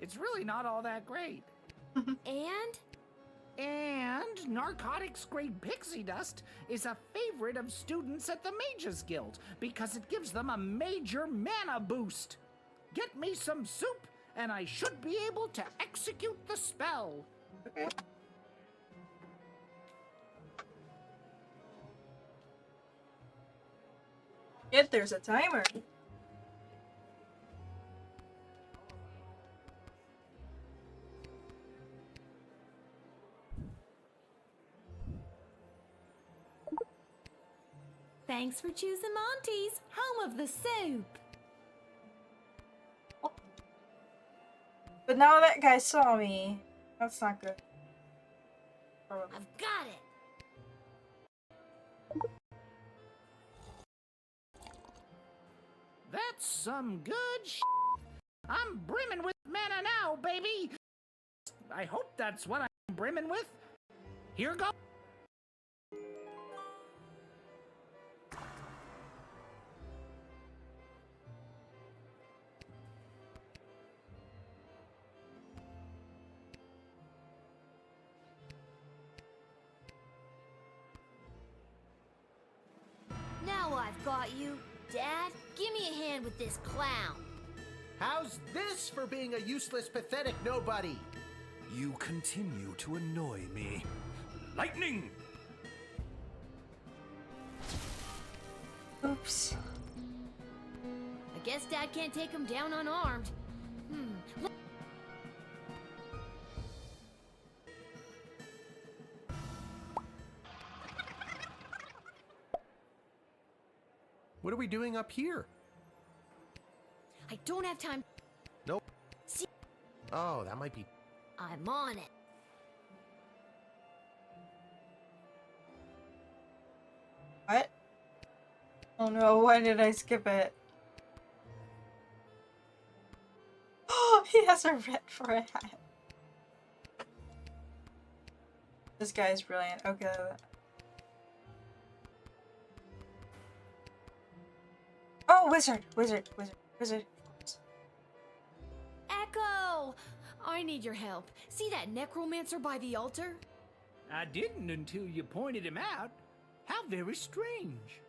S: It's really not all that great. And narcotics-grade pixie dust is a favorite of students at the Mages Guild because it gives them a major mana boost. Get me some soup, and I should be able to execute the spell.
A: Okay. Yet there's a timer.
U: Thanks for choosing Monty's, home of the soup.
A: But now that guy saw me. That's not good.
C: I've got it.
S: That's some good I'm brimming with mana now, baby. I hope that's what I'm brimming with. Here goes.
C: Now I've got you. Dad, give me a hand with this clown.
D: How's this for being a useless, pathetic nobody?
M: You continue to annoy me. Lightning!
A: Oops.
C: I guess Dad can't take him down unarmed.
D: What are we doing up here?
C: I don't have time.
D: Nope.
C: See?
D: Oh, that might be...
C: I'm on it.
A: What? Oh no, why did I skip it? Oh, he has a red for a hat. This guy is brilliant. Okay. Oh, wizard! Wizard! Wizard! Wizard!
C: Echo! I need your help. See that necromancer by the altar?
S: I didn't until you pointed him out. How very strange.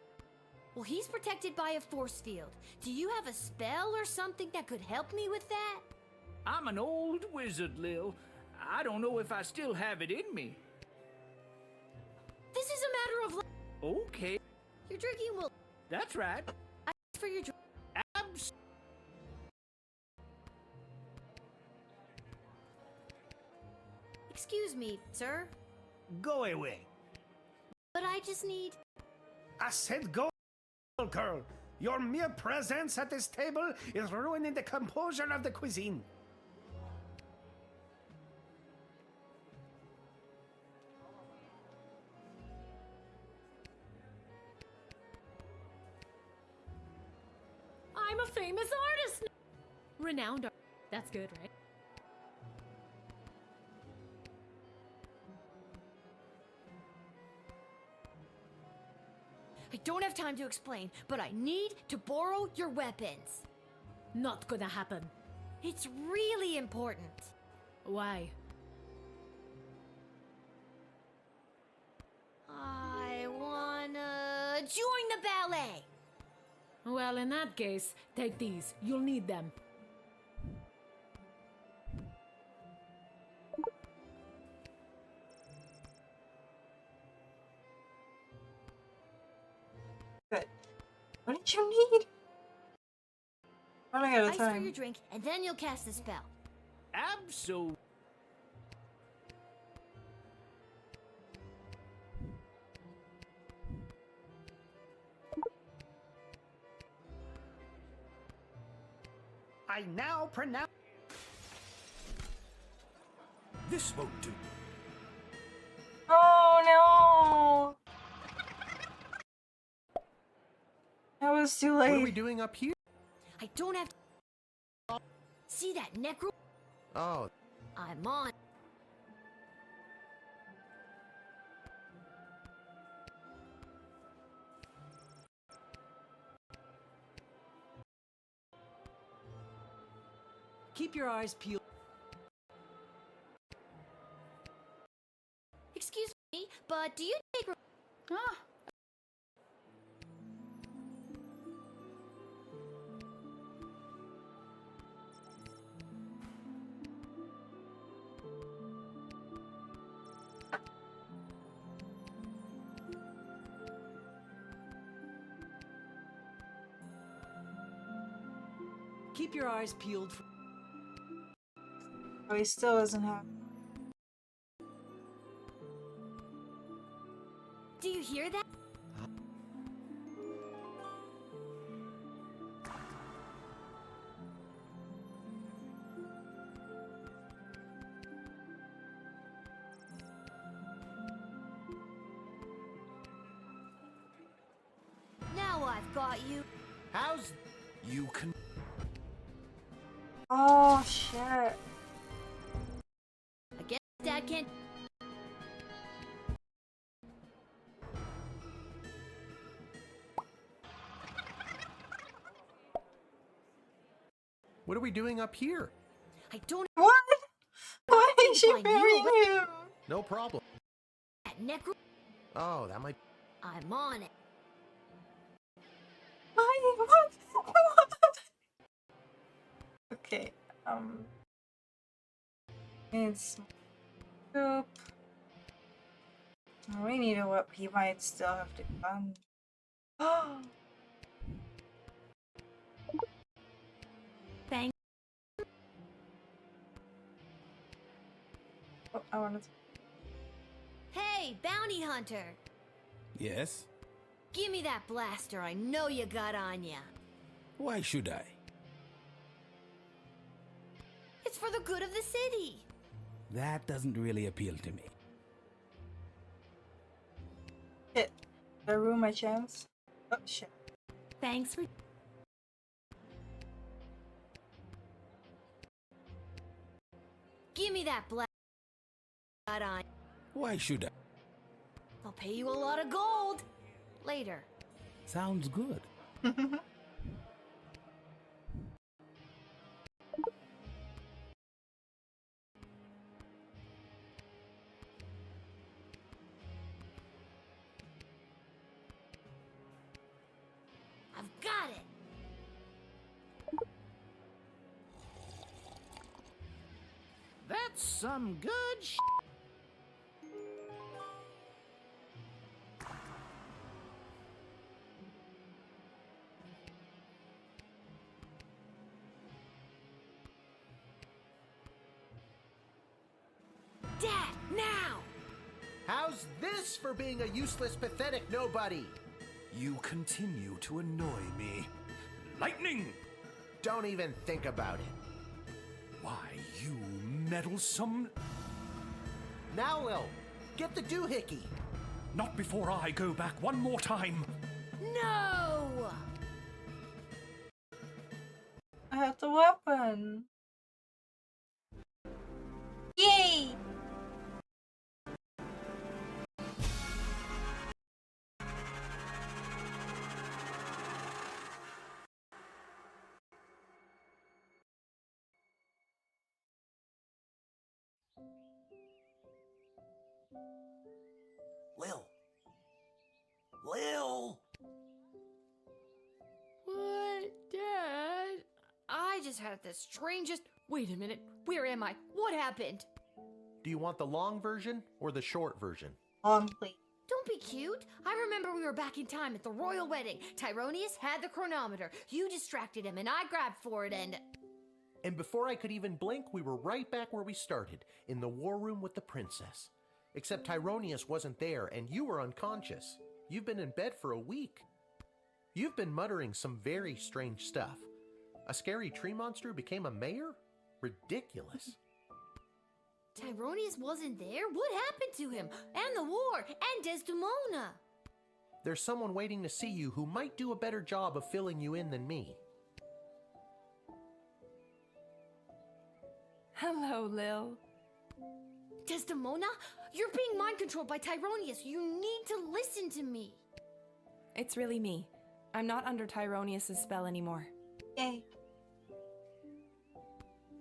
C: Well, he's protected by a force field. Do you have a spell or something that could help me with that?
S: I'm an old wizard, Lil. I don't know if I still have it in me.
C: This is a matter of...
S: Okay.
C: Your drinking will...
S: That's right.
C: I asked for your drink. Excuse me, sir.
O: Go away.
C: But I just need...
O: I said go, girl. Your mere presence at this table is ruining the composure of the cuisine.
T: a famous artist. Renowned art. That's good, right?
C: I don't have time to explain, but I need to borrow your weapons.
T: Not gonna happen.
C: It's really important.
T: Why?
C: I wanna join the ballet.
T: Well, in that case, take these. You'll need them.
A: Good. What did you need? Running out of
C: Ice for
A: time.
C: your drink, and then you'll cast the spell.
I: Absolutely.
O: I now pronounce.
M: This won't do.
A: Oh no! That was too late.
D: What are we doing up here?
C: I don't have to. See that necro?
D: Oh,
C: I'm on.
K: Keep your eyes peeled.
C: Excuse me, but do you take?
Q: Ah.
K: Keep your eyes peeled for.
A: Oh, he still doesn't have.
C: Do you hear that? Now I've got you.
E: How's
M: You can.
A: Oh shit.
C: I guess Dad can't.
D: what are we doing up here?
C: I don't.
A: What? Why is she
C: Fine, you
A: burying
C: will-
A: him?
D: No problem.
C: That necro.
D: Oh, that might.
C: I'm on it.
A: Why? What? Okay. It's soup. We need a whip. He might still have to come. Oh.
C: Thank.
A: Oh, I wanted to.
C: Hey, bounty hunter.
F: Yes?
C: Give me that blaster I know you got on ya.
F: Why should I?
C: It's for the good of the city.
F: That doesn't really appeal to me.
A: Shit. Did I ruin my chance? Oh shit.
C: Thanks for. Give me that blaster got on.
F: Why should I?
C: I'll pay you a lot of gold. Later.
F: Sounds good.
C: I've got it.
I: That's some good sh.
C: Dad, now!
D: How's this for being a useless, pathetic nobody?
M: You continue to annoy me. Lightning!
D: Don't even think about it.
M: Why, you meddlesome.
D: Now, Lil, get the doohickey.
M: Not before I go back one more time.
C: No!
A: have the weapon. Yay!
D: Lil. Lil!
C: What, Dad? I just had the strangest. Wait a minute. Where am I? What happened?
D: Do you want the long version or the short version?
A: Long, please.
C: Don't be cute. I remember we were back in time at the royal wedding. Tyronius had the chronometer. You distracted him, and I grabbed for it, and.
D: And before I could even blink, we were right back where we started, in the war room with the princess. Except Tyronius wasn't there, and you were unconscious. You've been in bed for a week. You've been muttering some very strange stuff. A scary tree monster became a mayor? Ridiculous.
C: Tyronius wasn't there? What happened to him? And the war? And Desdemona?
D: There's someone waiting to see you who might do a better job of filling you in than me.
G: Hello, Lil.
C: Desdemona? You're being mind controlled by Tyronius. You need to listen to me.
G: It's really me. I'm not under Tyronius' spell anymore.
A: Yay.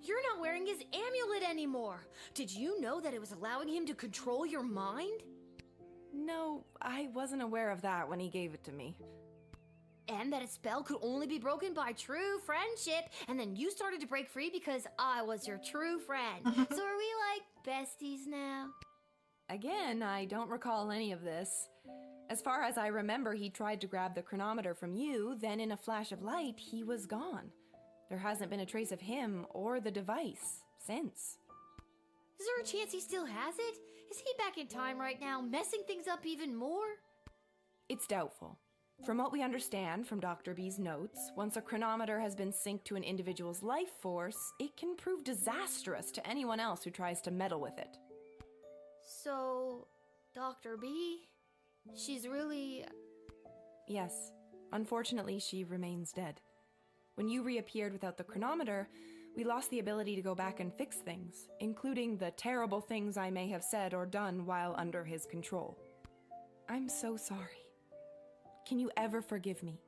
C: You're not wearing his amulet anymore. Did you know that it was allowing him to control your mind?
G: No, I wasn't aware of that when he gave it to me.
C: And that a spell could only be broken by true friendship. And then you started to break free because I was your true friend. So are we like besties now?
G: Again, I don't recall any of this. As far as I remember, he tried to grab the chronometer from you, then in a flash of light, he was gone. There hasn't been a trace of him or the device since.
C: Is there a chance he still has it? Is he back in time right now, messing things up even more?
G: It's doubtful. From what we understand from Dr. B's notes, once a chronometer has been synced to an individual's life force, it can prove disastrous to anyone else who tries to meddle with it.
C: So, Dr. B, she's really...
G: Yes. Unfortunately, she remains dead. When you reappeared without the chronometer, we lost the ability to go back and fix things, including the terrible things I may have said or done while under his control. I'm so sorry. Can you ever forgive me?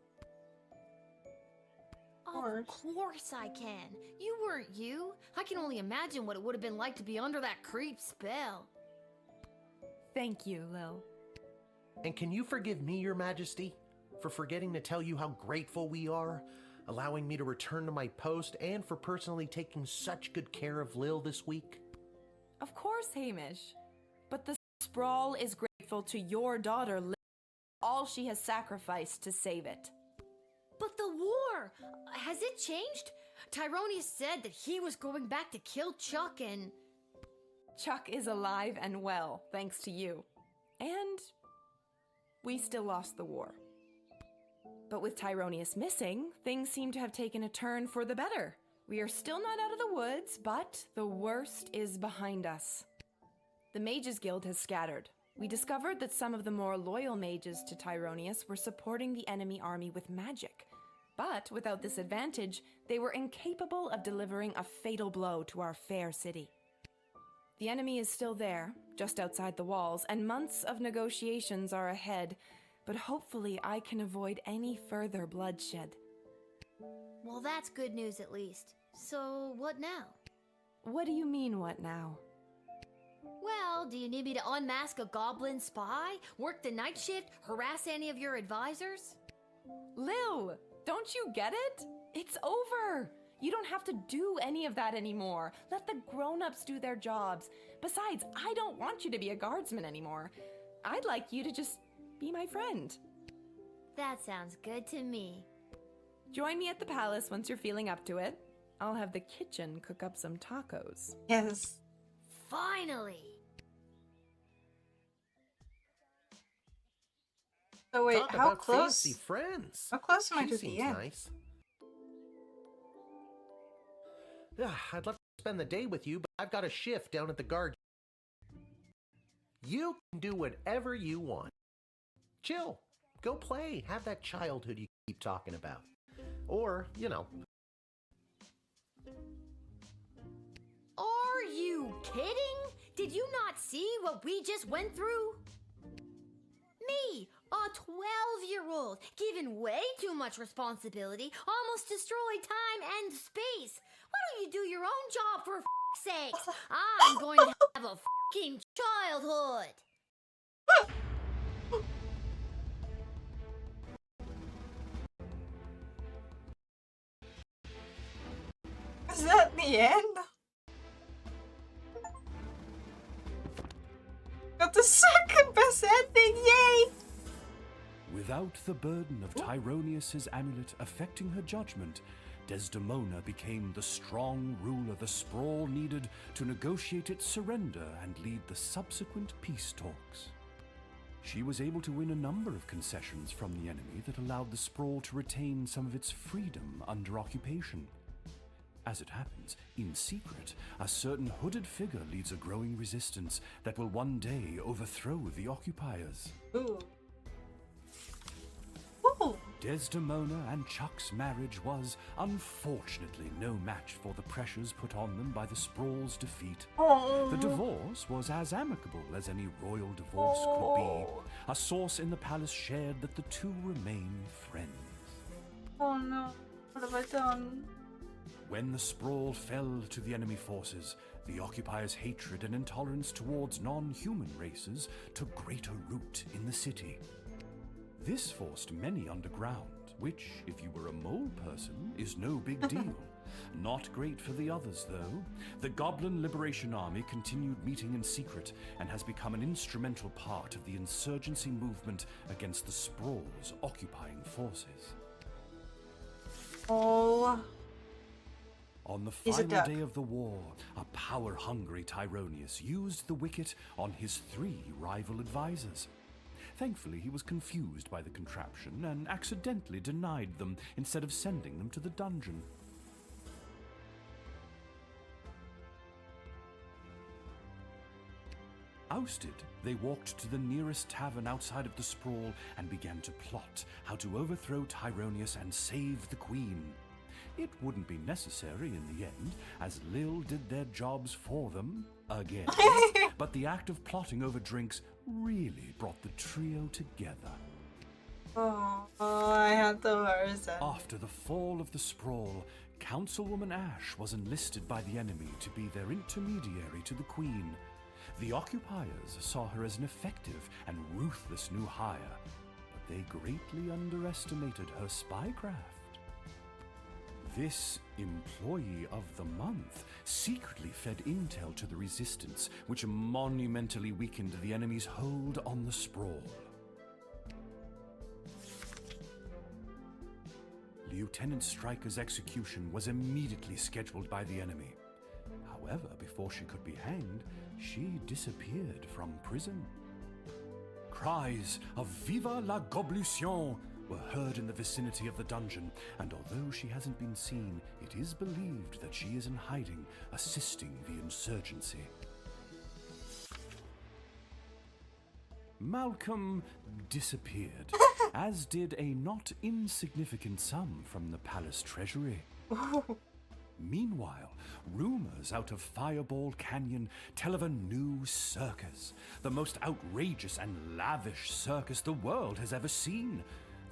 C: Of course I can. You weren't you. I can only imagine what it would have been like to be under that creep spell.
G: Thank you, Lil.
D: And can you forgive me, Your Majesty, for forgetting to tell you how grateful we are, allowing me to return to my post, and for personally taking such good care of Lil this week?
G: Of course, Hamish. But the Sprawl is grateful to your daughter, Lil, all she has sacrificed to save it.
C: But the war! Has it changed? Tyronius said that he was going back to kill Chuck and...
G: Chuck is alive and well, thanks to you. And we still lost the war. But with Tyronius missing, things seem to have taken a turn for the better. We are still not out of the woods, but the worst is behind us. The Mages Guild has scattered. We discovered that some of the more loyal mages to Tyronius were supporting the enemy army with magic. But without this advantage, they were incapable of delivering a fatal blow to our fair city. The enemy is still there, just outside the walls, and months of negotiations are ahead, but hopefully I can avoid any further bloodshed.
C: Well, that's good news at least. So, what now?
G: What do you mean, what now?
C: Well, do you need me to unmask a goblin spy? Work the night shift? Harass any of your advisors?
G: Lil, don't you get it? It's over. You don't have to do any of that anymore. Let the grown-ups do their jobs. Besides, I don't want you to be a guardsman anymore. I'd like you to just be my friend.
C: That sounds good to me.
G: Join me at the palace once you're feeling up to it. I'll have the kitchen cook up some tacos.
A: Yes.
C: Finally!
A: So wait,
D: Talk
A: how
D: about
A: close?
D: fancy friends.
A: How close am I
D: She
A: to the
D: seems
A: end?
D: nice. I'd love to spend the day with you, but I've got a shift down at the guard. You can do whatever you want. Chill. Go play. Have that childhood you keep talking about. Or,
C: you kidding? Did you not see what we just went through? Me, a 12-year-old, given way too much responsibility, almost destroyed time and space. Why don't you do your own job for f***'s sakes? I'm going to have a f***ing childhood.
A: Is that the end? Got the second best ending, yay!
M: Without the burden of Tyronius's amulet affecting her judgment, Desdemona became the strong ruler the Sprawl needed to negotiate its surrender and lead the subsequent peace talks. She was able to win a number of concessions from the enemy that allowed the Sprawl to retain some of its freedom under occupation. As it happens, in secret, a certain hooded figure leads a growing resistance that will one day overthrow the occupiers.
A: Ooh. Ooh.
M: Desdemona and Chuck's marriage was, unfortunately, no match for the pressures put on them by the Sprawl's defeat.
A: Oh.
M: The divorce was as amicable as any royal divorce could be. A source in the palace shared that the two remain friends.
A: Oh no, what have I done?
M: When the Sprawl fell to the enemy forces, the occupiers' hatred and intolerance towards non-human races took greater root in the city. This forced many underground, which, if you were a mole person, is no big deal. Not great for the others, though. The Goblin Liberation Army continued meeting in secret and has become an instrumental part of the insurgency movement against the Sprawl's occupying forces.
A: Oh.
M: On the final day of the war, a power-hungry Tyronius used the wicket on his 3 rival advisors. Thankfully, he was confused by the contraption and accidentally denied them instead of sending them to the dungeon. Ousted, they walked to the nearest tavern outside of the Sprawl and began to plot how to overthrow Tyronius and save the Queen. It wouldn't be necessary in the end, as Lil did their jobs for them, again. But the act of plotting over drinks really brought the trio together.
A: Oh, I had the worst.
M: After the fall of the Sprawl, Councilwoman Ash was enlisted by the enemy to be their intermediary to the Queen. The occupiers saw her as an effective and ruthless new hire, but they greatly underestimated her spycraft. This Employee of the Month secretly fed intel to the Resistance, which monumentally weakened the enemy's hold on the Sprawl. Lieutenant Stryker's execution was immediately scheduled by the enemy. However, before she could be hanged, she disappeared from prison. Cries of "Viva la Goblution!" were heard in the vicinity of the dungeon, and although she hasn't been seen, it is believed that she is in hiding, assisting the insurgency. Malcolm disappeared, as did a not insignificant sum from the palace treasury. Meanwhile, rumors out of Fireball Canyon tell of a new circus, the most outrageous and lavish circus the world has ever seen.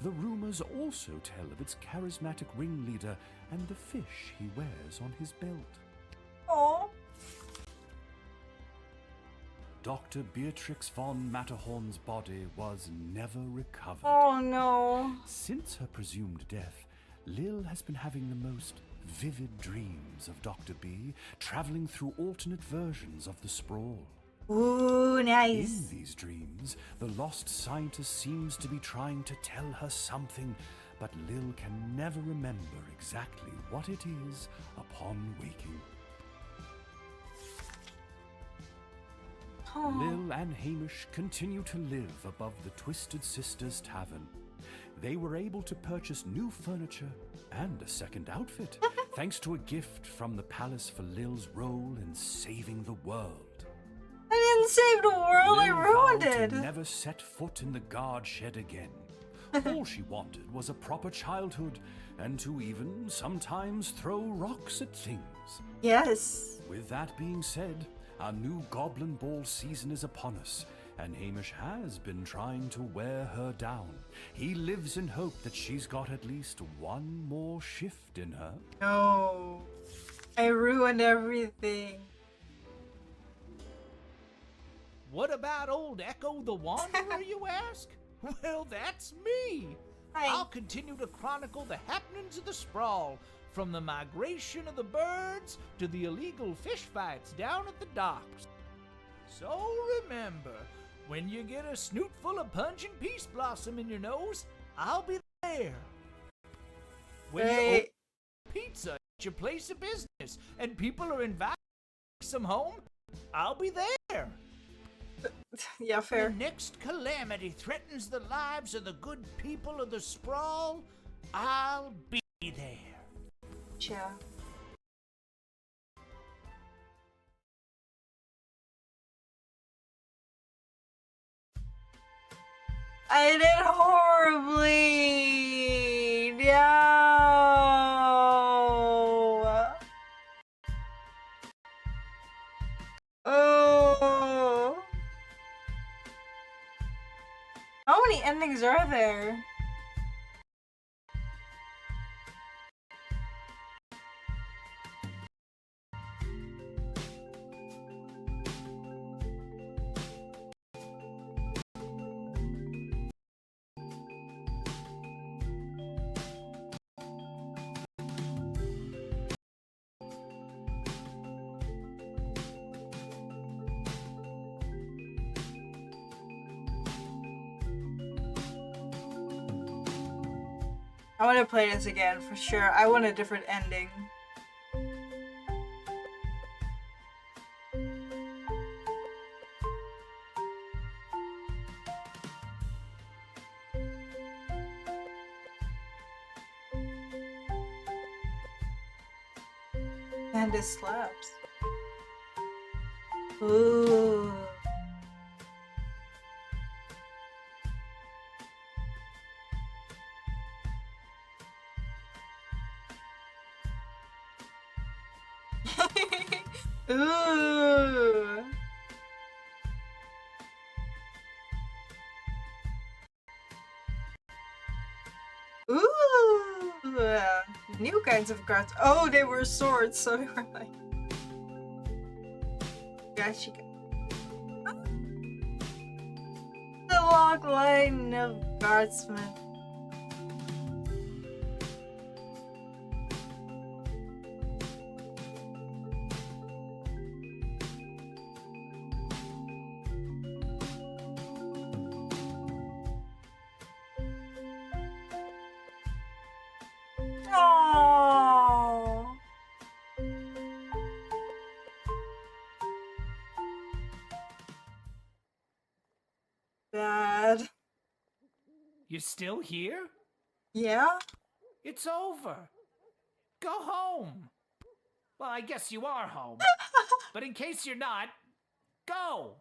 M: The rumors also tell of its charismatic ringleader and the fish he wears on his belt.
A: Oh.
M: Dr. Beatrix von Matterhorn's body was never recovered.
A: Oh no.
M: Since her presumed death, Lil has been having the most vivid dreams of Dr. B, traveling through alternate versions of the Sprawl.
A: Ooh, nice.
M: In these dreams, the lost scientist seems to be trying to tell her something, but Lil can never remember exactly what it is upon waking.
A: Oh.
M: Lil and Hamish continue to live above the Twisted Sisters Tavern. They were able to purchase new furniture and a second outfit, thanks to a gift from the palace for Lil's role in saving the world.
A: I didn't save the world, I
M: Lil
A: ruined
M: vowed
A: it.
M: to never set foot in the guard shed again. All she wanted was a proper childhood, and to even sometimes throw rocks at things.
A: Yes.
M: With that being said, Our new Goblin Ball season is upon us, and Hamish has been trying to wear her down. He lives in hope that she's got at least one more shift in her.
A: No. I ruined everything.
I: What about old Echo the Wanderer, you ask? Well, that's me. I'll continue to chronicle the happenings of the sprawl, from the migration of the birds to the illegal fish fights down at the docks. So remember, when you get a snoot full of pungent peace blossom in your nose, I'll be there. When you open pizza at your place of business and people are invited to some home, I'll be there.
A: Yeah, fair.
I: When the next calamity threatens the lives of the good people of the sprawl, I'll be there.
A: Yeah. I did horribly. No. Oh. How many endings are there? I want to play this again for sure. I want a different ending. And it slaps. Ooh. Ooh. Ooh. New kinds of cards. Oh, they were swords, so they were like. Gotcha. The log line of Guardsman. Oh. Bad.
I: You still here?
A: Yeah?
I: It's over. Go home. Well, I guess you are home. But in case you're not, go.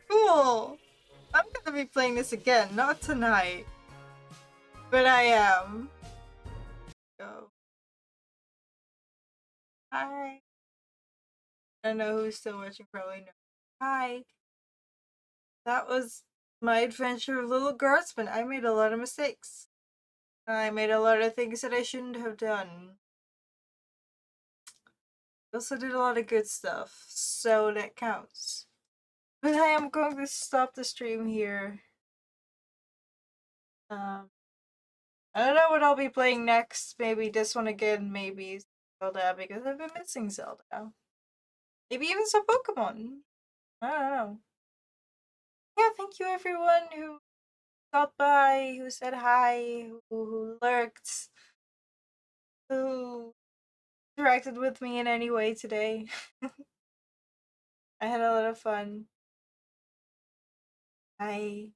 A: Cool. I'm gonna be playing this again, not tonight. But I am. Go. Hi. I don't know who's still watching, probably no. Hi. That was my adventure of Little Guardsman. I made a lot of mistakes. I made a lot of things that I shouldn't have done. I also did a lot of good stuff, so that counts. But I am going to stop the stream here. I don't know what I'll be playing next. Maybe this one again, maybe Zelda, because I've been missing Zelda. Maybe even some Pokemon. I don't know. Yeah, thank you everyone who stopped by, who said hi, who lurked, who interacted with me in any way today. I had a lot of fun. Bye.